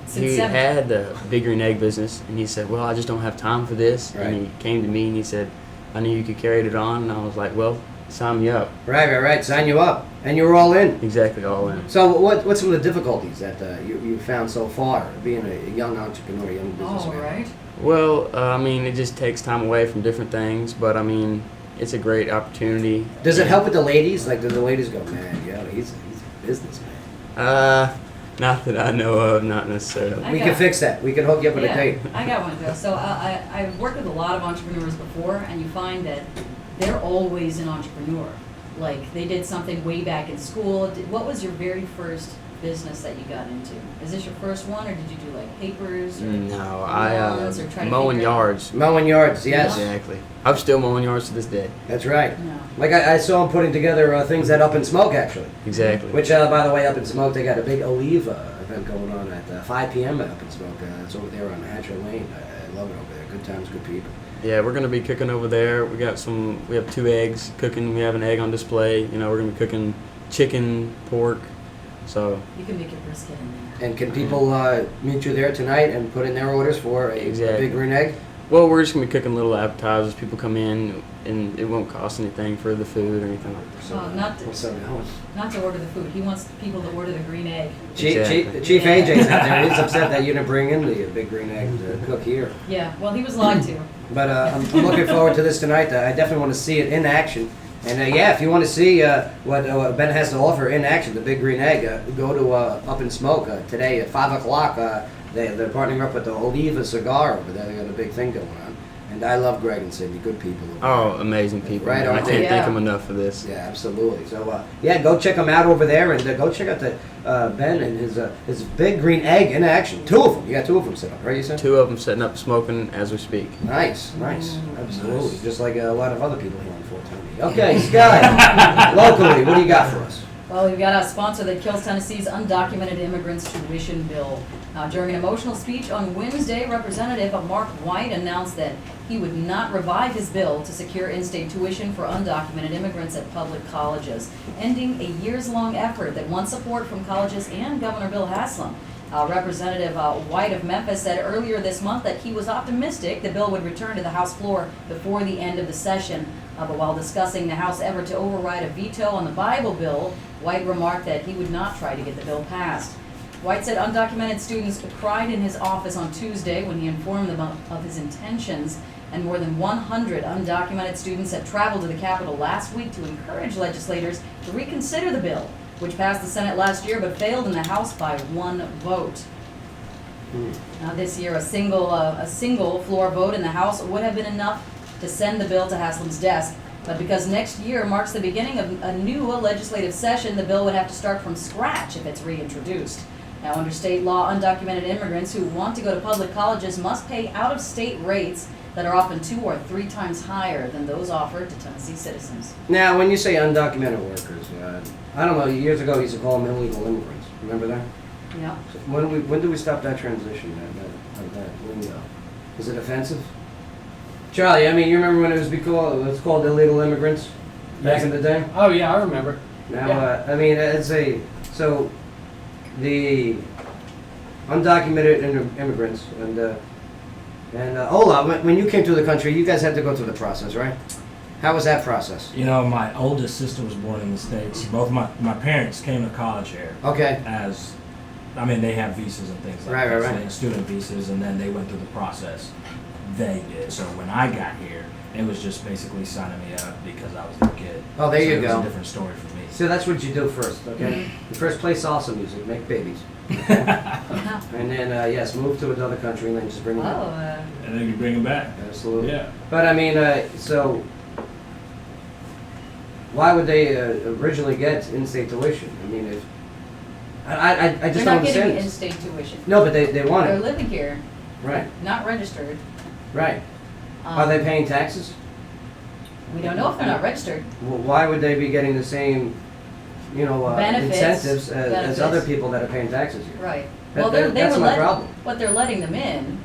Speaker 1: Since
Speaker 11: he
Speaker 1: 7.
Speaker 11: had the Big Green Egg business, and he said, "Well, I just don't have time for this."
Speaker 2: Right.
Speaker 11: And he came to me and he said, "I knew you could carry it on," and I was like, "Well, sign me up."
Speaker 2: Right. Sign you up, and you were all in.
Speaker 11: Exactly, all in.
Speaker 2: So what's some of the difficulties that you found so far being a young entrepreneur, young
Speaker 1: All
Speaker 2: businessman?
Speaker 1: right.
Speaker 11: Well, I mean, it just takes time away from different things, but I mean, it's a great opportunity.
Speaker 2: Does it help with the ladies? Like, do the ladies go, man, he's a businessman?
Speaker 11: Not that I know of, not necessarily.
Speaker 2: We can fix that. We can hook you up with a
Speaker 1: Yeah,
Speaker 2: date.
Speaker 1: I got one, Joe. So I've worked with a lot of entrepreneurs before, and you find that they're always an entrepreneur. Like, they did something way back in school. What was your very first business that you got into? Is this your first one, or did you do like papers or
Speaker 11: No,
Speaker 1: lawns, or try to
Speaker 11: mowing
Speaker 1: figure it out?
Speaker 11: yards.
Speaker 2: Mowing yards, yes.
Speaker 11: Exactly. I'm still mowing yards to this day.
Speaker 2: That's right.
Speaker 1: No.
Speaker 2: Like I saw him putting together things at Up in Smoke, actually.
Speaker 11: Exactly.
Speaker 2: Which, by the way, Up in Smoke, they got a big Olive event going on at 5 p.m. at Up in Smoke. It's over there on Hatcher Lane. I love it over there. Good times, good people.
Speaker 11: Yeah, we're gonna be cooking over there. We have 2 eggs cooking. We have an egg on display. You know, we're gonna be cooking chicken, pork. So
Speaker 1: You can make your brisket in there.
Speaker 2: And can people meet you there tonight and put in their orders for a
Speaker 11: Exactly.
Speaker 2: big green egg?
Speaker 11: well, we're just gonna be cooking little appetizers. People come in, and it won't cost anything for the food or anything like that.
Speaker 1: Oh, not to,
Speaker 2: What's up, Alan?
Speaker 1: not to order the food. He wants people to order the green egg.
Speaker 2: Chief AJ's out there. He's upset that you didn't bring in the big green egg to cook here.
Speaker 1: Yeah, well, he was lied to.
Speaker 2: But I'm looking forward to this tonight. I definitely want to see it in action. And yeah, if you want to see what Ben has to offer in action, the big green egg, go to Up in Smoke today at 5 o'clock. They're partnering up with the Oliva Cigar over there. They got a big thing going on. And I love Greg and Cindy, good people.
Speaker 11: Oh, amazing people.
Speaker 2: Right
Speaker 11: man. I
Speaker 2: on.
Speaker 11: can't
Speaker 1: Yeah.
Speaker 11: thank them enough for this.
Speaker 2: Yeah, absolutely. So yeah, go check them out over there, and go check out the Ben and his big green egg in action. 2 of them. You got 2 of them set up, right? You said.
Speaker 11: 2 of them setting up smoking as we speak.
Speaker 2: Nice, absolutely. Just like a lot of other people here on 420. Okay, Sky, locally, what do you got for us?
Speaker 1: Well, we've got a sponsor that kills Tennessee's undocumented immigrants tuition bill. During an emotional speech on Wednesday, Representative Mark White announced that he would not revive his bill to secure in-state tuition for undocumented immigrants at public colleges, ending a years-long effort that won support from colleges and Governor Bill Haslam. Representative White of Memphis said earlier this month that he was optimistic the bill would return to the House floor before the end of the session. But while discussing the House effort to override a veto on the Bible bill, White remarked that he would not try to get the bill passed. White said undocumented students cried in his office on Tuesday when he informed them of his intentions, and more than 100 undocumented students had traveled to the Capitol last week to encourage legislators to reconsider the bill, which passed the Senate last year but failed in the House by 1 vote. This year, a single floor vote in the House would have been enough to send the bill to Haslam's desk. But because next year marks the beginning of a new legislative session, the bill would have to start from scratch if it's reintroduced. Now, under state law, undocumented immigrants who want to go to public colleges must pay out-of-state rates that are often 2 or 3 times higher than those offered to Tennessee citizens.
Speaker 2: Now, when you say undocumented workers, I don't know, years ago we used to call them illegal immigrants. Remember that?
Speaker 1: Yeah.
Speaker 2: So when do we stop that transition, that lingo? Is it offensive? Charlie, I mean, you remember when it was called illegal immigrants back in the day?
Speaker 4: Oh yeah, I remember.
Speaker 2: Now,
Speaker 4: Yeah.
Speaker 2: I mean, so the undocumented immigrants and Ola, when you came to the country, you guys had to go through the process, right? How was that process?
Speaker 13: You know, my oldest sister was born in the States. Both my parents came to college here.
Speaker 2: Okay.
Speaker 13: They have visas and things like
Speaker 2: Right,
Speaker 13: that.
Speaker 2: right,
Speaker 13: So
Speaker 2: right.
Speaker 13: they had student visas, and then they went through the process. They did. So when I got here, it was just basically signing me up because I was a kid.
Speaker 2: Oh, there
Speaker 13: So
Speaker 2: you
Speaker 13: it was
Speaker 2: go.
Speaker 13: a different story for me.
Speaker 2: So that's what you do first, okay? You first play salsa music, make babies. And then, yes, move to another country and then just bring them back.
Speaker 13: And then you bring them back.
Speaker 2: Absolutely.
Speaker 13: Yeah.
Speaker 2: But I mean, so why would they originally get in-state tuition? I mean, I just
Speaker 1: They're
Speaker 2: don't
Speaker 1: not
Speaker 2: understand
Speaker 1: getting
Speaker 2: this.
Speaker 1: in-state tuition.
Speaker 2: No, but they want
Speaker 1: They're
Speaker 2: it.
Speaker 1: living here,
Speaker 2: Right,
Speaker 1: not registered.
Speaker 2: right. Are they paying taxes?
Speaker 1: We don't know if they're not registered.
Speaker 2: Well, why would they be getting the same,
Speaker 1: Benefits,
Speaker 2: incentives as other
Speaker 1: benefits.
Speaker 2: people that are paying taxes here?
Speaker 1: Right.
Speaker 2: That-
Speaker 1: Well,
Speaker 2: that-
Speaker 1: they
Speaker 2: that's
Speaker 1: were
Speaker 2: my
Speaker 1: letting,
Speaker 2: problem.
Speaker 1: but they're letting them in.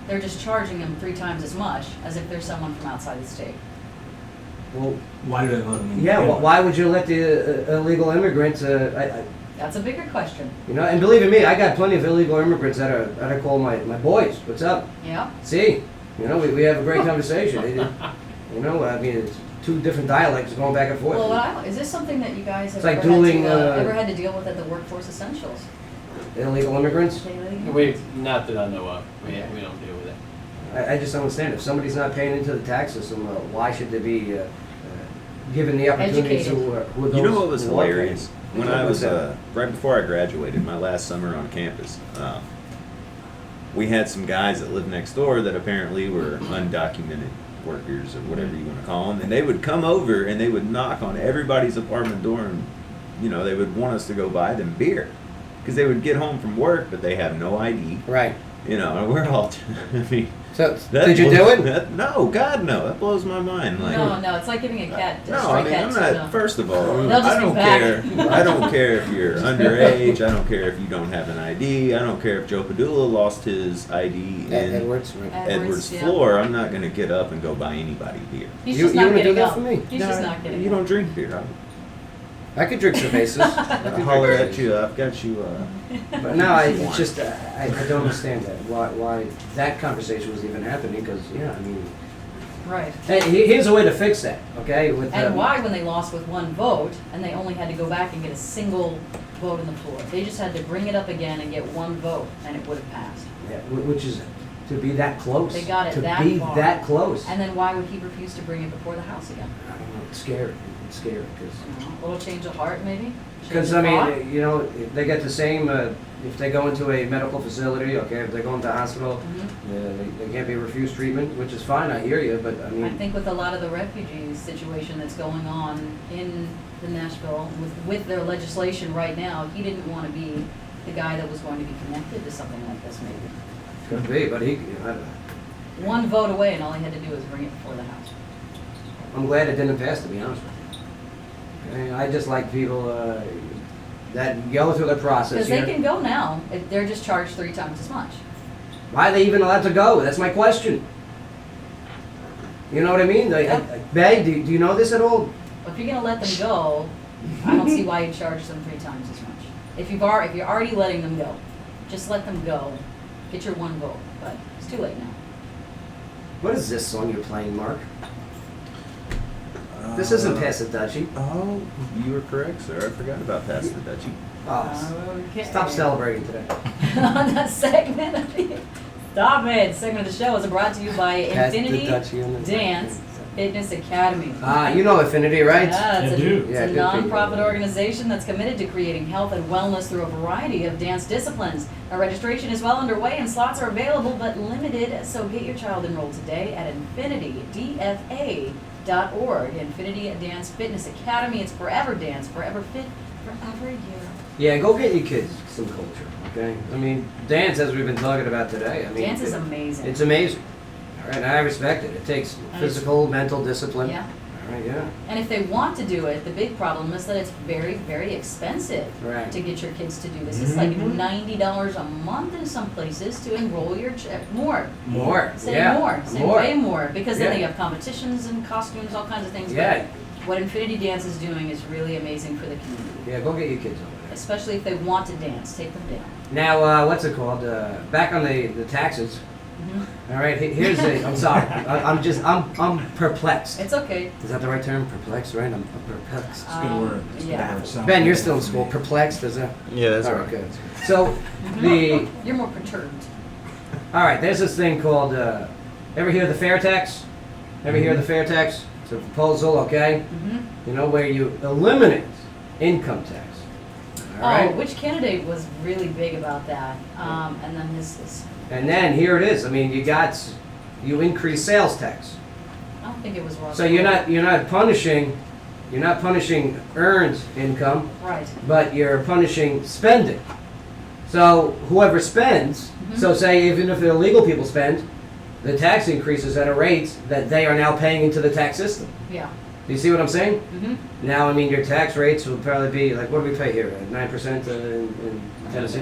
Speaker 1: They're just charging them 3 times as much as if they're someone from outside the state.
Speaker 2: Well,
Speaker 13: Why do they let them in?
Speaker 2: yeah, why would you let the illegal immigrants,
Speaker 1: That's a bigger question.
Speaker 2: and believe in me, I got plenty of illegal immigrants that I call my boys. What's up?
Speaker 1: Yeah.
Speaker 2: See, we have a great conversation. I mean, it's 2 different dialects going back and forth.
Speaker 1: Well, is this something that you guys have
Speaker 2: It's like
Speaker 1: ever,
Speaker 2: dueling,
Speaker 1: ever had to deal with at the Workforce Essentials?
Speaker 2: Illegal immigrants?
Speaker 4: Not that I know of. We don't deal with it.
Speaker 2: I just don't understand. If somebody's not paying into the tax system, why should they be given the opportunity
Speaker 1: Educated.
Speaker 2: who are those
Speaker 3: You know what was
Speaker 2: who are paying?
Speaker 3: hilarious? When I was right before I graduated, my last summer on campus, we had some guys that lived next door that apparently were undocumented workers or whatever you want to call them, and they would come over and they would knock on everybody's apartment door, and they would want us to go buy them beer because they would get home from work but they have no ID.
Speaker 2: Right.
Speaker 3: And we're all. I mean.
Speaker 2: So did you do it?
Speaker 3: No, God no. That blows my mind. Like,
Speaker 1: No, it's like giving a cat a
Speaker 3: no,
Speaker 1: stray
Speaker 3: I mean,
Speaker 1: cat
Speaker 3: I'm
Speaker 1: tuna.
Speaker 3: not. First of all,
Speaker 1: They'll just
Speaker 3: I
Speaker 1: be
Speaker 3: don't
Speaker 1: back.
Speaker 3: care. I don't care if you're underage. I don't care if you don't have an ID. I don't care if Joe Padula lost his ID in
Speaker 2: Edwards, right.
Speaker 3: Edwards
Speaker 1: yeah.
Speaker 3: floor. I'm not going to get up and go buy anybody beer.
Speaker 1: He's
Speaker 2: You
Speaker 1: just not
Speaker 2: wanna do
Speaker 1: getting
Speaker 2: that
Speaker 1: up.
Speaker 2: for me?
Speaker 1: He's just not getting
Speaker 3: You
Speaker 1: up.
Speaker 3: don't drink beer.
Speaker 2: I could drink cervezas.
Speaker 3: I'll holler at you. I've got you.
Speaker 2: But no, it's just I don't understand that. Why that conversation was even happening? Because
Speaker 1: Right.
Speaker 2: hey, here's a way to fix that. Okay. With
Speaker 1: And why, when they lost with 1 vote, and they only had to go back and get a single vote on the floor? They just had to bring it up again and get 1 vote, and it would have passed.
Speaker 2: Yeah, which is to be that close.
Speaker 1: They got it
Speaker 2: to
Speaker 1: that
Speaker 2: be
Speaker 1: far.
Speaker 2: that close.
Speaker 1: And then why would he refuse to bring it before the House again?
Speaker 2: I don't know. It's scary. It's scary because.
Speaker 1: A little change of heart, maybe?
Speaker 2: Because
Speaker 1: Change of thought?
Speaker 2: if they get the same, if they go into a medical facility, okay, if they go into a hospital, they can't be refused treatment, which is fine. I hear you, but I
Speaker 1: I
Speaker 2: mean,
Speaker 1: think with a lot of the refugee situation that's going on in the Nashville with their legislation right now, he didn't want to be the guy that was going to be connected to something like this, maybe.
Speaker 2: could be, but
Speaker 1: One vote away, and all he had to do was bring it before the House.
Speaker 2: I'm glad it didn't pass. To be honest with you, okay? I just like people that go through the process.
Speaker 1: Because they can go now. They're just charged 3 times as much.
Speaker 2: Why are they even allowed to go? That's my question. You know what I mean? Bay, do you know this at all?
Speaker 1: But if you're going to let them go, I don't see why you charge them 3 times as much. If you're already letting them go, just let them go. Get your 1 vote. But it's too late now.
Speaker 2: What is this song you're playing, Mark? This isn't Pass the Dutchie.
Speaker 3: Oh, you were correct, sir. I forgot about Pass the Dutchie.
Speaker 2: Oh,
Speaker 1: Okay.
Speaker 2: stop celebrating today.
Speaker 1: On that segment Stop it! Segment of the show is brought to you by
Speaker 2: Pass the
Speaker 1: Infinity
Speaker 2: Dutchie on the-
Speaker 1: Dance Fitness Academy.
Speaker 2: You know Affinity, right?
Speaker 1: Yeah, it's
Speaker 2: Yeah,
Speaker 1: a
Speaker 2: good
Speaker 1: non-profit
Speaker 2: people.
Speaker 1: organization that's committed to creating health and wellness through a variety of dance disciplines. Our registration is well underway and slots are available but limited, so get your child enrolled today at infinitydfa.org. Infinity Dance Fitness Academy. It's forever dance, forever fit, forever you.
Speaker 2: Yeah, go get your kids some culture, okay? I mean, dance, as we've been talking about today, I mean...
Speaker 1: Dance is amazing.
Speaker 2: It's amazing. All right, and I respect it. It takes physical, mental discipline.
Speaker 1: Yeah.
Speaker 2: All right, yeah.
Speaker 1: And if they want to do it, the big problem is that it's very, very expensive
Speaker 2: Right.
Speaker 1: to get your kids to do this. It's like $90 a month in some places to enroll your more.
Speaker 2: More,
Speaker 1: Say
Speaker 2: yeah.
Speaker 1: more. Say
Speaker 2: More.
Speaker 1: way more. Because then
Speaker 2: Yeah.
Speaker 1: they have competitions and costumes, all kinds of things.
Speaker 2: Yeah.
Speaker 1: But what Infinity Dance is doing is really amazing for the community.
Speaker 2: Yeah, go get your kids over there.
Speaker 1: Especially if they want to dance, take them down.
Speaker 2: Now, what's it called? Back on the taxes. All right, here's a... I'm sorry. I'm perplexed.
Speaker 1: It's okay.
Speaker 2: Is that the right term? Perplexed, right? I'm perplexed.
Speaker 13: It's a good word. It's a good
Speaker 1: yeah.
Speaker 13: word. Sounds
Speaker 2: Ben, you're
Speaker 13: good.
Speaker 2: still in school. Perplexed, is that?
Speaker 11: Yeah, that's
Speaker 2: All
Speaker 11: right.
Speaker 2: Good. So,
Speaker 1: You're more perturbed.
Speaker 2: all right, there's this thing called, ever hear of the fair tax? Ever hear of the fair tax? It's a proposal, okay? Where you eliminate income tax. All right?
Speaker 1: Which candidate was really big about that? And then his
Speaker 2: And then here it is. I mean, you increase sales tax.
Speaker 1: I don't think it was Ross.
Speaker 2: So you're not punishing, You're not punishing earned income,
Speaker 1: Right.
Speaker 2: but you're punishing spending. So whoever spends, so say even if the illegal people spend, the tax increases at a rate that they are now paying into the tax system.
Speaker 1: Yeah.
Speaker 2: Do you see what I'm saying?
Speaker 1: Mhm.
Speaker 2: Now, I mean, your tax rates will probably be, like, what do we pay here? 9% in Tennessee?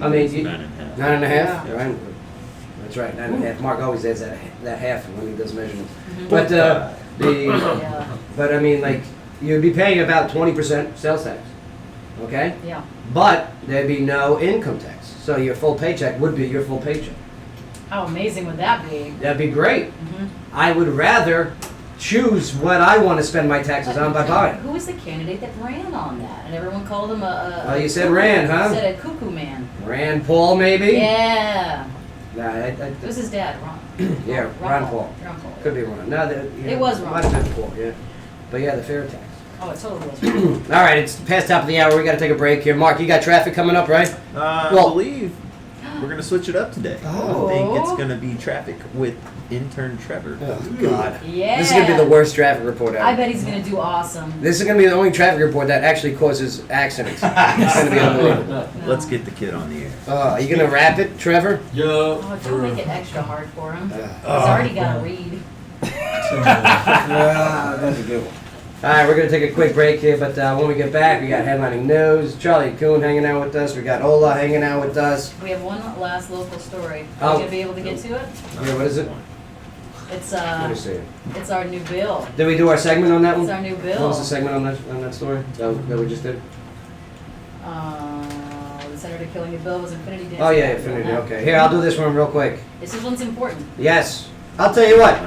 Speaker 2: I mean,
Speaker 3: 9.5.
Speaker 2: 9.5?
Speaker 1: Yeah.
Speaker 2: Right. That's right, 9.5. Mark always adds that half when he does measurements.
Speaker 1: Mhm.
Speaker 2: But,
Speaker 1: Yeah.
Speaker 2: but I mean, like, you'd be paying about 20% sales tax, okay?
Speaker 1: Yeah.
Speaker 2: But there'd be no income tax. So your full paycheck would be your full paycheck.
Speaker 1: How amazing would that be?
Speaker 2: That'd be great.
Speaker 1: Mhm.
Speaker 2: I would rather choose what I want to spend my taxes on by buying.
Speaker 1: Who was the candidate that ran on that? And everyone called him a
Speaker 2: Oh, you said Rand, huh?
Speaker 1: You said a cuckoo man.
Speaker 2: Rand Paul, maybe?
Speaker 1: Yeah.
Speaker 2: Nah,
Speaker 1: It was his dad, Ron.
Speaker 2: yeah, Ron Paul.
Speaker 1: Ron Paul.
Speaker 2: Could be Ron. No,
Speaker 1: It was Ron.
Speaker 2: Might have been Paul, yeah. But yeah, the fair tax.
Speaker 1: Oh, it totally was.
Speaker 2: All right, it's past top of the hour. We got to take a break here. Mark, you got traffic coming up, right?
Speaker 3: I
Speaker 2: Well-
Speaker 3: believe we're going to switch it up today.
Speaker 2: Oh.
Speaker 3: I think it's going to be traffic with intern Trevor.
Speaker 2: Oh, God.
Speaker 1: Yeah.
Speaker 2: This is going to be the worst traffic report ever.
Speaker 1: I bet he's gonna do awesome.
Speaker 2: This is going to be the only traffic report that actually causes accidents. It's going to be unbelievable.
Speaker 3: Let's get the kid on the air.
Speaker 2: Are you going to wrap it, Trevor?
Speaker 1: Oh, don't make it extra hard for him. He's already got to read.
Speaker 2: That's a good one. All right, we're going to take a quick break here, but when we get back, we got headlining news. Charlie Kuhn hanging out with us. We got Ola hanging out with us.
Speaker 1: We have one last local story. Are
Speaker 2: Oh.
Speaker 1: you gonna be able to get to it?
Speaker 2: Yeah, what is it?
Speaker 1: It's
Speaker 2: Let me see.
Speaker 1: it's our new bill.
Speaker 2: Did we do our segment on that one?
Speaker 1: It's our new bill.
Speaker 2: What was the segment on that story that we just did?
Speaker 1: The senator killing the bill was Infinity Dance.
Speaker 2: Oh yeah, Infinity. Okay, here I'll do this one real quick.
Speaker 1: This one's important.
Speaker 2: Yes, I'll tell you what.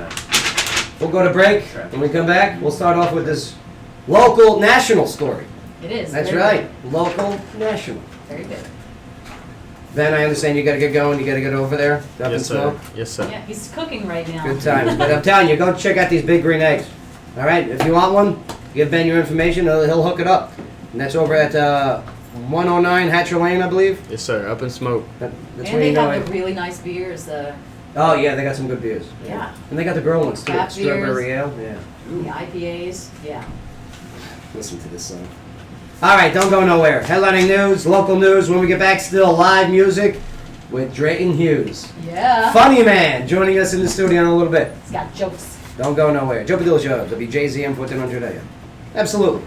Speaker 2: We'll go to break. When we come back, we'll start off with this local national story.
Speaker 1: It is.
Speaker 2: That's
Speaker 1: very
Speaker 2: right, local national.
Speaker 1: good. Very good.
Speaker 2: Ben, I understand you got to get going. You got to get over there. Up and smoke.
Speaker 11: Yes, sir.
Speaker 1: Yeah, he's cooking right now.
Speaker 2: Good times. But I'm telling you, go check out these big green eggs. All right, if you want one, give Ben your information. He'll hook it up. And that's over at 109 Hatcher Lane, I believe.
Speaker 11: Yes, sir. Up and smoke.
Speaker 2: That's
Speaker 1: And
Speaker 2: where
Speaker 1: they
Speaker 2: you know
Speaker 1: have
Speaker 2: it.
Speaker 1: the really nice beers.
Speaker 2: Oh yeah, they got some good beers.
Speaker 1: Yeah.
Speaker 2: And they got the girl ones too.
Speaker 1: Craft
Speaker 2: Strawberry
Speaker 1: beers.
Speaker 2: ale. Yeah.
Speaker 1: The IPAs. Yeah.
Speaker 2: Listen to this song. All right, don't go nowhere. Headlining news, local news. When we get back, still live music with Drayton Hughes.
Speaker 1: Yeah.
Speaker 2: Funny man joining us in the studio in a little bit.
Speaker 1: He's got jokes.
Speaker 2: Don't go nowhere. Joe Padilla Show. WJZM 1400 AM. Absolutely.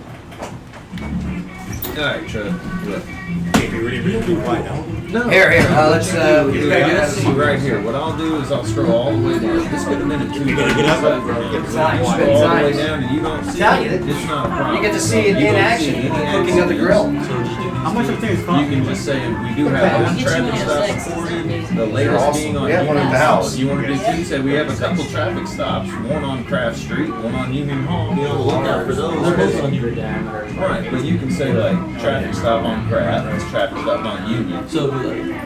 Speaker 3: All right, Trev. Look.
Speaker 14: No.
Speaker 2: Here, let's.
Speaker 3: Let's see right here. What I'll do is I'll scroll all the way down. This could have been a 2.
Speaker 16: You gotta get up.
Speaker 2: Time,
Speaker 3: Scroll
Speaker 2: spend
Speaker 3: all the
Speaker 2: time.
Speaker 3: way down, and you don't see
Speaker 2: Tell
Speaker 3: it.
Speaker 2: you,
Speaker 3: It's not a problem.
Speaker 2: You get to see it
Speaker 3: You
Speaker 2: in
Speaker 3: don't
Speaker 2: action,
Speaker 3: see any
Speaker 2: cooking at the grill.
Speaker 16: How much of things
Speaker 3: You can just say we do have one traffic stop for you. The latest being on.
Speaker 12: We have one at the house.
Speaker 3: You want to do two? You said we have a couple traffic stops. One on Craft Street, one on Union Hall. Be on the lookout for those.
Speaker 11: They're both on your diameter.
Speaker 3: Right, but you can say like traffic stop on Craft, traffic stop on Union.
Speaker 17: So it'd be like,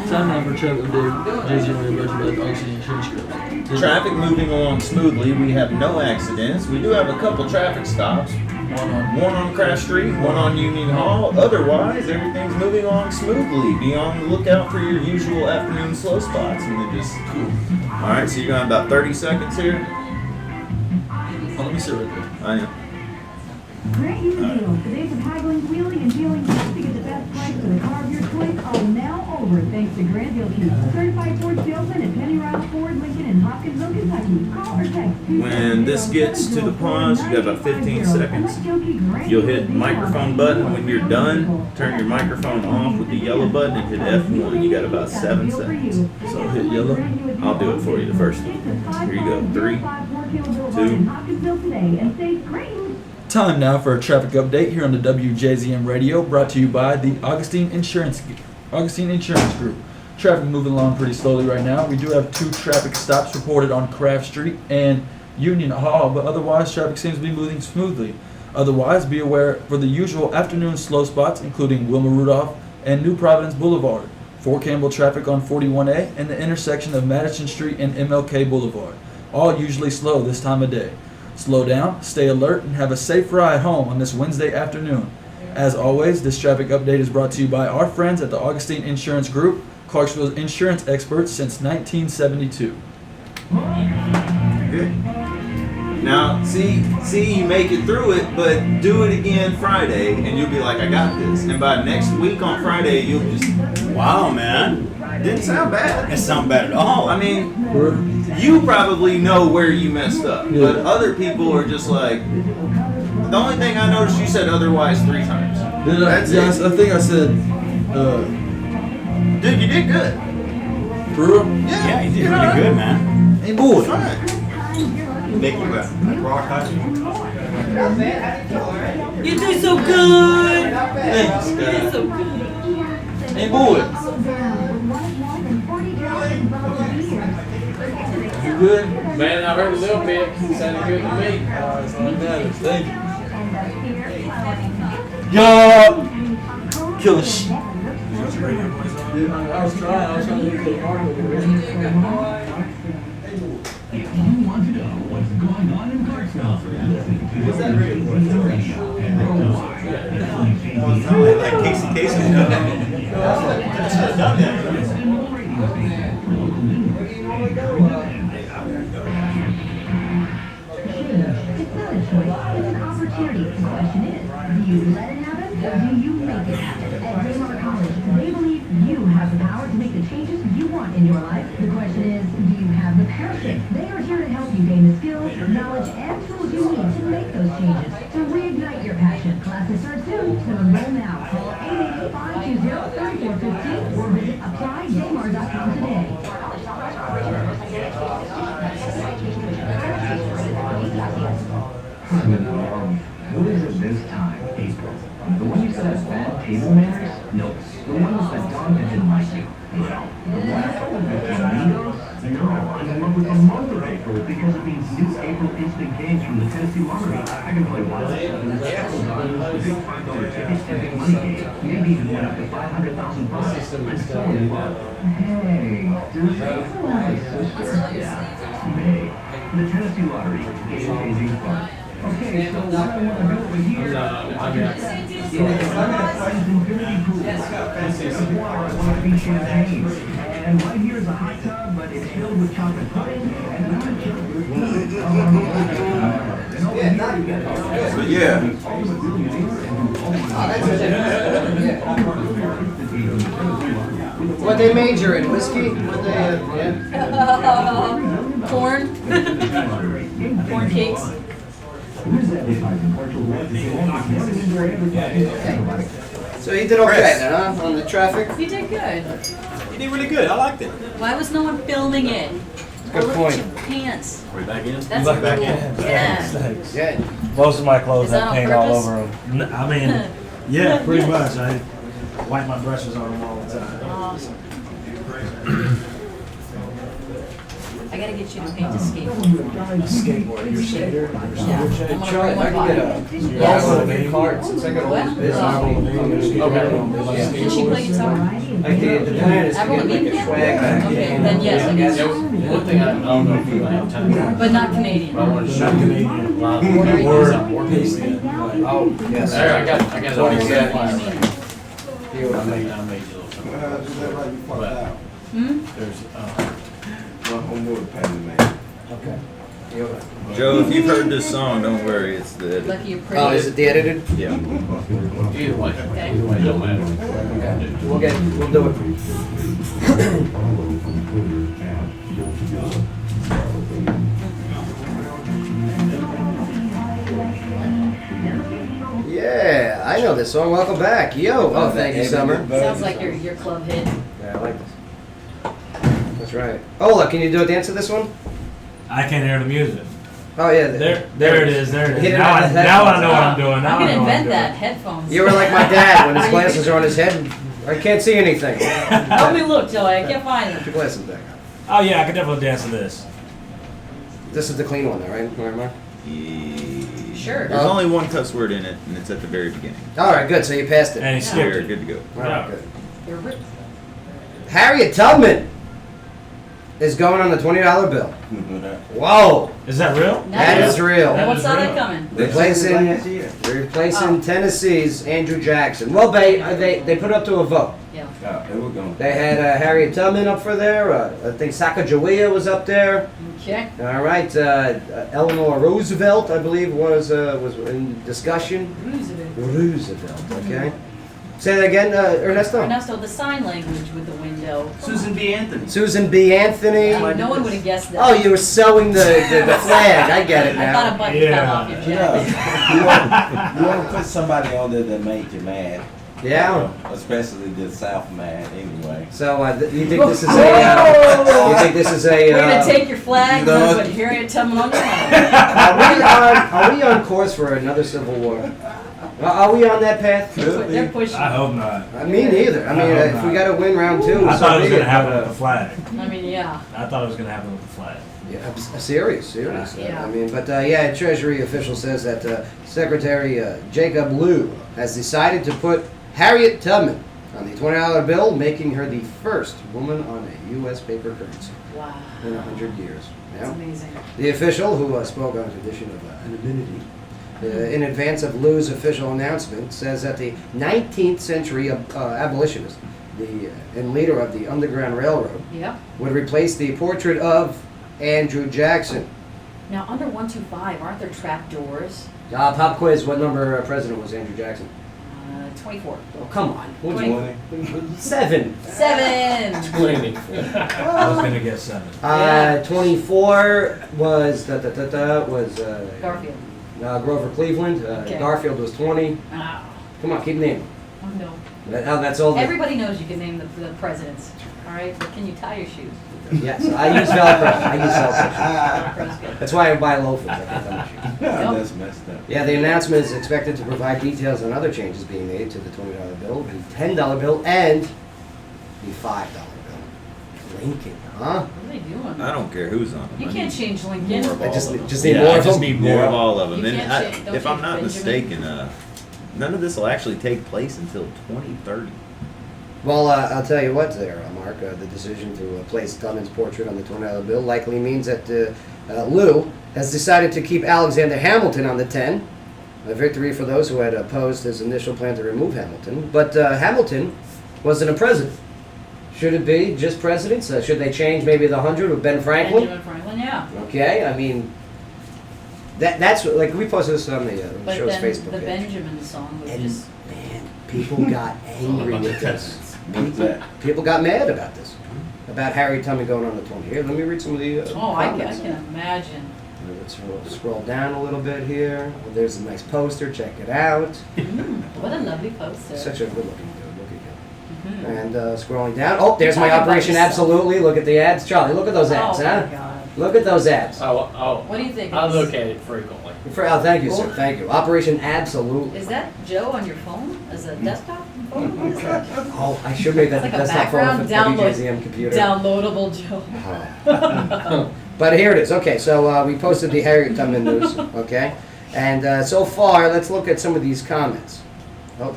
Speaker 17: time number Trevor did Jay-Z when he about oxygen insurance scripts.
Speaker 3: Traffic moving along smoothly. We have no accidents. We do have a couple traffic stops. One on Craft Street, one on Union Hall. Otherwise, everything's moving along smoothly. Be on the lookout for your usual afternoon slow spots. And then just cool. All right, so you got about 30 seconds here.
Speaker 17: Oh, let me see right there.
Speaker 3: I am.
Speaker 10: Grant you a deal. The days of haggling, wheeling, and dealing just to get the best price for the car of your choice are now over thanks to Grant Deal Keep. Certified Ford salesman at Penny Rouse Ford, Lincoln, and Hopkinsville, Kentucky. Call or text.
Speaker 3: When this gets to the pause, you got about 15 seconds. You'll hit microphone button. When you're done, turn your microphone off with the yellow button and hit F1. You got about 7 seconds.
Speaker 17: So hit yellow.
Speaker 3: I'll do it for you the first one. Here you go. 3, 2.
Speaker 17: Time now for a traffic update here on the WJZM radio, brought to you by the Augustine Insurance Group. Traffic moving along pretty slowly right now. We do have 2 traffic stops reported on Craft Street and Union Hall, but otherwise traffic seems to be moving smoothly. Otherwise, be aware for the usual afternoon slow spots, including Wilma Rudolph and New Providence Boulevard, Fort Campbell traffic on 41A, and the intersection of Madison Street and MLK Boulevard. All usually slow this time of day. Slow down, stay alert, and have a safe ride home on this Wednesday afternoon. As always, this traffic update is brought to you by our friends at the Augustine Insurance Group, Clarksville's insurance experts since 1972.
Speaker 3: Good. Now, see, you make it through it, but do it again Friday, and you'll be like, I got this. And by next week on Friday, you'll just,
Speaker 16: Wow, man.
Speaker 3: didn't sound bad.
Speaker 16: It sound bad at all.
Speaker 3: I mean, you probably know where you messed up, but other people are just like, the only thing I noticed, you said otherwise 3 times. That's it.
Speaker 17: I think I said,
Speaker 3: Dude, you did good.
Speaker 17: for real?
Speaker 16: Yeah, you did really good, man.
Speaker 17: Hey, boy.
Speaker 3: Fine.
Speaker 16: Make you rock hot.
Speaker 1: You do so good.
Speaker 17: Thanks,
Speaker 1: You did
Speaker 17: guys.
Speaker 1: so good.
Speaker 17: Hey, boy. You good?
Speaker 4: Man, I heard a little bit. Sounded good to me.
Speaker 17: It's not matters. Thank you. Yo! Killer shit.
Speaker 4: I was trying to use the hard over here.
Speaker 8: If you want to know what's going on in Clarksville, listen to WJZM Radio and worldwide.
Speaker 16: Like Casey Casey.
Speaker 10: It's not a choice, it's an opportunity. The question is, do you let it happen or do you make it happen? At Daymar College, they believe you have the power to make the changes you want in your life. The question is, do you have the passion? They are here to help you gain the skills, knowledge, and tools you need to make those changes. To reignite your passion, classes start soon, so enroll now. Call 888-520-3415 or visit applydaymar.com today.
Speaker 8: Who is it this time, April? The one you said has bad table manners? No. The one who said Don didn't like you? Well, the one I told you amigos? No, I'm in love with the month of April because it means new April instant games from the Tennessee Lottery. I can play Wallace, the big $5 tickets, and big money game. Maybe even win up to $500,000. I'm telling you what. Hey, does April have a sister? Yeah, May. The Tennessee Lottery. Game-changing fun. Okay, so what I want to do over here is infinity pool. Instead of water, I want it to be champagne. And right here is a hot tub, but it's filled with chocolate pudding and lemon chocolate.
Speaker 3: Yeah.
Speaker 2: What they major in? Whiskey? What they,
Speaker 1: Corn. Corn cakes.
Speaker 2: So he did okay then, huh? On the traffic?
Speaker 1: You did good.
Speaker 16: You did really good. I liked it.
Speaker 1: Why was no one filming it?
Speaker 2: Good
Speaker 1: Look
Speaker 2: point.
Speaker 1: at your pants.
Speaker 14: Are we back in?
Speaker 1: That's
Speaker 13: Back
Speaker 1: cool.
Speaker 13: in.
Speaker 1: Yeah.
Speaker 13: Thanks.
Speaker 2: Yeah.
Speaker 13: Most of my clothes
Speaker 1: Is that
Speaker 13: have
Speaker 1: on
Speaker 13: paint all
Speaker 1: purpose?
Speaker 13: over them. I mean, yeah, pretty much. I wipe my brushes on them all the time.
Speaker 1: Awesome. I gotta get you to paint the skateboard.
Speaker 13: Skateboard, your skater,
Speaker 1: Yeah. I'm gonna
Speaker 2: Try
Speaker 1: bring
Speaker 2: it.
Speaker 1: one
Speaker 2: I can get
Speaker 1: by.
Speaker 2: a
Speaker 1: Yes.
Speaker 2: card since I got all this business.
Speaker 1: Can she play guitar?
Speaker 2: Like the plan is to
Speaker 1: Avril
Speaker 2: get like
Speaker 1: Lavigne?
Speaker 2: a swag bag.
Speaker 1: Okay, then yes, I guess.
Speaker 4: One thing I don't know if you have time.
Speaker 1: But not Canadian.
Speaker 4: But I want to show
Speaker 13: Not
Speaker 4: you
Speaker 13: Canadian.
Speaker 4: a lot of
Speaker 1: Word.
Speaker 4: words I'm working with.
Speaker 2: Oh, yes.
Speaker 4: There, I got it all
Speaker 1: What
Speaker 4: set.
Speaker 1: do you mean?
Speaker 2: Deal with
Speaker 4: I
Speaker 2: me.
Speaker 4: made a little something. But
Speaker 1: Hmm?
Speaker 4: there's,
Speaker 2: Okay. Deal with it.
Speaker 3: Joe, if you've heard this song, don't worry, it's the edit.
Speaker 1: Lucky you're pretty.
Speaker 2: Oh, is it the edited?
Speaker 3: Yeah.
Speaker 4: either way,
Speaker 1: Okay.
Speaker 4: either way, don't matter.
Speaker 2: Okay. We'll do it. Yeah, I know this song. Welcome back. Yo. Oh, thank you, Summer.
Speaker 1: Sounds like your club hit.
Speaker 2: Yeah, I like this. That's right. Ola, can you do a dance to this one?
Speaker 13: I can't hear the music.
Speaker 2: Oh, yeah.
Speaker 13: There it is. There it
Speaker 2: Hit
Speaker 13: is.
Speaker 2: it
Speaker 13: Now
Speaker 2: on
Speaker 13: I
Speaker 2: the
Speaker 13: know
Speaker 2: headphones.
Speaker 13: what I'm doing. Now
Speaker 1: I'm
Speaker 13: I
Speaker 1: gonna
Speaker 13: know what I'm
Speaker 1: invent
Speaker 13: doing.
Speaker 1: that. Headphones.
Speaker 2: You were like my dad when his glasses are on his head and I can't see anything.
Speaker 1: Help me look, Joey. I can't find
Speaker 2: Put
Speaker 1: them.
Speaker 2: your glasses back on.
Speaker 13: Oh yeah, I could definitely dance to this.
Speaker 2: This is the clean one, though, right? Mark?
Speaker 1: Sure.
Speaker 3: There's only one cuss word in it, and it's at the very beginning.
Speaker 2: All right, good. So you passed it.
Speaker 13: And he
Speaker 1: Yeah.
Speaker 13: skipped
Speaker 3: You're
Speaker 13: it.
Speaker 3: good to go.
Speaker 2: All right, good.
Speaker 1: You're rip-
Speaker 2: Harriet Tubman. is going on the $20 bill. Whoa!
Speaker 13: Is that real?
Speaker 2: That is real.
Speaker 1: No one saw that coming.
Speaker 2: Replacing Tennessee's Andrew Jackson. Well, they put it up to a vote.
Speaker 1: Yeah.
Speaker 2: They had Harriet Tubman up for there. I think Sacagawea was up there.
Speaker 1: Okay.
Speaker 2: All right. Eleanor Roosevelt, I believe, was in discussion. Roosevelt. Okay. Say that again, Ernesto.
Speaker 1: Ernesto, the sign language with the window.
Speaker 6: Susan B. Anthony.
Speaker 2: Susan B. Anthony.
Speaker 1: No one would have guessed that.
Speaker 2: Oh, you were sewing the flag. I get it
Speaker 1: I
Speaker 2: now.
Speaker 1: thought a button fell off your jacket.
Speaker 15: You want to put somebody on there that made you mad.
Speaker 2: Yeah.
Speaker 15: Especially the South mad, anyway.
Speaker 2: So you think this is a? You think this is a?
Speaker 1: We're gonna take your flag,
Speaker 15: you know,
Speaker 1: and put Harriet Tubman on your
Speaker 2: Are we on course for another civil war? Are we on that path?
Speaker 1: They're pushing.
Speaker 13: I hope not.
Speaker 2: Me neither. I mean, if we got to win round 2,
Speaker 13: I
Speaker 2: so
Speaker 13: thought it was
Speaker 2: be
Speaker 13: going to
Speaker 2: it,
Speaker 13: happen
Speaker 2: but,
Speaker 13: with the flag.
Speaker 1: I mean, yeah.
Speaker 13: I thought it was going to happen with the flag.
Speaker 2: Yeah, serious.
Speaker 1: Yeah.
Speaker 2: I mean, but a Treasury official says that Secretary Jacob Lew has decided to put Harriet Tubman on the $20 bill, making her the first woman on a U.S. paper currency
Speaker 1: Wow.
Speaker 2: in 100 years.
Speaker 1: That's amazing.
Speaker 2: The official, who spoke on condition of anonymity, in advance of Lew's official announcement, says that the 19th century abolitionist, and leader of the Underground Railroad, would replace the portrait of Andrew Jackson.
Speaker 1: Now, under 125, aren't there trap doors?
Speaker 2: Pop quiz, what number president was Andrew Jackson?
Speaker 1: 24.
Speaker 2: Oh, come on.
Speaker 1: 20.
Speaker 2: 7.
Speaker 1: 7.
Speaker 4: 20.
Speaker 13: I was going to guess 7.
Speaker 2: 24 was
Speaker 1: Garfield.
Speaker 2: Grover Cleveland.
Speaker 1: Okay.
Speaker 2: Garfield was 20.
Speaker 1: Ah.
Speaker 2: Come on, keep naming.
Speaker 1: Oh, no.
Speaker 2: That's all.
Speaker 1: Everybody knows you can name the presidents. All right, but can you tie your shoes?
Speaker 2: Yes, I use Velcro.
Speaker 1: Velcro's good.
Speaker 2: That's why I buy loafers. I can't tie my shoes.
Speaker 15: That's messed up.
Speaker 2: Yeah, the announcement is expected to provide details on other changes being made to the $20 bill, the $10 bill, and the $5 bill. Lincoln, huh?
Speaker 1: What are they doing?
Speaker 3: I don't care who's on them.
Speaker 1: You can't change Lincoln.
Speaker 3: More of all of them.
Speaker 2: Just need more of them?
Speaker 3: need more of all of them.
Speaker 1: You
Speaker 3: And
Speaker 1: can't change- don't
Speaker 3: if I'm
Speaker 1: change
Speaker 3: not
Speaker 1: Benjamin.
Speaker 3: mistaken, none of this will actually take place until 2030.
Speaker 2: Well, I'll tell you what there, Mark. The decision to place Tubman's portrait on the $20 bill likely means that Lew has decided to keep Alexander Hamilton on the 10. A victory for those who had opposed his initial plan to remove Hamilton. But Hamilton wasn't a president. Should it be just presidents? Should they change maybe the 100 with Ben Franklin?
Speaker 1: Benjamin Franklin, yeah.
Speaker 2: Okay, I mean, that's like we posted this on the
Speaker 1: But
Speaker 2: show's
Speaker 1: then
Speaker 2: Facebook
Speaker 1: the
Speaker 2: page.
Speaker 1: Benjamin song was
Speaker 2: And
Speaker 1: just.
Speaker 2: man, people got angry with this.
Speaker 15: What's that?
Speaker 2: People got mad about this, about Harry Tubman going on the 20. Here, let me read some of the
Speaker 1: Oh, I
Speaker 2: comments.
Speaker 1: can imagine.
Speaker 2: Let's scroll down a little bit here. There's a nice poster. Check it out.
Speaker 1: What a lovely poster.
Speaker 2: Such a good-looking dude. Look at him.
Speaker 1: Mhm.
Speaker 2: And scrolling down. Oh, there's my
Speaker 1: Talk about
Speaker 2: Operation
Speaker 1: yourself.
Speaker 2: Absolutely. Look at the ads. Charlie, look at those ads,
Speaker 1: Oh,
Speaker 2: huh?
Speaker 1: my God.
Speaker 2: Look at those ads.
Speaker 1: What do you think?
Speaker 4: I
Speaker 1: of
Speaker 4: look
Speaker 1: this?
Speaker 4: at it frequently.
Speaker 2: Thank you, sir. Thank you. Operation Absolutely.
Speaker 1: Is that Joe on your phone? As a desktop phone? What is that?
Speaker 2: Oh, I should make that
Speaker 1: It's
Speaker 2: the
Speaker 1: like a
Speaker 2: desktop phone for the
Speaker 1: background
Speaker 2: WJZM computer.
Speaker 1: Downloadable Joe.
Speaker 2: But here it is. Okay, so we posted the Harriet Tubman news. Okay, and so far, let's look at some of these comments. Oh,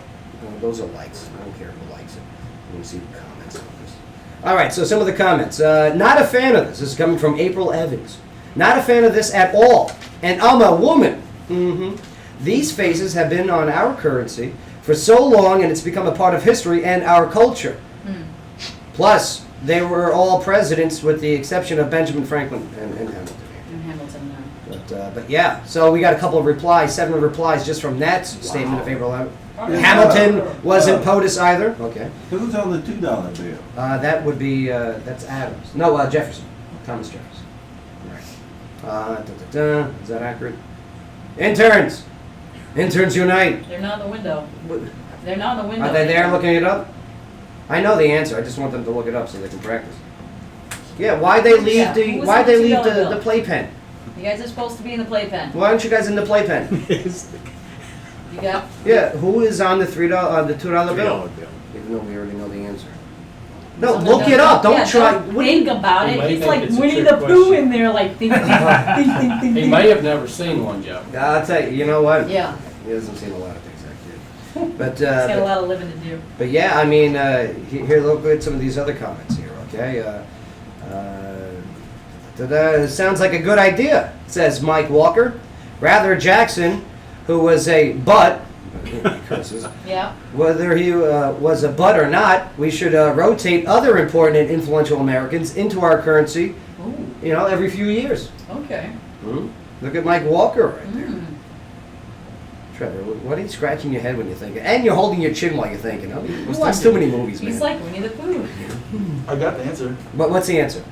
Speaker 2: those are likes. I don't care who likes it. Let me see the comments on this. All right, so some of the comments. Not a fan of this. This is coming from April Evans. Not a fan of this at all. And I'm a woman. These faces have been on our currency for so long, and it's become a part of history and our culture. Plus, they were all presidents with the exception of Benjamin Franklin and Hamilton.
Speaker 1: And Hamilton,
Speaker 2: But yeah, so we got a couple of replies, 7 replies just from that statement of April 11th. Hamilton wasn't POTUS either. Okay.
Speaker 15: Who's on the $2 bill?
Speaker 2: That would be, that's Adams. No, Jefferson. Thomas Jefferson. Right. Is that accurate? Interns! Interns unite!
Speaker 1: They're not in the window. They're not in the window.
Speaker 2: Are they there looking it up? I know the answer. I just want them to look it up so they can practice. Yeah, why'd they leave
Speaker 1: Who was
Speaker 2: why'd
Speaker 1: on the
Speaker 2: they leave
Speaker 1: $2 bill?
Speaker 2: the playpen?
Speaker 1: You guys are supposed to be in the playpen.
Speaker 2: Why aren't you guys in the playpen?
Speaker 1: You got?
Speaker 2: Yeah, who is on the $2 bill? Even though we already know the answer. No, look it up. Don't try.
Speaker 1: Don't think about
Speaker 4: He
Speaker 1: it.
Speaker 4: may
Speaker 1: It's
Speaker 4: think
Speaker 1: like
Speaker 4: it's a
Speaker 1: Winnie
Speaker 4: trick
Speaker 1: the Pooh
Speaker 4: question.
Speaker 1: in there, like think, think.
Speaker 4: He may have never seen one, Joe.
Speaker 2: I'll tell you. You know what?
Speaker 1: Yeah.
Speaker 2: He hasn't seen a lot of things like that. But
Speaker 1: He's got a lot of living to do.
Speaker 2: But yeah, I mean, here look at some of these other comments here. Okay. That sounds like a good idea, says Mike Walker. Rather, Jackson, who was a butt, curses,
Speaker 1: Yeah.
Speaker 2: whether he was a butt or not, we should rotate other important and influential Americans into our currency,
Speaker 1: Ooh,
Speaker 2: every few years.
Speaker 1: okay.
Speaker 2: Look at Mike Walker right there.
Speaker 1: Mm.
Speaker 2: Trevor, what are you scratching your head when you're thinking? And you're holding your chin while you're thinking. You watch too many movies, man.
Speaker 1: He's like Winnie the Pooh.
Speaker 17: I got the answer.
Speaker 2: But what's the answer?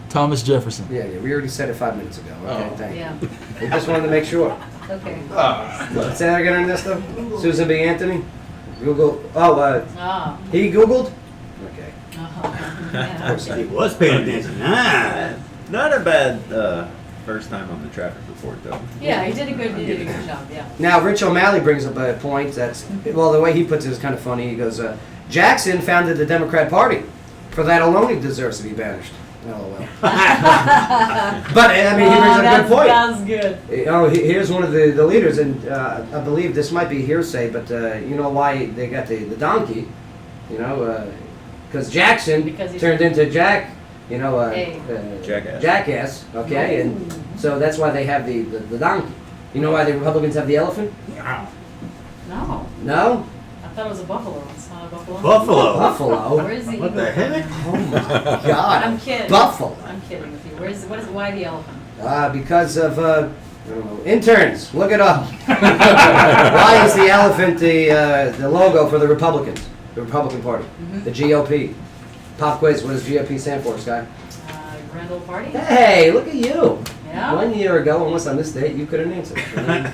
Speaker 17: Thomas Jefferson.
Speaker 2: Yeah, we already said it 5 minutes ago. Okay, thank you.
Speaker 1: Yeah.
Speaker 2: We just wanted to make sure.
Speaker 1: Okay.
Speaker 2: Say that again, Ernesto? Susan B. Anthony? Google. Oh,
Speaker 1: Ah.
Speaker 2: he Googled? Okay.
Speaker 1: Yeah.
Speaker 16: He was paying attention.
Speaker 3: Not a bad first time on the traffic report, though.
Speaker 1: Yeah, he did a good job. Yeah.
Speaker 2: Now, Rich O'Malley brings up a point that's, well, the way he puts it is kind of funny. He goes, Jackson founded the Democrat Party. For that alone, he deserves to be banished. LOL. But, I mean, he brings up a good point.
Speaker 1: That's good.
Speaker 2: Here's one of the leaders, and I believe this might be hearsay, but you know why they got the donkey? Because Jackson turned into Jack, Jackass, okay? And so that's why they have the donkey. You know why the Republicans have the elephant?
Speaker 1: No.
Speaker 2: No?
Speaker 1: I thought it was a buffalo. It's not a buffalo.
Speaker 2: Buffalo?
Speaker 1: Where is the
Speaker 16: What the
Speaker 1: eagle?
Speaker 16: heck?
Speaker 2: Oh my God.
Speaker 1: I'm kidding.
Speaker 2: Buffalo.
Speaker 1: I'm kidding with you. Why the elephant?
Speaker 2: Because of, I don't know, interns. Look it up. Why is the elephant the logo for the Republicans, the Republican Party, the GOP? Pop quiz, what does GOP stand for, Sky?
Speaker 1: Grand Old Party?
Speaker 2: Hey, look at you.
Speaker 1: Yeah?
Speaker 2: 1 year ago, almost on this date, you couldn't answer.
Speaker 1: I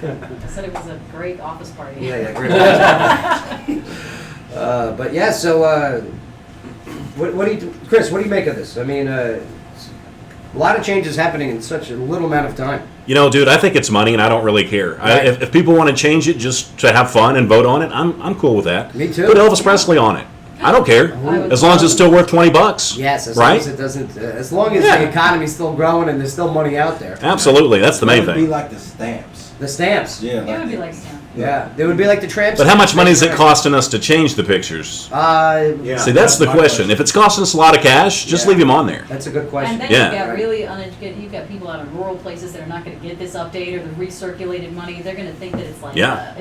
Speaker 1: said it was a great office party.
Speaker 2: Yeah, great. But yeah, so what do you, Chris? What do you make of this? I mean, a lot of changes happening in such a little amount of time.
Speaker 14: Dude, I think it's money, and I don't really care.
Speaker 2: Right.
Speaker 14: If people want to change it just to have fun and vote on it, I'm cool with that.
Speaker 2: Me too.
Speaker 14: Put Elvis Presley on it. I don't care, as long as it's still worth $20.
Speaker 2: Yes, as
Speaker 14: right?
Speaker 2: long as it doesn't. As long as the economy's still growing and there's still money out there.
Speaker 14: Absolutely, that's the main
Speaker 15: It would be
Speaker 14: thing.
Speaker 15: like the stamps.
Speaker 2: The stamps.
Speaker 15: Yeah.
Speaker 1: It would be like Stan.
Speaker 2: Yeah, it would be like the Trapt.
Speaker 14: But how much money is it costing us to change the pictures?
Speaker 15: Yeah,
Speaker 14: See, that's the
Speaker 16: my
Speaker 14: question. If it's costing us a lot of cash, just leave him on there.
Speaker 2: That's a good question.
Speaker 1: And then
Speaker 14: Yeah.
Speaker 1: you've got really uneducated, you've got people out in rural places that are not going to get this update or the recirculated money. They're going to think that it's like,
Speaker 14: Yeah.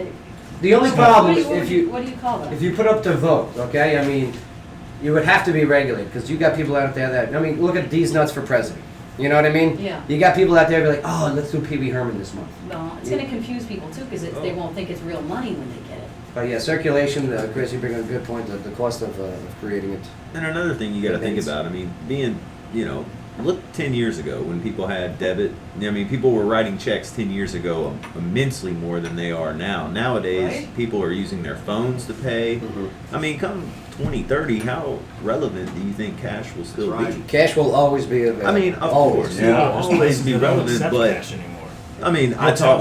Speaker 2: The only problem is
Speaker 1: what do you call that?
Speaker 2: if you put up to vote, okay? I mean, you would have to be regulated because you got people out there that, I mean, look at these nuts for president. You know what I mean?
Speaker 1: Yeah.
Speaker 2: You got people out there be like, oh, let's do Pee Wee Herman this month.
Speaker 1: No, it's going to confuse people too because they won't think it's real money when they get it.
Speaker 2: But yeah, circulation, Chris, you bring up a good point, the cost of creating it.
Speaker 3: And another thing you got to think about, I mean, look 10 years ago when people had debit. I mean, people were writing checks 10 years ago immensely more than they are now. Nowadays, people are using their phones to pay. I mean, come 2030, how relevant do you think cash will still be?
Speaker 2: Cash will always be available.
Speaker 3: I mean, of
Speaker 2: always.
Speaker 3: course, it will always be relevant, but I mean,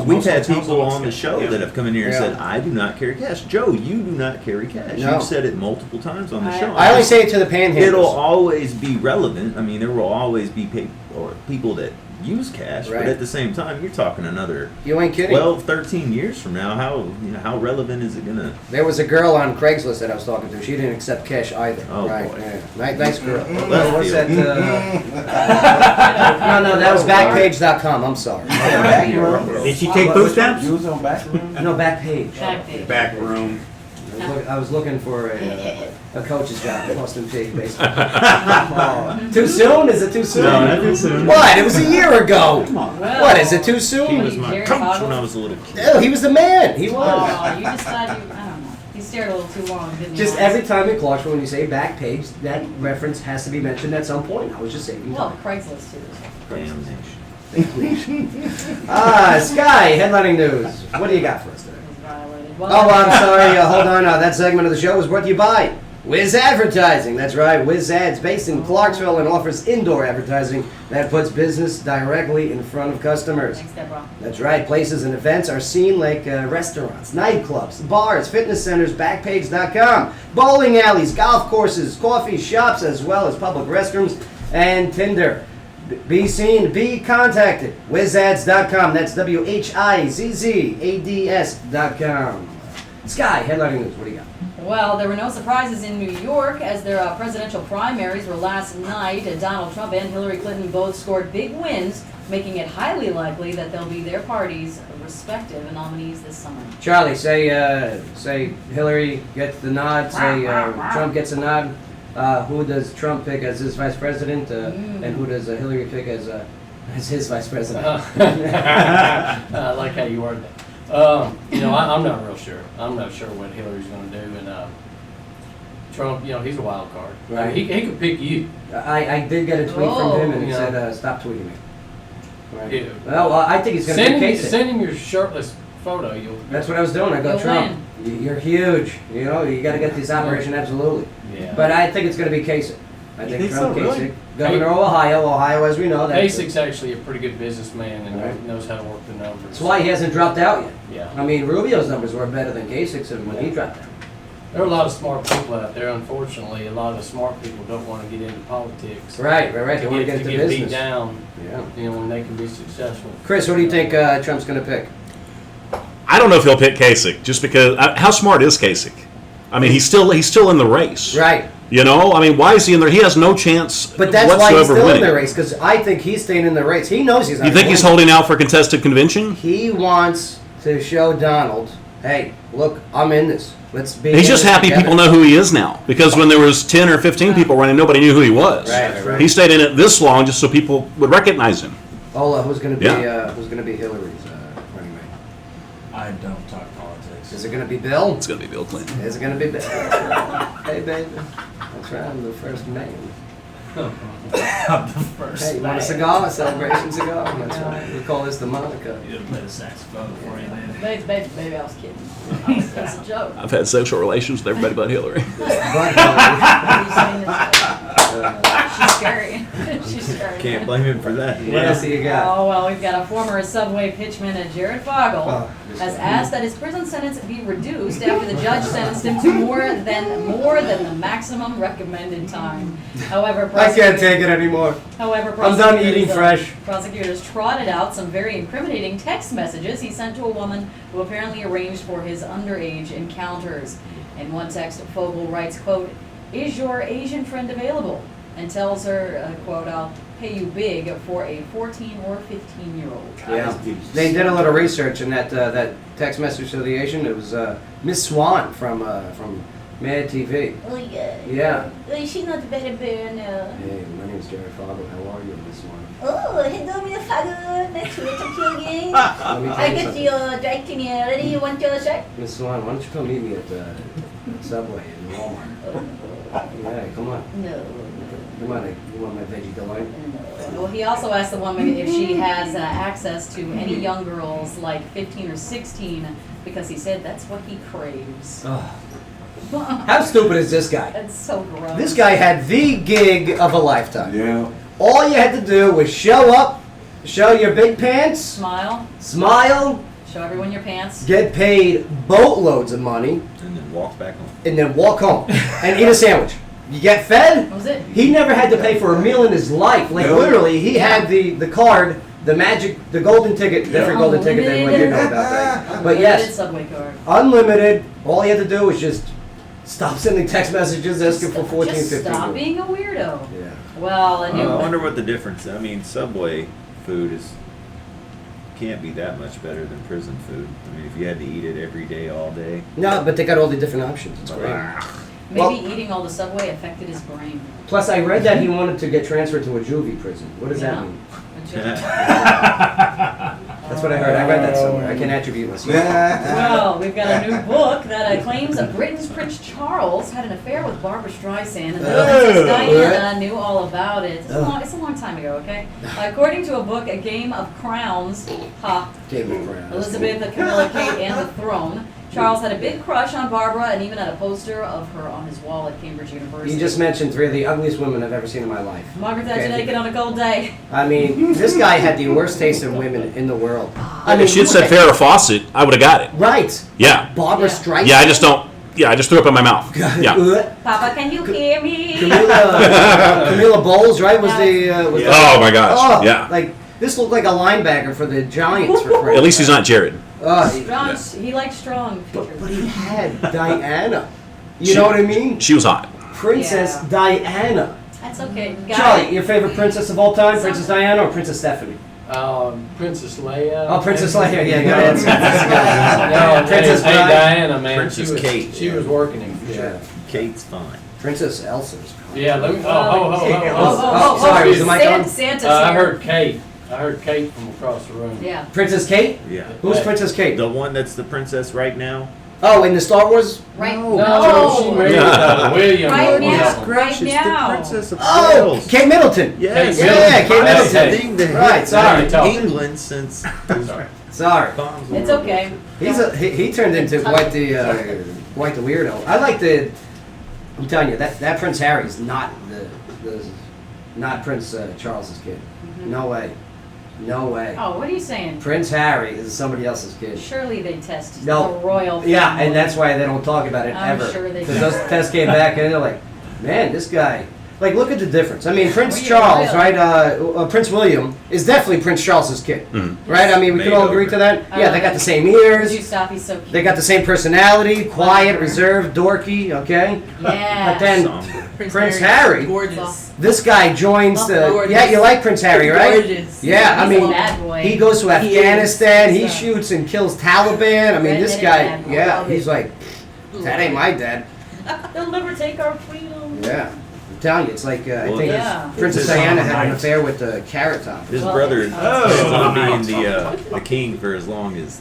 Speaker 3: we've had people on the show that have come in here and said, I do not carry cash. Joe, you do not carry cash.
Speaker 2: No.
Speaker 3: You've said it multiple times on the show.
Speaker 2: I only say it to the panhandlers.
Speaker 3: It'll always be relevant. I mean, there will always be people that use cash,
Speaker 2: Right.
Speaker 3: but at the same time, you're talking another
Speaker 2: You ain't kidding.
Speaker 3: 12, 13 years from now. How relevant is it going to...
Speaker 2: There was a girl on Craigslist that I was talking to. She didn't accept cash either.
Speaker 3: Oh,
Speaker 2: right.
Speaker 3: boy.
Speaker 2: Yeah. Nice girl.
Speaker 3: Left
Speaker 2: What's
Speaker 3: field.
Speaker 2: that? No, that was Backpage.com. I'm sorry.
Speaker 16: Did she take food stamps?
Speaker 15: You was on Backroom?
Speaker 2: No, Backpage.
Speaker 1: Backpage.
Speaker 16: Back room.
Speaker 2: I was looking for a coach's job at Boston Pig baseball. Too soon? Is it too soon?
Speaker 16: No, not too soon.
Speaker 2: What? It was a year ago.
Speaker 1: Well,
Speaker 2: What, is it too soon?
Speaker 3: He was my
Speaker 1: Jerry
Speaker 3: coach
Speaker 1: Boggle?
Speaker 3: when I was a little kid.
Speaker 2: No, he was the man. He was.
Speaker 1: Oh, you just thought I don't know. He stared a little too long, didn't he?
Speaker 2: Just
Speaker 1: Lawrence?
Speaker 2: every time in Clarksville, when you say Backpage, that reference has to be mentioned at some point. I was just saving
Speaker 1: Well,
Speaker 2: time.
Speaker 1: Craigslist too.
Speaker 3: Damnation.
Speaker 2: Sky, headlining news. What do you got for us today?
Speaker 1: Was violated.
Speaker 2: Oh, I'm sorry. Hold on. That segment of the show is brought to you by Wiz Advertising. That's right. Wiz Ads, based in Clarksville and offers indoor advertising that puts business directly in front of customers.
Speaker 1: Thanks, Deborah.
Speaker 2: That's right. Places and events are seen like restaurants, nightclubs, bars, fitness centers, Backpage.com, bowling alleys, golf courses, coffee shops, as well as public restrooms and Tinder. Be seen, be contacted. Wizads.com. That's WHIZZADS.com. Sky, headlining news. What do you got?
Speaker 1: Well, there were no surprises in New York as their presidential primaries were last night. Donald Trump and Hillary Clinton both scored big wins, making it highly likely that they'll be their parties' respective nominees this summer.
Speaker 2: Charlie, say Hillary gets the nod. Say Trump gets a nod. Who does Trump pick as his vice president, and who does Hillary pick as his vice president?
Speaker 4: I like how you worded it. I'm not real sure. I'm not sure what Hillary's going to do, and Trump, he's a wild card.
Speaker 2: Right.
Speaker 4: He could pick you.
Speaker 2: I did get a tweet from him, and he said, "Stop tweeting me." Right. Yeah. Well, I think he's going to be Kasich.
Speaker 4: Send him your shirtless photo.
Speaker 2: That's what I was doing. I go, Trump, you're huge. You got to get this operation absolutely. Yeah. But I think it's going to be Kasich. I think Trump, so, really? Kasich. Governor of Ohio, as we know.
Speaker 4: Kasich's actually a pretty good businessman and knows how to work the numbers.
Speaker 2: That's why he hasn't dropped out yet.
Speaker 4: Yeah.
Speaker 2: I mean, Rubio's numbers were better than Kasich's when he dropped out.
Speaker 4: There are a lot of smart people out there. Unfortunately, a lot of the smart people don't want to get into politics.
Speaker 2: Right. They want to get into business.
Speaker 4: Beat down.
Speaker 2: Yeah.
Speaker 4: When they can be successful.
Speaker 2: Chris, what do you think Trump's going to pick?
Speaker 14: I don't know if he'll pick Kasich, just because. How smart is Kasich? I mean, he's still in the race.
Speaker 2: Right.
Speaker 14: I mean, why is he in there? He has no chance
Speaker 2: but that's
Speaker 14: whatsoever
Speaker 2: why he's still
Speaker 14: winning.
Speaker 2: In the race, because I think he's staying in the race. He knows he's not.
Speaker 14: You think he's holding out for contested convention?
Speaker 2: He wants to show Donald, hey, look, I'm in this. Let's be.
Speaker 14: He's just happy people know who he is now, because when there was 10 or 15 people running, nobody knew who he was.
Speaker 2: Right.
Speaker 14: He stayed in it this long just so people would recognize him.
Speaker 2: Ola, who's going to be Hillary's running mate?
Speaker 13: I don't talk politics.
Speaker 2: Is it going to be Bill?
Speaker 14: It's going to be Bill Clinton.
Speaker 2: Is it going to be Bill? Hey, baby. That's right. I'm the first man.
Speaker 13: I'm the first.
Speaker 2: Hey, you want a cigar? A celebration cigar? That's right. We call this the Monica.
Speaker 13: You didn't play the saxophone before you did.
Speaker 1: Baby, I was kidding. That's a joke.
Speaker 14: I've had sexual relations with everybody but Hillary.
Speaker 1: She's scary. She's scary.
Speaker 3: Can't blame him for that.
Speaker 2: What else do you got?
Speaker 1: Oh, well, we've got a former Subway pitchman, Jared Fogle, has asked that his prison sentence be reduced after the judge sentenced him to more than the maximum recommended time. However,
Speaker 2: I can't take it anymore. I'm done eating fresh.
Speaker 1: Prosecutors trotted out some very incriminating text messages he sent to a woman who apparently arranged for his underage encounters. In one text, Fogle writes, quote, "Is your Asian friend available?" and tells her, quote, "I'll pay you big for a 14 or 15-year-old.
Speaker 2: Yeah, they did a little research in that text message to the Asian. It was Miss Swan from Mad TV.
Speaker 18: Oh yeah.
Speaker 2: Yeah.
Speaker 18: She's not better than.
Speaker 2: Hey, my name is Jared Fogle. How are you, Miss Swan?
Speaker 18: Oh, hello, Mr. Fogle. Nice to meet you again.
Speaker 2: Let me tell
Speaker 18: I
Speaker 2: you
Speaker 18: get
Speaker 2: something.
Speaker 18: your dry cleaning ready. You want your shirt?
Speaker 2: Miss Swan, why don't you come meet me at Subway in Walmart? Yeah, come on.
Speaker 18: No.
Speaker 2: Come on, you want my veggie delight?
Speaker 1: Well, he also asked the woman if she has access to any young girls like 15 or 16 because he said that's what he craves.
Speaker 2: How stupid is this guy?
Speaker 1: That's so gross.
Speaker 2: This guy had the gig of a lifetime.
Speaker 12: Yeah.
Speaker 2: All you had to do was show up, show your big pants,
Speaker 1: Smile,
Speaker 2: show
Speaker 1: everyone your pants,
Speaker 2: get paid boatloads of money,
Speaker 3: And then walk back home.
Speaker 2: and then walk home and eat a sandwich. You get fed?
Speaker 1: That was it.
Speaker 2: He never had to pay for a meal in his life. Like literally, he had the card, the golden ticket, different golden ticket than what you know about that. But
Speaker 1: Unlimited
Speaker 2: yes,
Speaker 1: Subway card.
Speaker 2: unlimited. All he had to do was just stop sending text messages asking for 14,
Speaker 1: Just
Speaker 2: 15.
Speaker 1: stop being a weirdo.
Speaker 2: Yeah.
Speaker 1: Well,
Speaker 3: I wonder what the difference. I mean, Subway food can't be that much better than prison food. I mean, if you had to eat it every day, all day.
Speaker 2: No, but they got all the different options. It's great.
Speaker 1: Maybe eating all the Subway affected his brain.
Speaker 2: Plus, I read that he wanted to get transferred to a juvie prison. What does that mean? That's what I heard. I read that somewhere. I can attribute myself.
Speaker 1: Well, we've got a new book that claims that Britain's Prince Charles had an affair with Barbara Streisand, and Princess Diana knew all about it. It's a long time ago, okay? According to a book, A Game of Crowns,
Speaker 2: Game of Crowns.
Speaker 1: Elizabeth, Camilla, Kate, and the Throne. Charles had a big crush on Barbara and even had a poster of her on his wall at Cambridge University.
Speaker 2: You just mentioned three of the ugliest women I've ever seen in my life.
Speaker 1: Margaret Thatcher naked on a cold day.
Speaker 2: I mean, this guy had the worst taste in women in the world. I mean,
Speaker 14: If she'd said Farrah Fawcett, I would have got it.
Speaker 2: Right.
Speaker 14: Yeah.
Speaker 2: Barbara Streisand.
Speaker 14: Yeah, I just don't. Yeah, I just threw up in my mouth. Yeah.
Speaker 1: Papa, can you hear me?
Speaker 2: Camilla Bowles, right? Was the?
Speaker 14: Oh my gosh. Yeah.
Speaker 2: Like this looked like a linebacker for the Giants. For
Speaker 14: At least he's not Jared.
Speaker 1: Strong, he likes strong features.
Speaker 2: But he had Diana. You know what I mean?
Speaker 14: She was hot.
Speaker 2: Princess
Speaker 1: Yeah.
Speaker 2: Diana.
Speaker 1: That's okay.
Speaker 2: Charlie, your favorite princess of all time? Princess Diana or Princess Stephanie?
Speaker 4: Princess Leia.
Speaker 2: Oh, Princess Leia. Yeah, good answer.
Speaker 4: No,
Speaker 2: Princess
Speaker 4: hey, Diana, man.
Speaker 3: Princess
Speaker 4: she was,
Speaker 3: Kate.
Speaker 4: She was working him.
Speaker 2: Yeah.
Speaker 3: Kate's fine.
Speaker 2: Princess Elsa's.
Speaker 4: Yeah, let me.
Speaker 2: Sorry, was the mic on?
Speaker 1: Santa's
Speaker 4: I
Speaker 1: here.
Speaker 4: heard Kate. I heard Kate from across the room.
Speaker 1: Yeah.
Speaker 2: Princess Kate?
Speaker 3: Yeah.
Speaker 2: Who's Princess Kate?
Speaker 3: The one that's the princess right now?
Speaker 2: Oh, in the Star Wars?
Speaker 1: Right.
Speaker 4: No, she married William.
Speaker 1: Right now.
Speaker 4: Wilson.
Speaker 1: Right
Speaker 3: She's
Speaker 1: now.
Speaker 3: the princess of
Speaker 2: Oh,
Speaker 3: Wales.
Speaker 2: Kate Middleton.
Speaker 3: Yes.
Speaker 2: Yeah, Kate Middleton.
Speaker 3: Thing that
Speaker 2: Right, sorry.
Speaker 3: England since
Speaker 2: Sorry.
Speaker 3: bombs
Speaker 1: It's
Speaker 3: were-
Speaker 1: okay.
Speaker 2: He turned into quite the weirdo. I like the. I'm telling you that Prince Harry's not not Prince Charles's kid. No way. No way.
Speaker 1: Oh, what are you saying?
Speaker 2: Prince Harry is somebody else's kid.
Speaker 1: Surely they test
Speaker 2: No.
Speaker 1: the royal family.
Speaker 2: Yeah, and that's why they don't talk about it
Speaker 1: I'm
Speaker 2: ever.
Speaker 1: sure they
Speaker 2: Because
Speaker 1: do.
Speaker 2: those tests came back and they're like, man, this guy. Like, look at the difference. I mean, Prince
Speaker 1: Well, yeah,
Speaker 2: Charles,
Speaker 1: really.
Speaker 2: right? Prince William is definitely Prince Charles's kid,
Speaker 14: Mm-hmm.
Speaker 2: right? I mean, we
Speaker 3: Made
Speaker 2: can all
Speaker 3: over.
Speaker 2: agree to that. Yeah, they got the same
Speaker 1: Would
Speaker 2: ears.
Speaker 1: you stop? He's so cute.
Speaker 2: They got the same personality, quiet, reserved, dorky, okay?
Speaker 1: Yeah.
Speaker 2: But then
Speaker 3: Somber.
Speaker 2: Prince Harry,
Speaker 19: Gorgeous.
Speaker 2: this guy joins the.
Speaker 19: Gorgeous.
Speaker 2: Yeah, you like Prince Harry, right?
Speaker 19: Gorgeous.
Speaker 2: Yeah, I
Speaker 1: He's a
Speaker 2: mean,
Speaker 1: bad boy.
Speaker 2: he goes to
Speaker 19: He is.
Speaker 2: Afghanistan, he
Speaker 1: So-
Speaker 2: shoots and kills Taliban. I mean, this
Speaker 1: Redheaded
Speaker 2: guy,
Speaker 1: bad boy.
Speaker 2: yeah, he's like, that ain't my dad.
Speaker 1: They'll never take our freedom.
Speaker 2: Yeah. I'm telling you, it's like, I
Speaker 3: Well,
Speaker 2: think
Speaker 1: yeah.
Speaker 2: Princess
Speaker 3: His-
Speaker 2: Diana had an affair with Carrot Top.
Speaker 3: His
Speaker 1: Well,
Speaker 3: brother
Speaker 1: oh.
Speaker 3: plans on being the king for as long as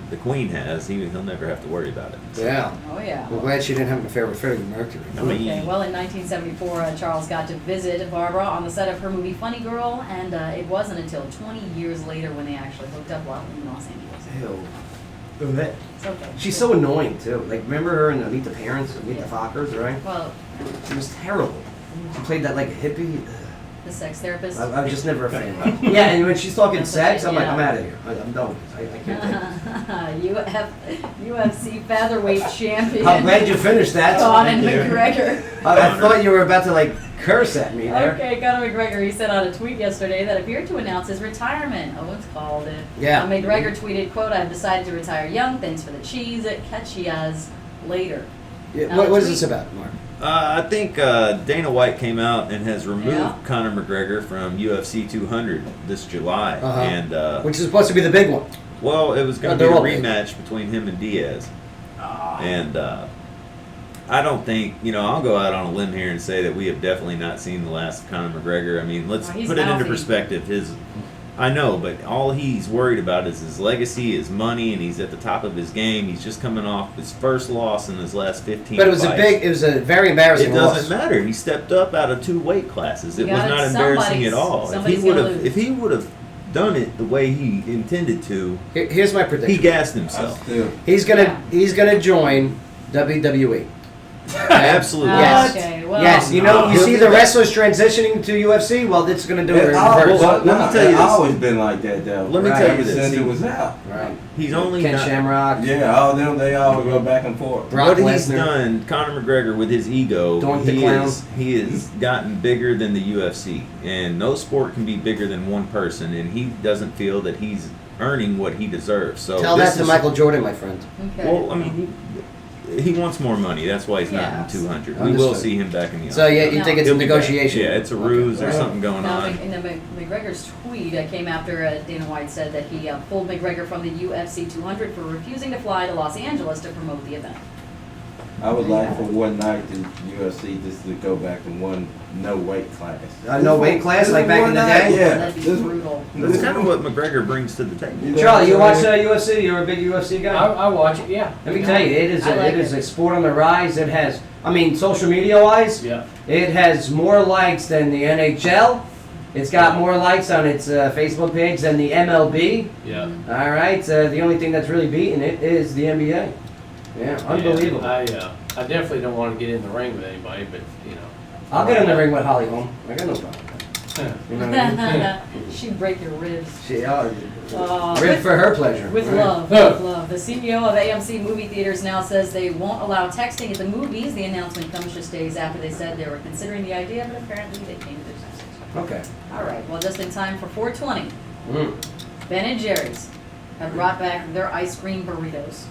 Speaker 3: the queen has. He'll never have to worry about it.
Speaker 2: Yeah.
Speaker 1: Oh yeah.
Speaker 2: I'm glad she didn't have an affair with Freddie Mercury.
Speaker 3: I mean,
Speaker 1: Okay, well, in 1974, Charles got to visit Barbara on the set of her movie Funny Girl, and it wasn't until 20 years later when they actually hooked up while in Los Angeles.
Speaker 2: Ew. That-
Speaker 1: It's okay.
Speaker 2: She's so annoying, too. Like, remember her in Meet the Parents, Meet the Fockers, right?
Speaker 1: Well,
Speaker 2: She was terrible. She played that like a hippie.
Speaker 1: the sex therapist.
Speaker 2: I was just never a fan. Yeah, and when she's talking
Speaker 1: That's
Speaker 2: sex,
Speaker 1: okay,
Speaker 2: I'm like,
Speaker 1: yeah.
Speaker 2: I'm out of here. I'm done with this. I can't take it.
Speaker 1: UFC featherweight champion.
Speaker 2: I'm glad you finished that.
Speaker 1: Conor
Speaker 2: Thank you.
Speaker 1: McGregor.
Speaker 2: I thought you were about to like curse at me there.
Speaker 1: Okay, Conor McGregor, he said on a tweet yesterday that appeared to announce his retirement. Oh, it's called it.
Speaker 2: Yeah.
Speaker 1: McGregor tweeted, quote, I've decided to retire young. Thanks for the cheese. Catch yas later.
Speaker 2: Yeah,
Speaker 1: Now,
Speaker 2: what
Speaker 1: the
Speaker 2: is
Speaker 1: tweet-
Speaker 2: this about, Mark?
Speaker 3: I think Dana White came out and has removed
Speaker 1: Yeah.
Speaker 3: Conor McGregor from UFC 200 this July,
Speaker 2: Uh-huh.
Speaker 3: and
Speaker 2: Which is supposed to be the big one.
Speaker 3: well, it was going to
Speaker 2: They're
Speaker 3: be a
Speaker 2: all big.
Speaker 3: rematch between him and Diaz, and I don't think I'll go out on a limb here and say that we have definitely not seen the last of Conor McGregor. I mean, let's
Speaker 1: Oh, he's
Speaker 3: put it into
Speaker 1: mouthy.
Speaker 3: perspective. I know, but all he's worried about is his legacy, his money, and he's at the top of his game. He's just coming off his first loss in his last 15
Speaker 2: But it was
Speaker 3: fights.
Speaker 2: it was a very embarrassing
Speaker 3: It doesn't
Speaker 2: loss.
Speaker 3: matter. He stepped up out of 2 weight classes. It
Speaker 1: You
Speaker 3: was
Speaker 1: got it.
Speaker 3: not embarrassing
Speaker 1: Somebody's-
Speaker 3: at all.
Speaker 1: somebody's gonna lose.
Speaker 3: If he would have done it the way he intended to,
Speaker 2: Here's my
Speaker 3: he
Speaker 2: prediction.
Speaker 3: gassed himself.
Speaker 2: He's gonna join WWE.
Speaker 3: Absolutely.
Speaker 2: Yes.
Speaker 1: Okay, well.
Speaker 2: Yes. You see the wrestlers transitioning to UFC. Well, it's gonna do it in reverse.
Speaker 15: Let me tell you
Speaker 2: this.
Speaker 15: It's always been like that, though.
Speaker 3: Let me
Speaker 2: Right.
Speaker 3: tell you this.
Speaker 15: Since
Speaker 3: He-
Speaker 15: it was out.
Speaker 2: Right.
Speaker 3: He's only
Speaker 2: Ken
Speaker 3: not-
Speaker 2: Shamrock.
Speaker 15: Yeah, all them, they all go back and forth.
Speaker 2: Brock
Speaker 3: what he's
Speaker 2: Lesnar.
Speaker 3: done, Conor McGregor, with his ego,
Speaker 2: Doink the Clown.
Speaker 3: he has gotten bigger than the UFC, and no sport can be bigger than one person, and he doesn't feel that he's earning what he deserves. So
Speaker 2: Tell
Speaker 3: this
Speaker 2: that to
Speaker 3: is-
Speaker 2: Michael Jordan, my friend.
Speaker 1: Okay.
Speaker 3: Well, I mean, he wants more money. That's why he's not
Speaker 1: Yeah.
Speaker 3: in 200. We will
Speaker 2: Understood.
Speaker 3: see him back in the.
Speaker 2: So yeah, you
Speaker 1: No.
Speaker 2: think it's a
Speaker 3: He'll be back.
Speaker 2: negotiation?
Speaker 3: Yeah, it's a ruse or
Speaker 2: Okay.
Speaker 3: something going
Speaker 1: Now,
Speaker 3: on.
Speaker 1: in the McGregor's tweet came after Dana White said that he pulled McGregor from the UFC 200 for refusing to fly to Los Angeles to promote the event.
Speaker 15: I would like for one night the UFC just to go back to one no weight class.
Speaker 2: No weight class, like back in the
Speaker 15: One
Speaker 2: day?
Speaker 15: night, Yeah.
Speaker 1: That'd be brutal.
Speaker 3: That's kind of what McGregor brings to the table.
Speaker 2: Charlie, you watch UFC? You're a big UFC guy.
Speaker 4: I watch it, yeah.
Speaker 2: Let me tell you, it is
Speaker 1: I like
Speaker 2: it is
Speaker 1: it.
Speaker 2: a sport on the rise. It has, I mean, social media wise,
Speaker 4: Yeah.
Speaker 2: it has more likes than the NHL. It's got more likes on its Facebook page than the MLB.
Speaker 4: Yeah.
Speaker 2: All right, the only thing that's really beating it is the NBA. Yeah, unbelievable.
Speaker 4: Yeah, I definitely don't want to get in the ring with anybody, but
Speaker 2: I'll get in the ring with Holly Holm. I got no problem with that. You know what I mean?
Speaker 1: She'd break your ribs.
Speaker 2: Rib for her pleasure.
Speaker 1: With
Speaker 2: Right.
Speaker 1: love, with love. The CEO of AMC Movie Theaters now says they won't allow texting at the movies. The announcement comes just days after they said they were considering the idea, but apparently they came to their senses.
Speaker 2: Okay.
Speaker 1: All right, well, just in time for 420.
Speaker 2: Mm.
Speaker 1: Ben and Jerry's have brought back their ice cream burritos.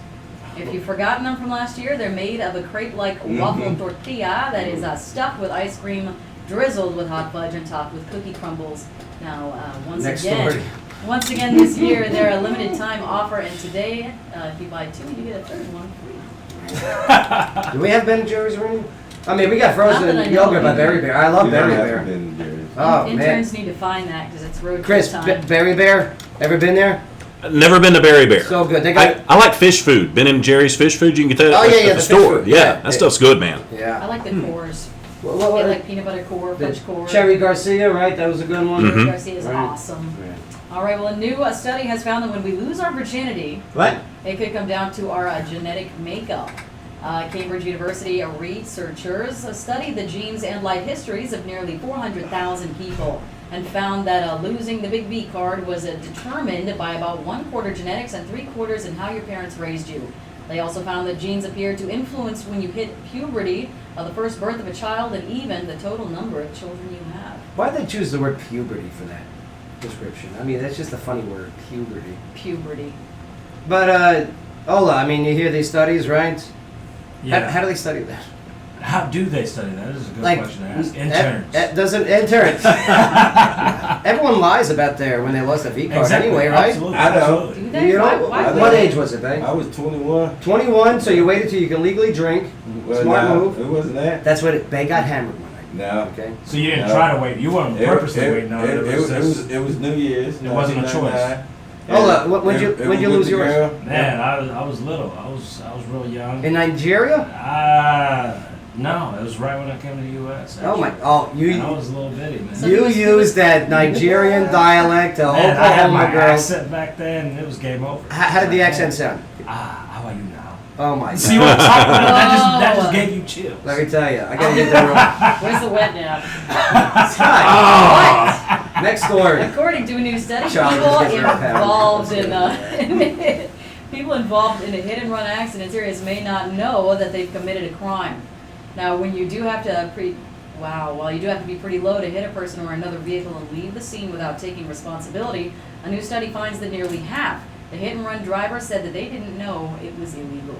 Speaker 1: If you've forgotten them from last year, they're made of a crepe-like waffle tortilla that is stuffed with ice cream, drizzled with hot fudge, and topped with cookie crumbles. Now, once again this year, they're a limited time offer, and today, if you buy 2, you get a third one free.
Speaker 2: Do we have Ben & Jerry's around? I mean, we got
Speaker 1: Not that I
Speaker 2: frozen
Speaker 1: know
Speaker 2: yogurt
Speaker 1: of.
Speaker 2: by Berry Bear. I love Berry
Speaker 15: Yeah,
Speaker 2: Bear.
Speaker 15: Ben & Jerry's.
Speaker 2: Oh, man.
Speaker 1: Interns need to find that because it's road
Speaker 2: Chris,
Speaker 1: trip time.
Speaker 2: Berry Bear, ever been there?
Speaker 14: Never been to Berry Bear.
Speaker 2: So good. They got
Speaker 14: I like fish food. Ben and Jerry's fish food. You can get that
Speaker 2: Oh, yeah,
Speaker 14: at
Speaker 2: yeah,
Speaker 14: the
Speaker 2: the fish
Speaker 14: store.
Speaker 2: food.
Speaker 14: Yeah,
Speaker 2: Yeah.
Speaker 14: that stuff's good, man.
Speaker 1: I
Speaker 2: yeah.
Speaker 1: like the cores.
Speaker 2: What-
Speaker 1: I like peanut butter core, fudge core.
Speaker 2: Cherry Garcia, right? That was a good one.
Speaker 14: Mhm.
Speaker 1: Garcia is
Speaker 2: Right.
Speaker 1: awesome. All right, well, a new study has found that when we lose our virginity,
Speaker 16: What?
Speaker 1: it could come down to our genetic makeup. Cambridge University researchers studied the genes and life histories of nearly 400,000 people and found that losing the big B card was determined by about 1/4 genetics and 3/4 in how your parents raised you. They also found that genes appear to influence when you hit puberty, the first birth of a child, and even the total number of children you have.
Speaker 2: Why did they choose the word puberty for that description? I mean, that's just a funny word, puberty.
Speaker 1: Puberty.
Speaker 2: But, Ola, I mean, you hear these studies, right?
Speaker 13: Yeah.
Speaker 2: How do they study that?
Speaker 13: How do they study that? This is a good
Speaker 2: Like,
Speaker 13: question to ask. Interns.
Speaker 2: Doesn't interns? Everyone lies about when they lost a V card
Speaker 13: Exactly.
Speaker 2: anyway, right?
Speaker 13: Absolutely.
Speaker 15: I know.
Speaker 13: Absolutely.
Speaker 1: Do they?
Speaker 2: You know,
Speaker 1: Why would
Speaker 2: what
Speaker 1: they?
Speaker 2: age was it, babe?
Speaker 15: I was 21.
Speaker 2: 21, so you waited till you can legally drink.
Speaker 15: Well,
Speaker 2: Smart
Speaker 15: no,
Speaker 2: move.
Speaker 15: It wasn't that.
Speaker 2: That's what they got hammered one night.
Speaker 15: No.
Speaker 2: Okay.
Speaker 13: So you didn't
Speaker 15: No.
Speaker 13: try to wait. You weren't purposely waiting on it.
Speaker 15: It was New Year's.
Speaker 13: It wasn't a choice.
Speaker 15: 1999.
Speaker 2: Ola, when
Speaker 15: It
Speaker 2: you
Speaker 15: was
Speaker 2: lose
Speaker 15: with the
Speaker 2: yours?
Speaker 15: girl.
Speaker 13: Man, I was little. I was real young.
Speaker 2: In Nigeria?
Speaker 13: No, it was right when I came to the U.S.
Speaker 2: Oh my!
Speaker 13: actually.
Speaker 2: Oh,
Speaker 13: And I was a little bitty, man.
Speaker 1: So
Speaker 2: you
Speaker 1: he was-
Speaker 2: used that Nigerian dialect to
Speaker 13: Man, I had my
Speaker 2: Oklahoma girls.
Speaker 13: accent back then, and it was game over.
Speaker 2: How did the accent sound?
Speaker 13: How about you now?
Speaker 2: Oh my!
Speaker 13: See
Speaker 2: God.
Speaker 13: what I'm talking about? That
Speaker 1: Oh.
Speaker 13: just gave you chills.
Speaker 2: Let me tell you, I gotta get that
Speaker 1: Where's the wet nap?
Speaker 2: right. Next story.
Speaker 1: According to a new study,
Speaker 2: Charlie
Speaker 1: people
Speaker 2: just gets her
Speaker 1: involved in people involved in a hit-and-run accident series may not know that they've committed a crime. Now, when you do have to you do have to be pretty low to hit a person or another vehicle and leave the scene without taking responsibility, a new study finds that nearly half the hit-and-run drivers said that they didn't know it was illegal.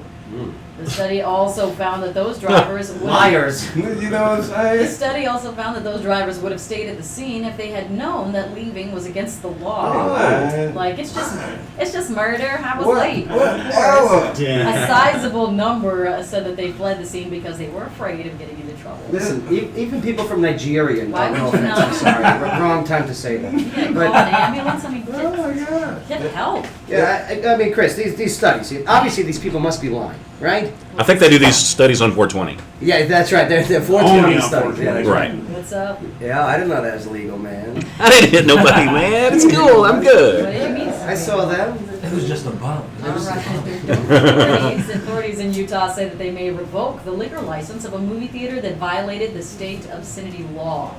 Speaker 1: The study also found that those drivers would
Speaker 2: Liars.
Speaker 15: You know what I'm saying?
Speaker 1: The study also found that those drivers would have stayed at the scene if they had known that leaving was against the law.
Speaker 15: Oh.
Speaker 1: Like it's just murder. I was
Speaker 15: What?
Speaker 1: late.
Speaker 15: Whatever.
Speaker 1: A sizable number said that they fled the scene because they were afraid of getting into trouble.
Speaker 2: Listen, even people from Nigeria.
Speaker 1: Why
Speaker 2: No
Speaker 1: would you
Speaker 2: offense,
Speaker 1: not?
Speaker 2: I'm sorry. Wrong time to say that.
Speaker 1: Yeah, call
Speaker 2: But
Speaker 1: an ambulance. I mean,
Speaker 15: God.
Speaker 1: get help.
Speaker 2: yeah, I mean, Chris, these studies. Obviously, these people must be lying, right?
Speaker 14: I think they do these studies on 420.
Speaker 2: Yeah, that's right. They're
Speaker 16: Only
Speaker 2: fortunate
Speaker 16: on
Speaker 2: studies. Yeah, that's
Speaker 14: Right.
Speaker 1: What's up?
Speaker 2: Yeah, I didn't know that was legal, man.
Speaker 14: I didn't hit nobody, man. It's cool. I'm
Speaker 1: What
Speaker 14: good.
Speaker 1: do you mean?
Speaker 2: I saw them.
Speaker 13: It was just a bump.
Speaker 1: All right. Authorities in Utah say that they may revoke the liquor license of a movie theater that violated the state obscenity law.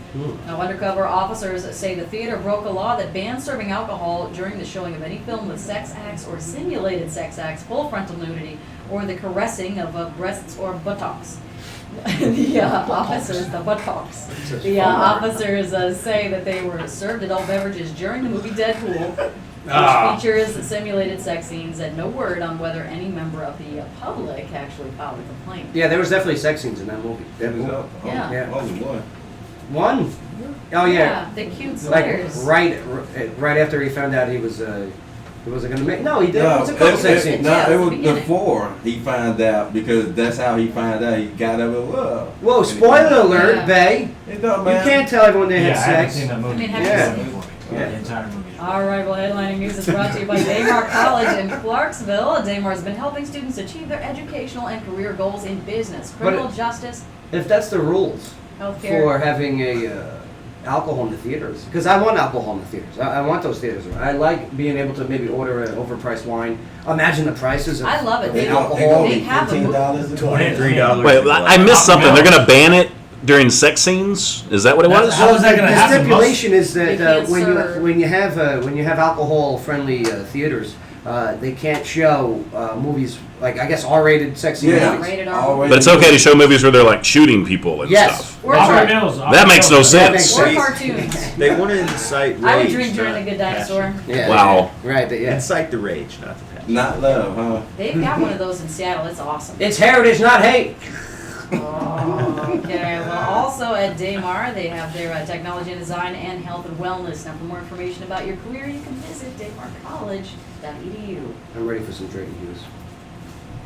Speaker 1: Now, undercover officers say the theater broke a law that bans serving alcohol during the showing of any film with sex acts or simulated sex acts, full frontal nudity, or the caressing of breasts or buttocks. The officers say that they were served adult beverages during the movie Deadpool, which features simulated sex scenes, and no word on whether any member of the public actually filed a complaint.
Speaker 2: Yeah, there was definitely sex scenes in that movie.
Speaker 1: Yeah.
Speaker 2: Yeah.
Speaker 15: Only one.
Speaker 2: One? Oh yeah.
Speaker 1: The cute
Speaker 2: Like
Speaker 1: slayers.
Speaker 2: right after he found out he wasn't gonna make. No, he did.
Speaker 15: No,
Speaker 2: it was a couple sex scenes.
Speaker 15: No,
Speaker 1: Yeah,
Speaker 15: it
Speaker 1: it's the
Speaker 15: was
Speaker 1: beginning.
Speaker 15: before he found out because that's how he found out he got of it. Well,
Speaker 2: Whoa! Spoiler alert,
Speaker 1: Yeah.
Speaker 2: Bae.
Speaker 15: it don't
Speaker 2: You
Speaker 15: matter.
Speaker 2: can't tell everyone they
Speaker 13: Yeah,
Speaker 2: had
Speaker 13: I haven't
Speaker 2: sex.
Speaker 13: seen that movie.
Speaker 1: I mean, have
Speaker 2: you
Speaker 13: Ruin
Speaker 2: seen
Speaker 13: it for me.
Speaker 2: Yeah.
Speaker 13: The entire movie.
Speaker 1: All right, well, headlining news is brought to you by Daymar College in Clarksville. Daymar has been helping students achieve their educational and career goals in business, criminal justice,
Speaker 2: If that's the rules
Speaker 1: healthcare.
Speaker 2: for having alcohol in the theaters, because I want alcohol in the theaters. I want those theaters. I like being able to maybe order an overpriced wine. Imagine the prices of
Speaker 1: I love it.
Speaker 2: of
Speaker 1: They
Speaker 2: alcohol.
Speaker 1: They have a
Speaker 15: $15
Speaker 16: $23.
Speaker 14: Wait, I missed something. They're going to ban it during sex scenes? Is that what it was?
Speaker 13: How is that gonna
Speaker 2: the
Speaker 13: happen?
Speaker 2: stipulation is
Speaker 1: They
Speaker 2: that
Speaker 1: can't serve.
Speaker 2: when you have alcohol friendly theaters, they can't show movies like, I guess, R-rated sexy
Speaker 15: Yeah.
Speaker 2: movies.
Speaker 1: Rated R.
Speaker 15: Always.
Speaker 14: But it's okay to show movies where they're like shooting people and
Speaker 2: Yes.
Speaker 14: stuff.
Speaker 1: Or,
Speaker 2: That's right.
Speaker 14: That makes no sense.
Speaker 1: or cartoons.
Speaker 3: They want to incite rage.
Speaker 1: I would drink during
Speaker 3: not
Speaker 1: a good dinosaur.
Speaker 2: Yeah.
Speaker 14: Wow.
Speaker 2: Right, yeah.
Speaker 3: Incite the rage, not the passion.
Speaker 15: Not love, huh?
Speaker 1: They've got one of those in Seattle. It's awesome.
Speaker 2: It's heritage, not hate.
Speaker 1: Okay, well, also at Daymar, they have their technology and design and health and wellness. Now, for more information about your career, you can visit daymarcollege.edu.
Speaker 2: I'm ready for some Drake Hughes.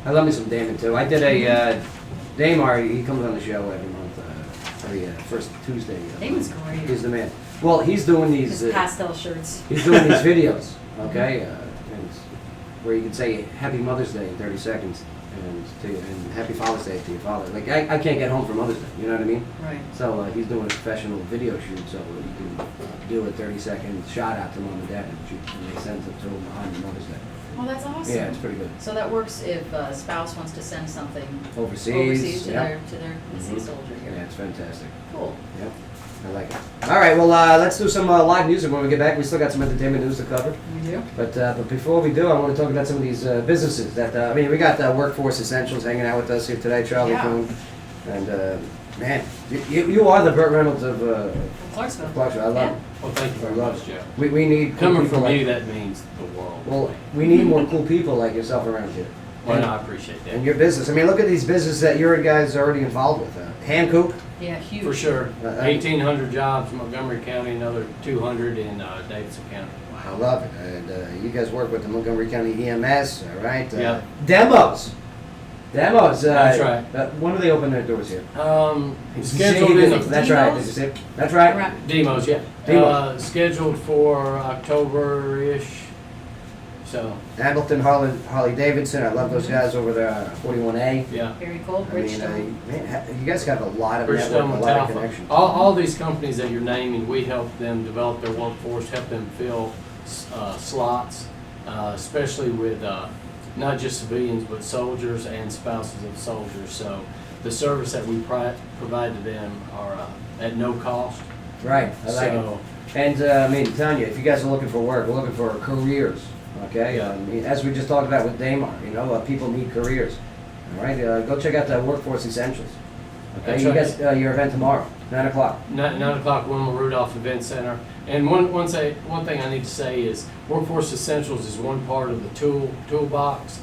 Speaker 2: I love me some Damon, too. I did a, Daymar, he comes on the show every month, every first Tuesday.
Speaker 1: Damon's great.
Speaker 2: He's the man. Well, he's doing these...
Speaker 1: His pastel shirts.
Speaker 2: He's doing these videos, okay? And where you can say Happy Mother's Day in 30 seconds and Happy Father's Day to your father. Like, I can't get home for Mother's Day, you know what I mean?
Speaker 1: Right.
Speaker 2: So he's doing a professional video shoot, so you can do a 30-second shout out to mom and dad, and they send it to them on Mother's Day.
Speaker 1: Well, that's awesome.
Speaker 2: Yeah, it's pretty good.
Speaker 1: So that works if a spouse wants to send something
Speaker 2: Overseas,
Speaker 1: to
Speaker 2: yeah.
Speaker 1: their deceased soldier here.
Speaker 2: Yeah, it's fantastic.
Speaker 1: Cool.
Speaker 2: Yep, I like it. All right, well, let's do some live music when we get back. We still got some entertainment news to cover.
Speaker 1: We do.
Speaker 2: But before we do, I want to talk about some of these businesses that, we got Workforce Essentials hanging out with us here today, Charlie
Speaker 1: Yeah.
Speaker 2: Coon. And, man, you are the Burt Reynolds of
Speaker 1: Clarksville.
Speaker 2: Clarksville. I love it.
Speaker 4: Well, thank you very much, Joe.
Speaker 2: We need cool
Speaker 4: Coming
Speaker 2: people
Speaker 4: from you,
Speaker 2: like,
Speaker 4: that means the world.
Speaker 2: well, we need more cool people like yourself around here.
Speaker 4: Well,
Speaker 2: And-
Speaker 4: no, I appreciate that.
Speaker 2: And your business. I mean, look at these businesses that your guys are already involved with. Hand Coop.
Speaker 1: Yeah, huge.
Speaker 4: For sure.
Speaker 2: Uh,
Speaker 4: 1,800 jobs in Montgomery County, another 200 in Davidson County.
Speaker 2: I love it. And you guys work with the Montgomery County EMS, all right?
Speaker 4: Yeah.
Speaker 2: Demos. Demos.
Speaker 4: That's right.
Speaker 2: When do they open their doors here?
Speaker 4: Scheduled in the
Speaker 2: That's right. Did you say? That's right.
Speaker 4: Demos, yeah.
Speaker 2: Demos.
Speaker 4: Scheduled for October-ish. So.
Speaker 2: Hamilton, Harley Davidson. I love those guys over there. 41A.
Speaker 4: Yeah.
Speaker 1: Very cool.
Speaker 2: I mean,
Speaker 1: Bridgestone.
Speaker 2: man, you guys got a lot of
Speaker 4: Bridgestone,
Speaker 2: network, a lot of
Speaker 4: Talfa.
Speaker 2: connections.
Speaker 4: All these companies that you're naming, we help them develop their workforce, help them fill slots, especially with not just civilians, but soldiers and spouses of soldiers. So the service that we provide to them are at no cost.
Speaker 2: Right. I like it. And telling you, if you guys are looking for work, we're looking for careers. Okay.
Speaker 4: Yeah.
Speaker 2: As we just talked about with Daymar, people need careers. All right. Go check out the Workforce Essentials. Okay.
Speaker 4: That's
Speaker 2: You
Speaker 4: right.
Speaker 2: guys, your event tomorrow, 9 o'clock.
Speaker 4: 9 o'clock, Wilma Rudolph Event Center. And one thing I need to say is Workforce Essentials is one part of the toolbox.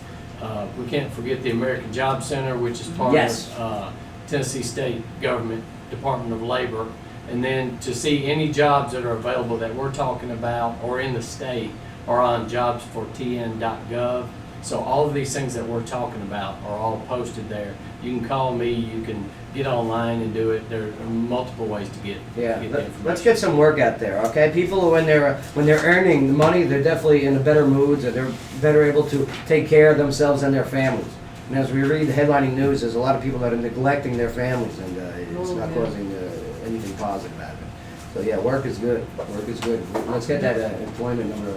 Speaker 4: We can't forget the American Job Center, which is part
Speaker 2: Yes.
Speaker 4: of Tennessee State Government Department of Labor. And then to see any jobs that are available that we're talking about or in the state are on jobs4tn.gov. So all of these things that we're talking about are all posted there. You can call me, you can get online and do it. There are multiple ways to get the information.
Speaker 2: Let's get some work out there, okay? People, when they're earning money, they're definitely in a better mood, and they're better able to take care of themselves and their families. And as we read the headlining news, there's a lot of people that are neglecting their families, and it's not causing anything positive out of it. So yeah, work is good. Work is good. Let's get that unemployment number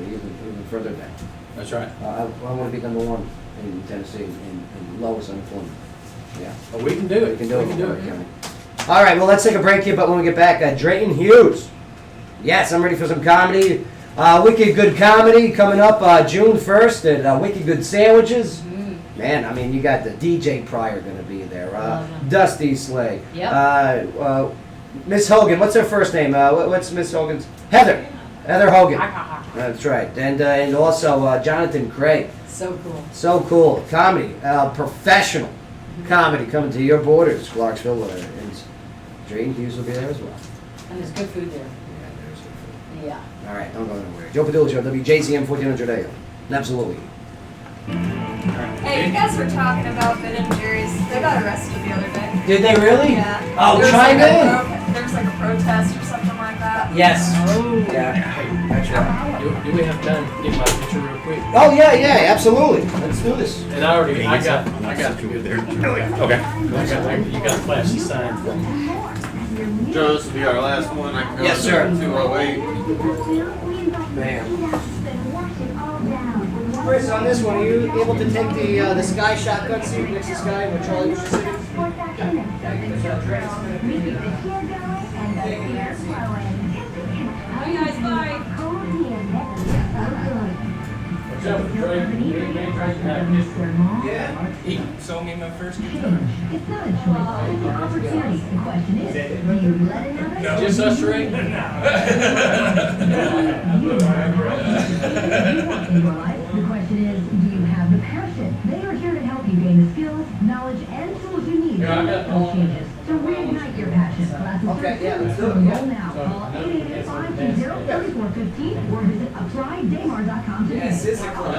Speaker 2: even further down.
Speaker 4: That's right.
Speaker 2: I want to be number one in Tennessee in lowest unemployment. Yeah.
Speaker 4: But we can do it.
Speaker 2: We can do it. County. All right, well, let's take a break here, but when we get back, Drayton Hughes. Yes, I'm ready for some comedy. Wicked Good Comedy coming up June 1st at Wicked Good Sandwiches. Man, I mean, you got the DJ Pryor going to be there. Dusty Slay.
Speaker 1: Yep.
Speaker 2: Miss Hogan, what's her first name? What's Miss Hogan's? Heather Hogan. That's right. And also Jonathan Craig.
Speaker 1: So cool.
Speaker 2: So cool. Comedy. Professional comedy coming to your borders, Clarksville. And Drayton Hughes will be there as well.
Speaker 1: And there's good food there.
Speaker 2: Yeah, there's good food.
Speaker 1: Yeah.
Speaker 2: All right, don't go anywhere. Joe Padula Show, WJZM 1400 AM. Absolutely.
Speaker 19: Hey, you guys were talking about Ben and Jerry's. They got arrested the other day.
Speaker 2: Did they really?
Speaker 19: Yeah.
Speaker 2: Oh, chime in.
Speaker 19: There was like a protest or something like that.
Speaker 2: Yes.
Speaker 1: Oh.
Speaker 2: Yeah. That's right.
Speaker 4: Do we have time to get my picture real quick?
Speaker 2: Oh yeah, absolutely. Let's do this.
Speaker 4: And I got the good there.
Speaker 14: Okay.
Speaker 4: You got flashy signs.
Speaker 5: Joe, this will be our last one. I can go
Speaker 2: Yes, sir.
Speaker 5: 208.
Speaker 2: Bam. Chris, on this one, are you able to take the Sky shotgun seat next to Sky where Charlie was just sitting?
Speaker 1: Bye guys, bye.
Speaker 4: He sold me my first guitar.
Speaker 10: It's not a choice, it's an opportunity. The question is, do you let it happen?
Speaker 4: No. Just us three?
Speaker 10: You want in your life. The question is, do you have the passion? They are here to help you gain the skills, knowledge, and tools you need to make those changes. So reignite your passion. Classes
Speaker 2: Okay, yeah, let's do it.
Speaker 10: Enroll now. Call 888-520-3415 or visit applydaymar.com today.
Speaker 2: Yes, it's a club.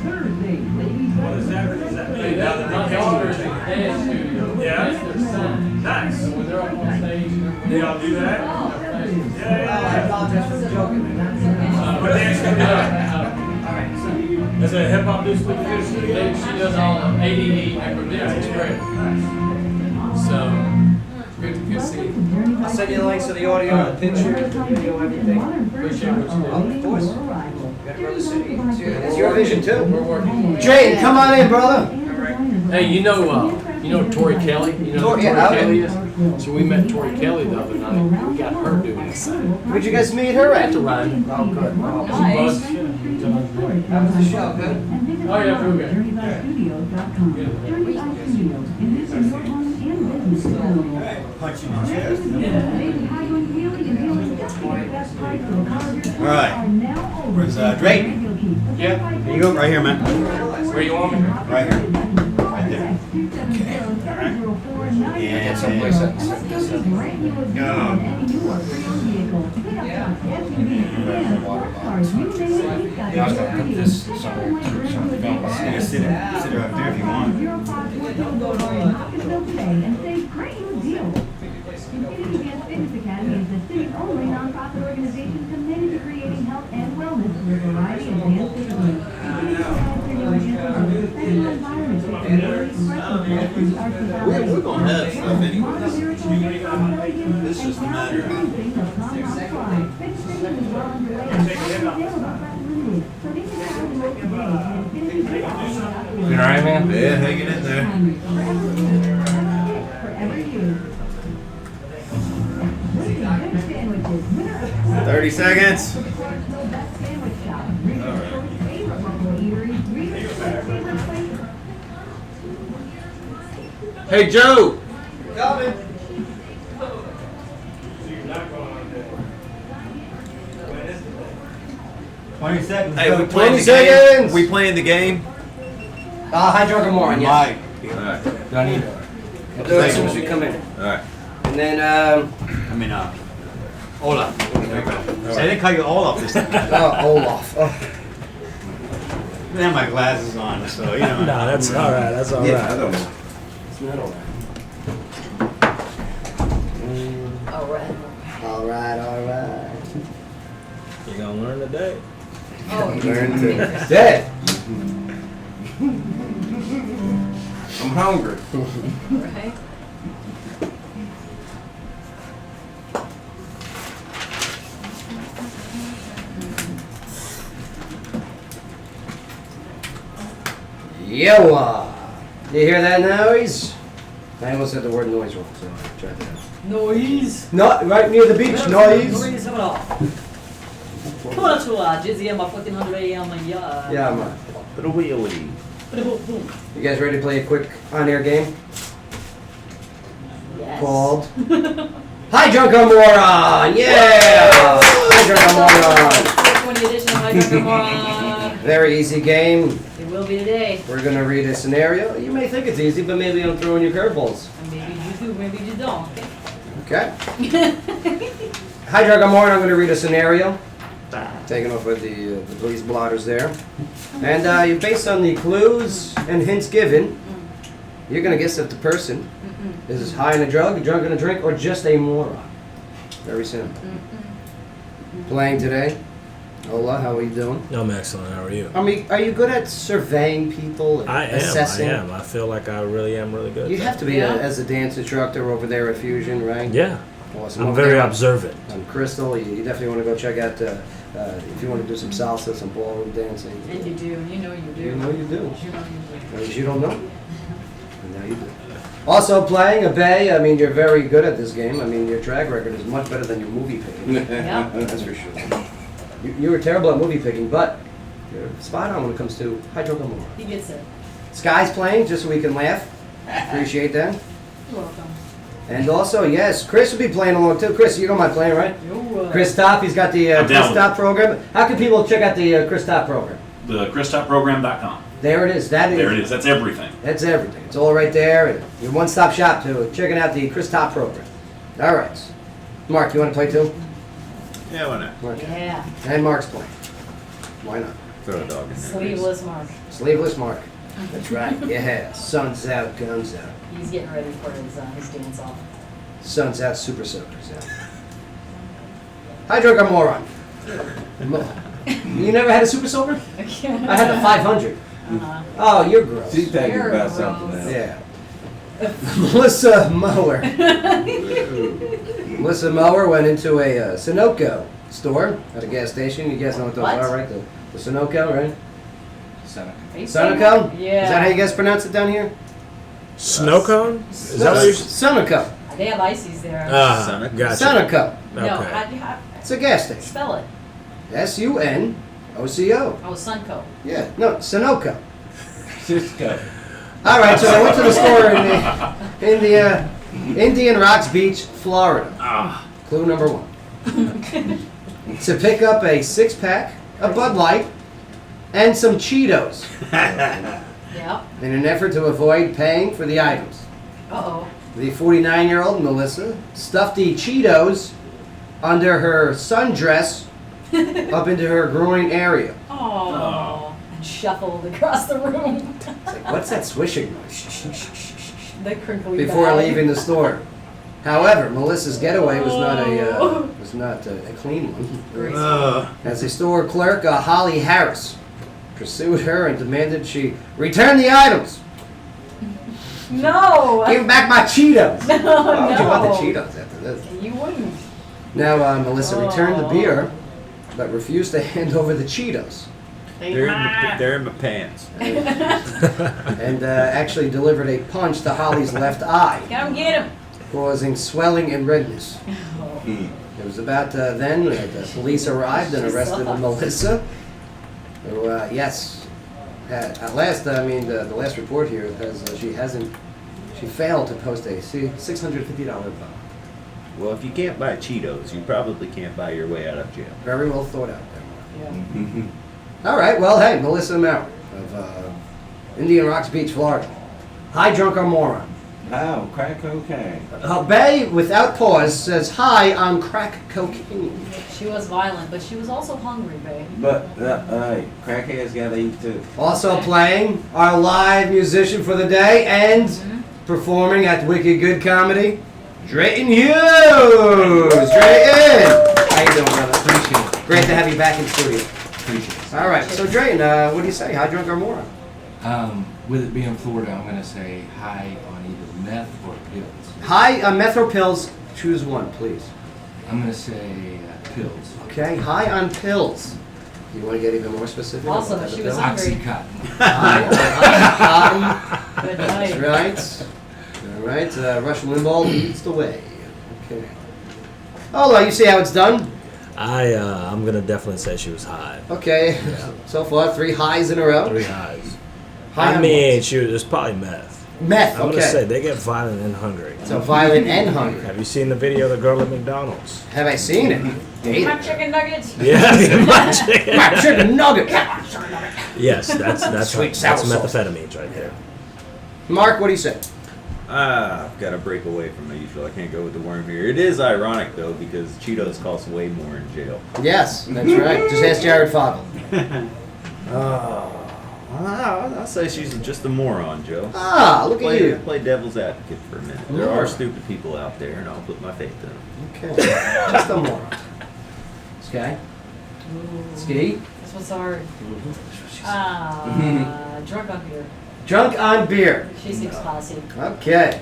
Speaker 13: What is that? Is that me?
Speaker 4: My daughter is in the dance studio.
Speaker 13: Yeah?
Speaker 4: That's their son.
Speaker 13: Nice.
Speaker 4: So when they're up on stage,
Speaker 13: They all do that?
Speaker 2: I apologize for joking.
Speaker 13: What dance do you do? Is it a hip hop do studio?
Speaker 4: she does all the ADE acrobatics spread. So, good to see you.
Speaker 2: I'll send you the links to the audio, the pictures, the video, everything.
Speaker 4: Appreciate what you do.
Speaker 2: Of course. You gotta grow the city. It's your vision too.
Speaker 4: We're working.
Speaker 2: Jane, come on in, brother.
Speaker 4: Hey, you know Tori Kelly? You know who
Speaker 2: Yeah,
Speaker 4: Tori Kelly is? So we met Tori Kelly the other night. We got her doing this thing.
Speaker 2: Where'd you guys meet her at?
Speaker 4: The run.
Speaker 2: Oh, good.
Speaker 1: Nice.
Speaker 2: How was the show? Good?
Speaker 4: Oh, yeah, real good.
Speaker 16: All right. Where's Drake?
Speaker 4: Yeah.
Speaker 16: There you go, right here, man.
Speaker 4: Where you want me?
Speaker 16: Right here. Right there. Okay. All right. And
Speaker 2: Someplace else.
Speaker 16: go.
Speaker 10: Yeah, I was gonna put this somewhere to some film.
Speaker 16: Yeah, sit there up there if you want.
Speaker 10: Infinity Dance Fitness Academy is the city's only nonprofit organization committed to creating health and wellness through a variety of dance disciplines.
Speaker 16: We're gonna have stuff anyway. This is the matter.
Speaker 4: You alright, man?
Speaker 16: Yeah, hanging in there. 30 seconds.
Speaker 4: Hey, Joe!
Speaker 2: Coming.
Speaker 16: 20 seconds.
Speaker 3: Hey, we
Speaker 2: 20
Speaker 3: playing the
Speaker 2: seconds.
Speaker 3: game. We playing the game.
Speaker 2: Hydrogamorphin, yes.
Speaker 3: All right.
Speaker 16: Do I need
Speaker 2: We'll do it as soon as we come in.
Speaker 3: All right.
Speaker 2: And then,
Speaker 16: Olaf. So I didn't call you Olaf this time.
Speaker 2: Olaf. Oh.
Speaker 16: I have my glasses on, so you know.
Speaker 9: No, that's all right. That's all
Speaker 16: Yeah,
Speaker 9: right.
Speaker 16: I don't know.
Speaker 2: It's not all right.
Speaker 1: All right.
Speaker 2: All right, all right.
Speaker 9: You're gonna learn today.
Speaker 1: Oh,
Speaker 2: Learn to dead.
Speaker 15: I'm hungry.
Speaker 1: right.
Speaker 2: Yoa! You hear that noise? I almost said the word noise wrong, so I tried that out.
Speaker 1: Noise.
Speaker 2: Not right near the beach, noise.
Speaker 1: Noise of it all. Tora tua, Jizzy and my 1400 AM, yeah.
Speaker 2: Yeah, man.
Speaker 3: Little wheelie.
Speaker 2: You guys ready to play a quick on-air game?
Speaker 1: Yes.
Speaker 2: Called Hydrogamoron! Yeah! Hydrogamoron!
Speaker 1: 420 edition of Hydrogamorphin.
Speaker 2: Very easy game.
Speaker 1: It will be today.
Speaker 2: We're gonna read a scenario. You may think it's easy, but maybe I'm throwing you curveballs.
Speaker 1: And maybe you do, maybe you don't.
Speaker 2: Okay? Hydrogamoron, I'm gonna read a scenario. Taking off with the police blotters there. And you based on the clues and hints given, you're gonna guess if the person is high on a drug, drunk on a drink, or just a moron. Very simple. Playing today. Ola, how are you doing?
Speaker 9: I'm excellent. How are you?
Speaker 2: I mean, are you good at surveying people and
Speaker 9: I am.
Speaker 2: assessing?
Speaker 9: I am. I feel like I really am really good.
Speaker 2: You
Speaker 9: at
Speaker 2: have to be
Speaker 1: Yeah.
Speaker 2: as a dance instructor over there at Fusion, right?
Speaker 9: that. Yeah.
Speaker 2: Awesome.
Speaker 20: I'm
Speaker 2: Over
Speaker 20: very
Speaker 2: there
Speaker 20: observant.
Speaker 2: on Crystal, you definitely want to go check out, if you want to do some salsa, some ballroom dancing.
Speaker 1: And you do. You know you do.
Speaker 2: You know you do.
Speaker 1: You know you do.
Speaker 2: As you don't know. And now you do. Also playing a Bay, I mean, you're very good at this game. I mean, your track record is much better than your movie picking.
Speaker 1: Yeah.
Speaker 2: That's for sure. You were terrible at movie picking, but you're spot on when it comes to hydrogamora.
Speaker 1: He gets it.
Speaker 2: Sky's playing just so we can laugh. Appreciate that.
Speaker 1: You're welcome.
Speaker 2: And also, yes, Chris will be playing along too. Chris, you don't mind playing, right?
Speaker 1: No,
Speaker 2: Chris Top, he's got the
Speaker 14: I'm down
Speaker 2: Chris
Speaker 14: with
Speaker 2: Top program. How can people check out the Chris Top program?
Speaker 14: The ChrisTopProgram.com.
Speaker 2: There it is. That is.
Speaker 14: There it is. That's everything.
Speaker 2: That's everything. It's all right there. And your one-stop shop to checking out the Chris Top program. All right. Mark, you want to play too?
Speaker 3: Yeah, why not?
Speaker 2: Mark.
Speaker 1: Yeah.
Speaker 2: And Mark's playing. Why not?
Speaker 3: Throw a dog in there.
Speaker 1: Sleeveless Mark.
Speaker 2: Sleeveless Mark. That's right. Yeah. Sun's out, guns out.
Speaker 1: He's getting ready for his dance off.
Speaker 2: Sun's out, super soakers out. Hi, drunk or moron. You never had a super soaker? I had the 500. Oh, you're gross.
Speaker 15: She's talking
Speaker 1: You're
Speaker 15: about
Speaker 1: gross.
Speaker 15: something else.
Speaker 2: Yeah. Melissa Mower. Melissa Mower went into a Sunoco store at a gas station. You guys know what those
Speaker 1: What?
Speaker 2: are, right? The Sunoco, right?
Speaker 1: Are you saying
Speaker 2: Sunoco?
Speaker 1: that? Yeah.
Speaker 2: Is that how you guys pronounce it down here?
Speaker 20: Snow cone? Is that what you're
Speaker 2: Sunoco.
Speaker 1: They have ices there.
Speaker 20: Gotcha.
Speaker 2: Sunoco.
Speaker 1: No,
Speaker 20: Okay.
Speaker 1: how do you
Speaker 2: It's a gas station.
Speaker 1: spell it?
Speaker 2: Sunoco.
Speaker 1: Oh, Sunco.
Speaker 2: Yeah, no, Sunoco.
Speaker 15: Cisco.
Speaker 2: All right, so I went to the store in the Indian Rocks Beach, Florida. Clue number 1. To pick up a 6-pack, a Bud Light, and some Cheetos
Speaker 1: Yep.
Speaker 2: in an effort to avoid paying for the items.
Speaker 1: Uh-oh.
Speaker 2: The 49-year-old Melissa stuffed the Cheetos under her sundress up into her groin area.
Speaker 1: Oh. And shuffled across the room.
Speaker 2: It's like, what's that swishing noise?
Speaker 1: The crinkly
Speaker 2: Before
Speaker 1: bag.
Speaker 2: leaving the store. However, Melissa's getaway was not a clean one. As a store clerk, Holly Harris pursued her and demanded she return the items.
Speaker 1: No.
Speaker 2: Give back my Cheetos.
Speaker 1: No,
Speaker 2: Why would you want the
Speaker 1: no.
Speaker 2: Cheetos after this?
Speaker 1: You wouldn't.
Speaker 2: Now, Melissa returned the beer, but refused to hand over the Cheetos.
Speaker 3: They're in my pants.
Speaker 2: And actually delivered a punch to Holly's left eye,
Speaker 1: Come get him.
Speaker 2: causing swelling and redness. It was about then the police arrived and arrested Melissa. Who, yes, at last, I mean, the last report here is she failed to post a $650 bond.
Speaker 3: Well, if you can't buy Cheetos, you probably can't buy your way out of jail.
Speaker 2: Very well thought out there, Mark.
Speaker 1: Yeah.
Speaker 2: All right, well, hey, Melissa Maurer of Indian Rocks Beach, Florida. Hi, drunk or moron.
Speaker 15: Oh, crack cocaine.
Speaker 2: Bay, without pause, says, hi, I'm crack cocaine.
Speaker 1: She was violent, but she was also hungry, babe.
Speaker 15: But, crackheads gotta eat too.
Speaker 2: Also playing our live musician for the day and performing at Wicked Good Comedy, Drayton Hughes. Drayton! How you doing, brother? Appreciate it. Great to have you back in studio.
Speaker 21: Appreciate it.
Speaker 2: All right, so Drayton, what do you say? High, drunk, or moron?
Speaker 21: With it being Florida, I'm going to say high on either meth or pills.
Speaker 2: High meth or pills? Choose one, please.
Speaker 21: I'm going to say pills.
Speaker 2: Okay, high on pills. You want to get even more specific?
Speaker 1: Awesome,
Speaker 2: What type
Speaker 1: she
Speaker 2: of
Speaker 1: was
Speaker 2: pill?
Speaker 1: hungry.
Speaker 21: Oxycontin.
Speaker 2: High on
Speaker 1: Good
Speaker 2: That's
Speaker 1: night.
Speaker 2: right. All right, Rush Limbaugh leads the way. Okay. Oh, you see how it's done?
Speaker 20: I'm gonna definitely say she was high.
Speaker 2: Okay.
Speaker 20: Yeah.
Speaker 2: So far, 3 highs in a row.
Speaker 20: 3 highs.
Speaker 2: High
Speaker 20: I
Speaker 2: on
Speaker 20: mean, it was probably meth.
Speaker 2: Meth,
Speaker 20: I'm
Speaker 2: okay.
Speaker 20: gonna say they get violent and hungry.
Speaker 2: So violent and hungry.
Speaker 20: Have you seen the video of the girl at McDonald's?
Speaker 2: Have I seen it?
Speaker 1: My chicken nuggets.
Speaker 20: Yeah, my chicken.
Speaker 2: My chicken nugget.
Speaker 20: Yes, that's
Speaker 2: Sweet sour sauce.
Speaker 20: methamphetamines right there.
Speaker 2: Mark, what do you say?
Speaker 3: I've got to break away from my usual. I can't go with the worm here. It is ironic, though, because Cheetos cost way more in jail.
Speaker 2: Yes, that's right. Just ask Jared Fogel.
Speaker 3: I'll say she's just a moron, Joe.
Speaker 2: Ah, look at you.
Speaker 3: Play devil's advocate for a minute. There are stupid people out there, and I'll put my faith in them.
Speaker 2: Okay. Just a moron. Okay. Ski?
Speaker 1: This one's hard. Drunk on beer.
Speaker 2: Drunk on beer.
Speaker 1: She seems classy.
Speaker 2: Okay.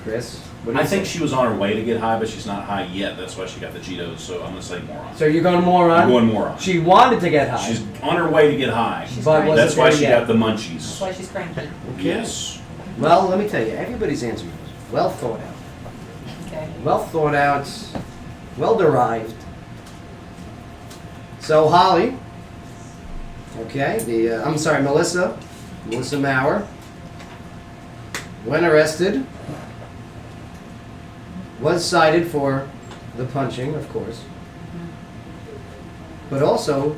Speaker 2: Chris? What do
Speaker 14: I
Speaker 2: you
Speaker 14: think
Speaker 2: say?
Speaker 14: she was on her way to get high, but she's not high yet. That's why she got the Cheetos. So I'm gonna say moron.
Speaker 2: So you're going moron?
Speaker 14: I'm going moron.
Speaker 2: She wanted to get high.
Speaker 14: She's on her way to get high.
Speaker 2: But wasn't
Speaker 14: That's why
Speaker 2: there
Speaker 14: she
Speaker 2: yet.
Speaker 14: got the
Speaker 1: That's
Speaker 14: munchies.
Speaker 1: why she's cranky.
Speaker 14: Yes.
Speaker 2: Well, let me tell you, everybody's answer was well thought out.
Speaker 1: Okay.
Speaker 2: Well thought out, well derived. So Holly, okay, I'm sorry, Melissa Maurer, when arrested, was cited for the punching, of course, but also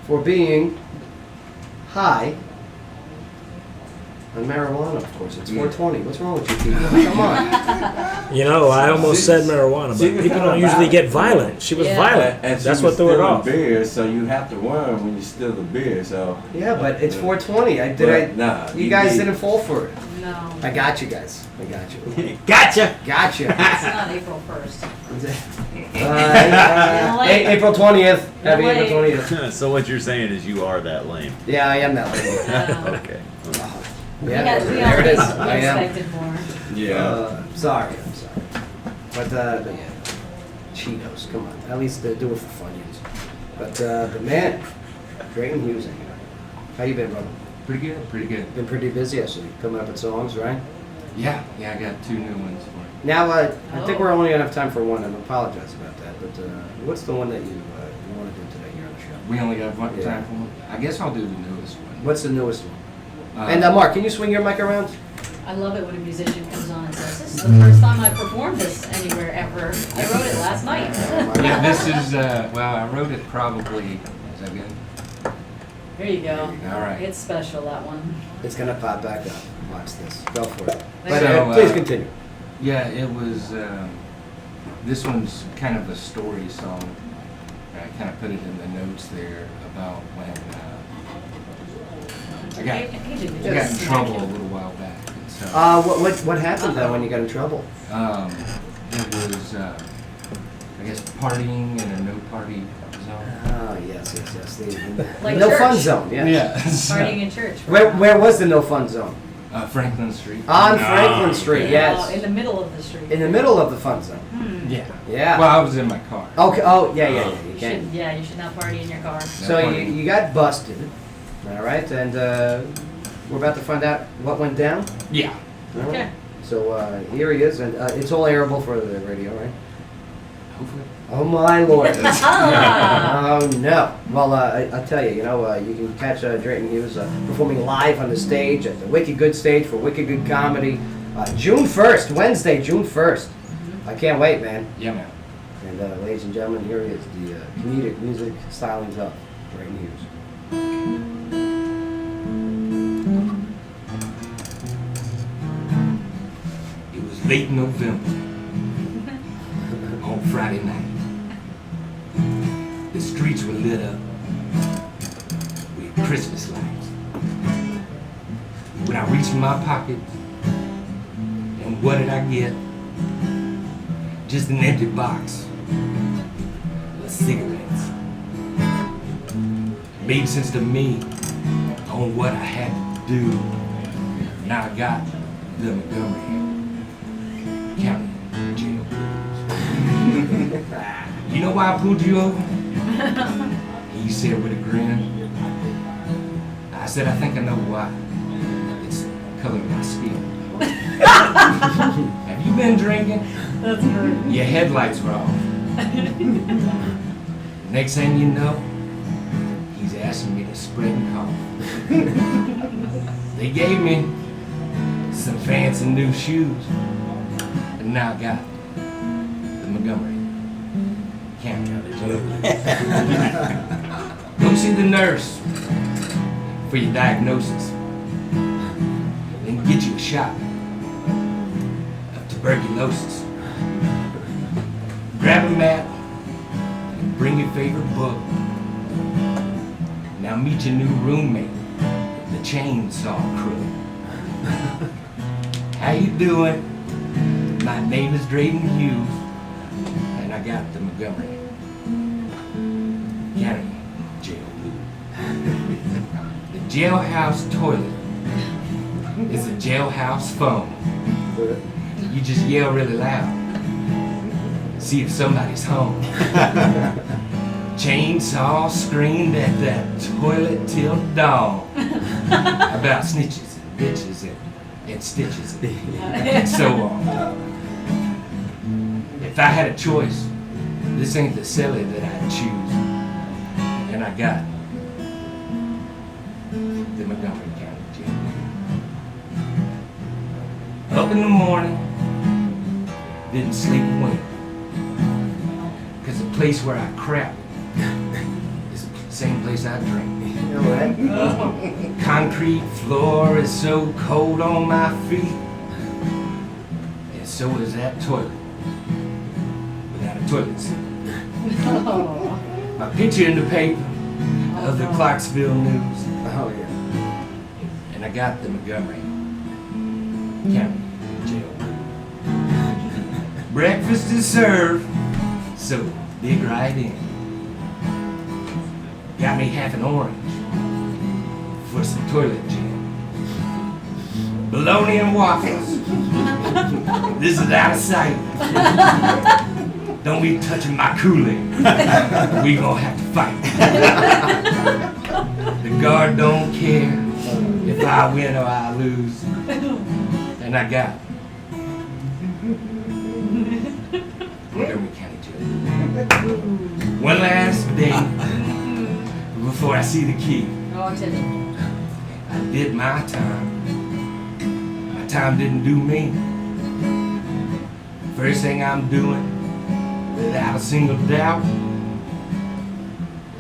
Speaker 2: for being high on marijuana, of course. It's 420. What's wrong with you people? Come on.
Speaker 20: You know, I almost said marijuana, but people don't usually get violent. She was violent.
Speaker 15: And
Speaker 20: That's
Speaker 15: she
Speaker 20: what
Speaker 15: was
Speaker 20: threw it
Speaker 15: stealing
Speaker 20: off.
Speaker 15: beer, so you have to run when you steal the beer. So
Speaker 2: Yeah, but it's 420.
Speaker 15: Nah,
Speaker 2: You guys didn't fall for it.
Speaker 1: No.
Speaker 2: I got you guys. I got you.
Speaker 9: Gotcha.
Speaker 2: Gotcha.
Speaker 1: It's not April 1st.
Speaker 2: April 20th. Happy
Speaker 1: You're
Speaker 2: April
Speaker 1: late.
Speaker 2: 20th.
Speaker 3: So what you're saying is you are that lame.
Speaker 2: Yeah, I am that lady.
Speaker 3: Okay.
Speaker 2: Yeah,
Speaker 1: We
Speaker 2: there it is.
Speaker 1: all
Speaker 2: I am.
Speaker 1: expected more.
Speaker 2: I'm sorry. But Cheetos, come on. At least do it for Funyuns. But man, Drayton Hughes, how you been, brother?
Speaker 21: Pretty good, pretty good.
Speaker 2: Been pretty busy, actually. Coming up with songs, right?
Speaker 21: Yeah, I got 2 new ones for you.
Speaker 2: Now, I think we're only gonna have time for one, and I apologize about that. But what's the one that you want to do today here on the show?
Speaker 21: We only got one
Speaker 2: Yeah.
Speaker 21: time for one? I guess I'll do the newest one.
Speaker 2: What's the newest one? And Mark, can you swing your mic around?
Speaker 1: I love it when a musician comes on and says, "This is the first time I performed this anywhere ever. I wrote it last night."
Speaker 21: Yeah, this is, well, I wrote it probably, is that good?
Speaker 1: Here you go.
Speaker 21: All right.
Speaker 1: It's special, that one.
Speaker 2: It's gonna pop back up. Watch this. Go for it.
Speaker 1: Thank
Speaker 2: But
Speaker 21: you.
Speaker 2: please continue.
Speaker 21: Yeah, it was, this one's kind of a story song. I kind of put it in the notes there about when I got in trouble a little while back. And so,
Speaker 2: What happened though when you got in trouble?
Speaker 21: it was, I guess, partying in a no party zone.
Speaker 2: Oh, yes.
Speaker 1: Like
Speaker 2: no fun
Speaker 1: church.
Speaker 2: zone, yes.
Speaker 21: Yeah.
Speaker 1: Partying in church.
Speaker 2: Where was the no fun zone?
Speaker 21: Franklin Street.
Speaker 2: On Franklin Street, yes.
Speaker 1: In the middle of the street.
Speaker 2: In the middle of the fun zone.
Speaker 21: Yeah.
Speaker 2: Yeah.
Speaker 21: Well, I was in my car.
Speaker 2: Okay. Oh, yeah. You
Speaker 1: You
Speaker 2: can't.
Speaker 1: should, you should not party in your car.
Speaker 2: So you got busted, all right, and we're about to find out what went down.
Speaker 21: Yeah.
Speaker 2: All right.
Speaker 1: Okay.
Speaker 2: So here he is, and it's all airable for the radio, right?
Speaker 21: Hopefully.
Speaker 2: Oh my lord!
Speaker 1: Ah.
Speaker 2: Oh no! Well, I tell you, you can catch Drayton Hughes performing live on the stage at the Wicked Good stage for Wicked Good Comedy, June 1st, Wednesday, June 1st. I can't wait, man.
Speaker 21: Yeah, man.
Speaker 2: And ladies and gentlemen, here he is, the comedic music stylings of Drayton Hughes.
Speaker 21: It was late November on Friday night. The streets were lit up with Christmas lights. When I reached in my pocket, and what did I get? Just an empty box of cigarettes. Made sense to me on what I had to do. Now I got the Montgomery County Jail blues. You know why I pulled you over? He said with a grin. I said, I think I know why. It's the color of my skin. Have you been drinking?
Speaker 1: That's great.
Speaker 21: Your headlights were off. Next thing you know, he's asking me to spread and cough. They gave me some fancy new shoes, and now I got the Montgomery County. Go see the nurse for your diagnosis, then get you a shot of tuberculosis. Grab a mat and bring your favorite book. Now meet your new roommate, the chainsaw crew. How you doing? My name is Drayton Hughes, and I got the Montgomery County Jail Blues. The jailhouse toilet is a jailhouse phone. you just yell really loud. See if somebody's home. Chainsaw screamed at that toilet till dawn about snitches and bitches and stitches and so on. If I had a choice, this ain't the celly that I'd choose. And I got the Montgomery County Jail. Up in the morning, didn't sleep a wink. Cause the place where I crap is the same place I drink. Concrete floor is so cold on my feet. And so is that toilet. Without a toilet seat. My picture in the paper of the Clarksville News.
Speaker 2: Oh, yeah.
Speaker 21: And I got the Montgomery County Jail. Breakfast is served, so dig right in. Got me half an orange for some toilet jam. Bologna and waffles. This is out of sight. Don't be touching my Kool-Aid. We gonna have to fight. The guard don't care if I win or I lose. And I got Montgomery County Jail. One last day before I see the key.
Speaker 1: Oh, tell you.
Speaker 21: I did my time. My time didn't do me. First thing I'm doing, without a single doubt,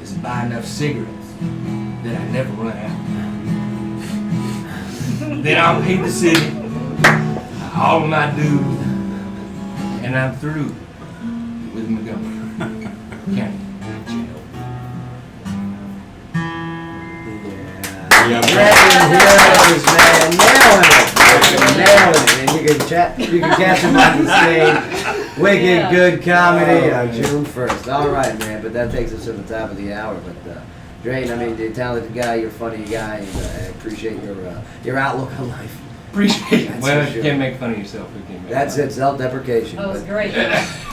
Speaker 21: is buy enough cigarettes that I never run out. Then I'll pay the city all of my dues, and I'm through with Montgomery County Jail.
Speaker 2: Yeah, heroes, man, nailing it. And you can catch him on the stage. Wicked good comedy on June 1st. All right, man, but that takes us to the top of the hour. But Drayton, I mean, you're a talented guy, you're a funny guy, and I appreciate your outlook on life.
Speaker 21: Appreciate it.
Speaker 2: That's
Speaker 21: Well,
Speaker 2: for
Speaker 21: you
Speaker 2: sure.
Speaker 21: can't make fun of yourself. You can't make
Speaker 2: That's
Speaker 21: fun.
Speaker 2: it, self-deprecation.
Speaker 1: That was
Speaker 2: But-
Speaker 1: great.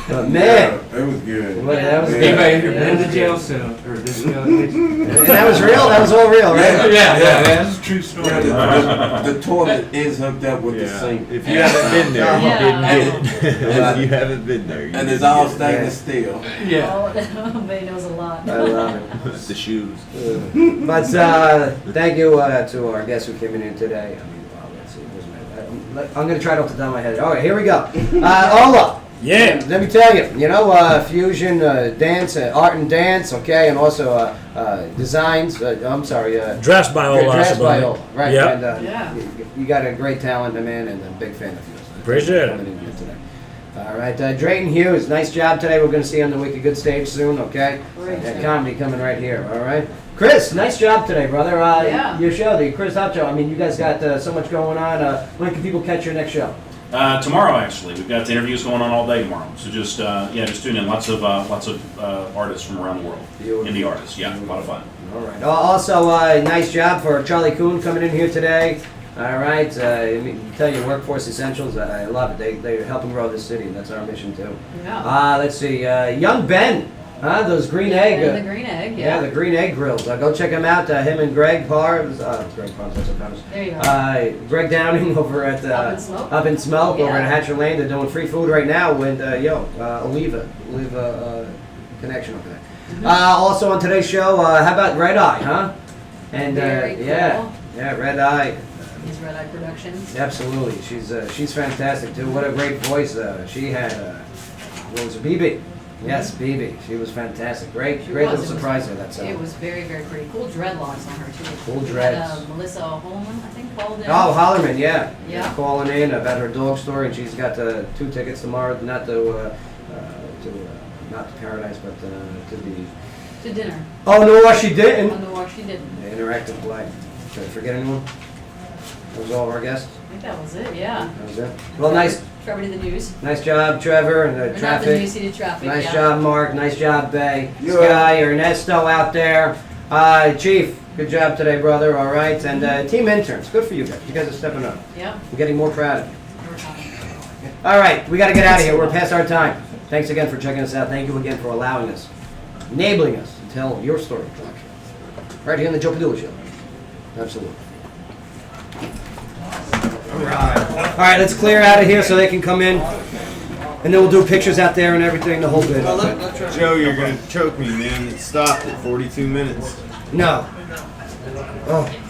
Speaker 2: But man,
Speaker 15: It was good.
Speaker 2: Well, that was
Speaker 21: Anybody ever
Speaker 2: good.
Speaker 21: been in the jail cell or this jail?
Speaker 2: And that was real. That was all real, right?
Speaker 21: Yeah, that's a true story.
Speaker 15: Yeah, the toilet is hooked up with the sink.
Speaker 3: If you haven't been there, you didn't get it. If you haven't been there, you
Speaker 15: And it's
Speaker 3: didn't
Speaker 15: all
Speaker 3: get it.
Speaker 15: stainless steel.
Speaker 21: Yeah.
Speaker 1: Oh, Bay knows a lot.
Speaker 2: I love it.
Speaker 3: The shoes.
Speaker 2: But thank you to our guests who came in today. I mean, wow, let's see. I'm going to try it off the top of my head. All right, here we go. Ola.
Speaker 20: Yeah.
Speaker 2: Let me tell you, fusion, dance, art and dance, okay, and also designs. I'm sorry.
Speaker 20: Dressed by Ola.
Speaker 2: Dressed by Ola, right.
Speaker 20: Yeah.
Speaker 2: And you got a great talent, man, and a big fan of yours.
Speaker 20: Appreciate it.
Speaker 2: Coming in here today. All right, Drayton Hughes, nice job today. We're going to see you on the Wicked Good stage soon, okay?
Speaker 1: Great job.
Speaker 2: Comedy coming right here, all right? Chris, nice job today, brother.
Speaker 1: Yeah.
Speaker 2: Your show, the Chris Hop Show. I mean, you guys got so much going on. When can people catch your next show?
Speaker 14: Tomorrow, actually, we've got interviews going on all day tomorrow. So just tune in. Lots of artists from around the world. Indie artists, yeah, a lot of fun.
Speaker 2: All right. Also, nice job for Charlie Kuhn coming in here today. All right. Let me tell you, Workforce Essentials. I love it. They're helping grow this city. That's our mission too.
Speaker 1: Yeah.
Speaker 2: Let's see. Young Ben. Those green egg.
Speaker 1: And the green egg, yeah.
Speaker 2: The green egg grills. Go check him out. Him and Greg Parr. Greg Parr. That's what comes.
Speaker 1: There you go.
Speaker 2: Greg Downing over at
Speaker 1: Up in Smoke.
Speaker 2: over
Speaker 1: Yeah.
Speaker 2: at Hatcher Lane. They're doing free food right now with Oliva connection over there. Also on today's show, how about Red Eye, huh? And
Speaker 1: Very cool.
Speaker 2: yeah, Red Eye.
Speaker 1: These Red Eye Productions.
Speaker 2: Absolutely, she's fantastic too. What a great voice she had. What was it, BB? Yes, BB. She was fantastic. Great little surprise there. That's
Speaker 1: It was very, very pretty. Cool dreadlocks on her too.
Speaker 2: Cool
Speaker 1: We
Speaker 2: dreads.
Speaker 1: had, Melissa Holman, I think, called in.
Speaker 2: Oh, Hollerman, yeah.
Speaker 1: Yeah.
Speaker 2: Calling in about her dog story, and she's got 2 tickets tomorrow, not to Paradise, but to the.
Speaker 1: To dinner.
Speaker 2: Oh no, she didn't.
Speaker 1: Oh, no, she didn't.
Speaker 2: The interactive play. Did I forget anyone? That was all of our guests.
Speaker 1: I think that was it, yeah.
Speaker 2: That was it. Well, nice.
Speaker 1: Trevor did the news.
Speaker 2: Nice job, Trevor, and
Speaker 1: Or not the
Speaker 2: traffic.
Speaker 1: news, he did traffic,
Speaker 2: Nice
Speaker 1: yeah.
Speaker 2: job, Mark. Nice job, Bay.
Speaker 15: Yeah.
Speaker 2: Sky, Ernesto out there. Chief, good job today, brother. All right, and team interns, good for you guys. You guys are stepping up.
Speaker 1: Yep.
Speaker 2: I'm getting more proud of you.
Speaker 1: We're talking.
Speaker 2: All right, we got to get out of here. We're past our time. Thanks again for checking us out. Thank you again for allowing us, enabling us to tell your story, Clarksville. Right here on the Joe Padula Show. Absolutely. All right, let's clear out of here so they can come in. And then we'll do pictures out there and everything, the whole bit.
Speaker 3: Joe, you're going to choke me, man. It stopped at 42 minutes.
Speaker 2: No. Oh.